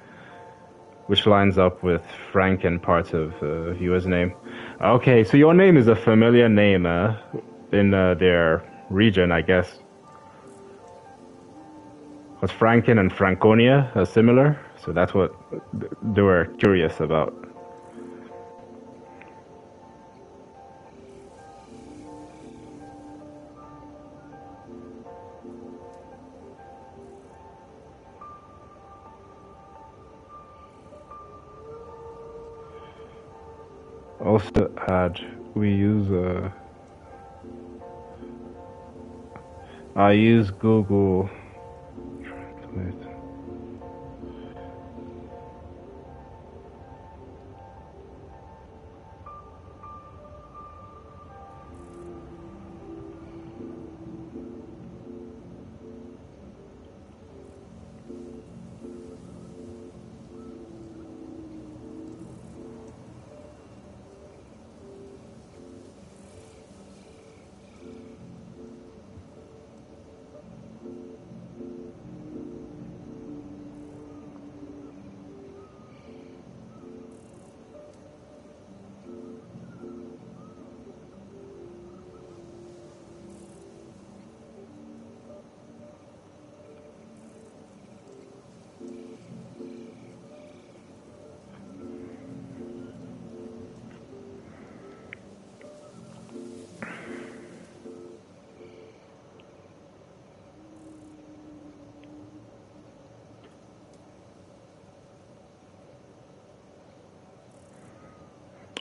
which lines up with Franken parts of your name. Okay, so your name is a familiar name in their region, I guess. Was Franken and Franconia similar? So that's what they were curious about. Also add, we use I use Google Translate.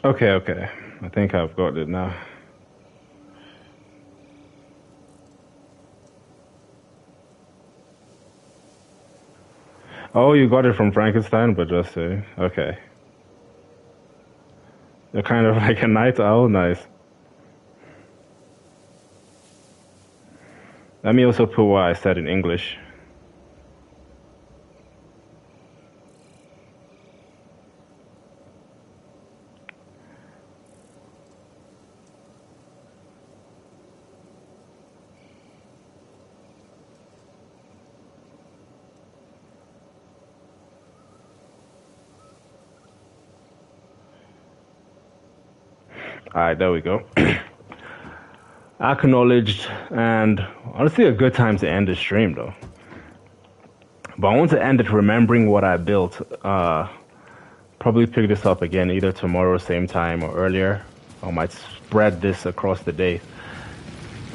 Okay. I think I've got it now. Oh, you got it from Frankenstein, but just okay. You're kind of like a night owl, nice. Let me also put what I said in English. Alright, there we go. Acknowledged, and honestly a good time to end the stream though. But I want to end it remembering what I built. Probably pick this up again either tomorrow, same time, or earlier. I might spread this across the day.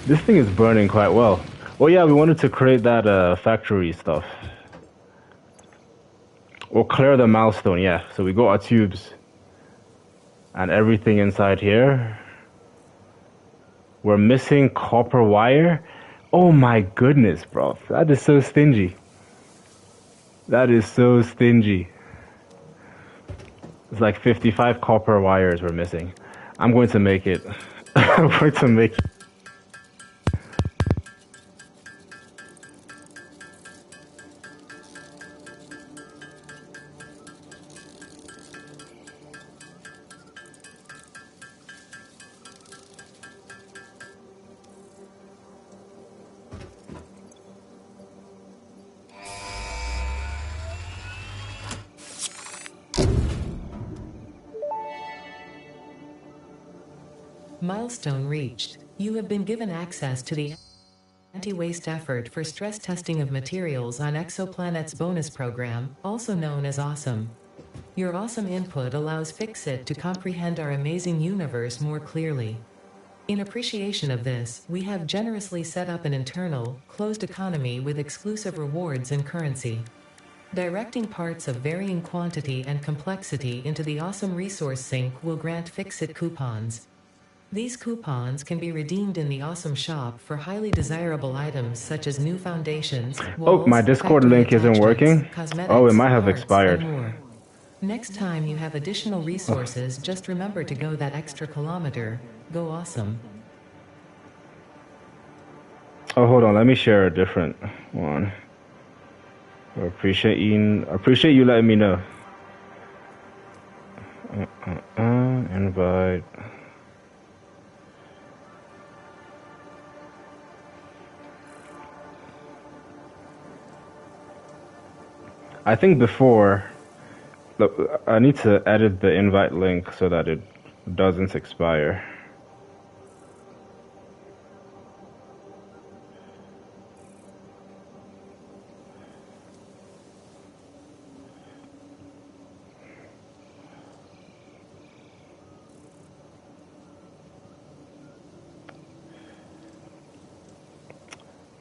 This thing is burning quite well. Oh yeah, we wanted to create that factory stuff. Or clear the milestone, yeah. So we got our tubes and everything inside here. We're missing copper wire. Oh my goodness, bro. That is so stingy. That is so stingy. It's like 55 copper wires we're missing. I'm going to make it. I'm going to make it. Milestone reached. You have been given access to the anti-waste effort for stress testing of materials on Exoplanet's bonus program, also known as AWESOME. Your awesome input allows Fixit to comprehend our amazing universe more clearly. In appreciation of this, we have generously set up an internal, closed economy with exclusive rewards and currency. Directing parts of varying quantity and complexity into the awesome resource sink will grant Fixit coupons. These coupons can be redeemed in the Awesome Shop for highly desirable items such as new foundations, Oh, my walls, Discord factory link isn't attachments, working. Oh, it cosmetics, might have parts, and expired. more. Next time you have additional resources, just remember to go that extra kilometer. Go awesome. Oh, hold on. Let me share a different one. I appreciate you letting me know. Invite. I think before, look, I need to edit the invite link so that it doesn't expire.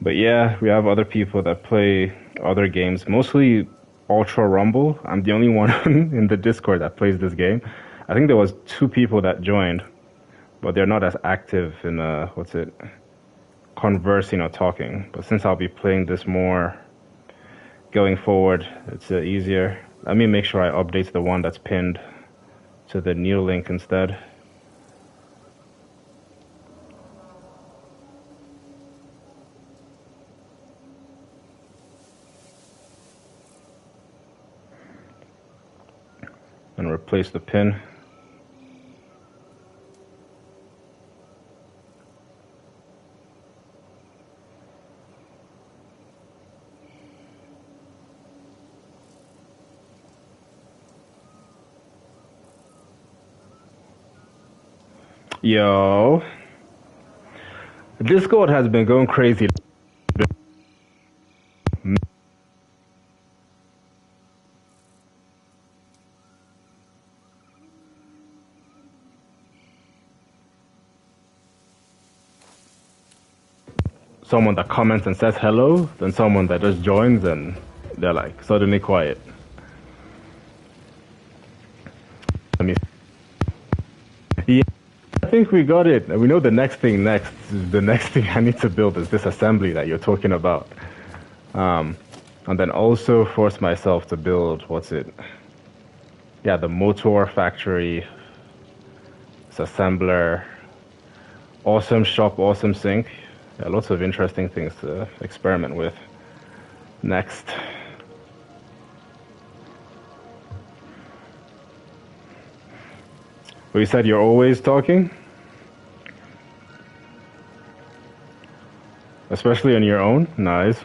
But yeah, we have other people that play other games, mostly Ultra Rumble. I'm the only one in the Discord that plays this game. I think there was 2 people that joined, but they're not as active in conversing or talking. But since I'll be playing this more going forward, it's easier. Let me make sure I update the one that's pinned to the new link instead. And replace the pin. Yo, Discord has been going crazy. Someone that comments and says hello, then someone that just joins and they're like suddenly quiet. Let me. Yeah, I think we got it. We know the next thing next. The next thing I need to build is this assembly that you're talking about. And then also force myself to build, Yeah, the motor factory, this assembler, awesome shop, awesome sink. Yeah, lots of interesting things to experiment with. Next. Well, you said you're always talking? Especially on your own? Nice.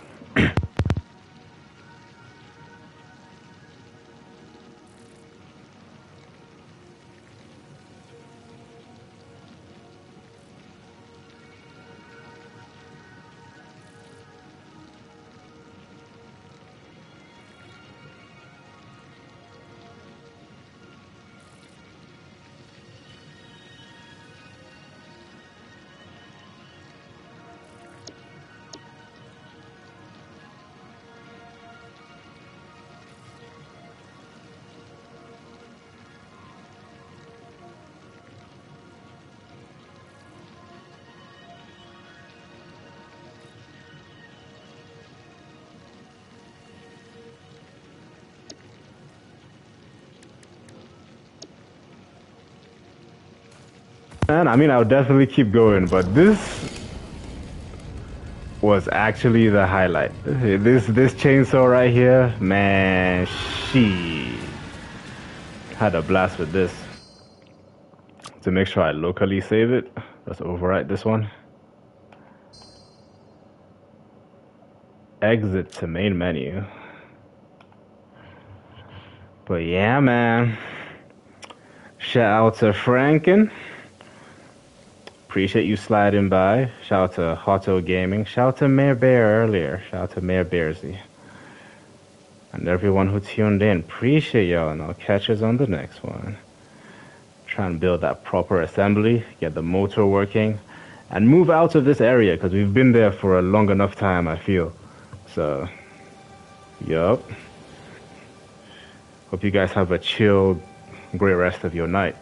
And I mean, I'll definitely keep going, but this was actually the highlight. This chainsaw right here, man, she had a blast with this. To make sure I locally save it, let's overwrite this one. Exit to main menu. But yeah, man. Shout out to Franken. Appreciate you sliding by. Shout out to Hotto Gaming. Shout out to Mayor Bear earlier. Shout out to Mayor Bearsy. And everyone who tuned in. Appreciate y'all, and I'll catch us on the next one. Try and build that proper assembly, get the motor working, and move out of this area because we've been there for a long enough time, I feel. So, yup. Hope you guys have a chill, great rest of your night.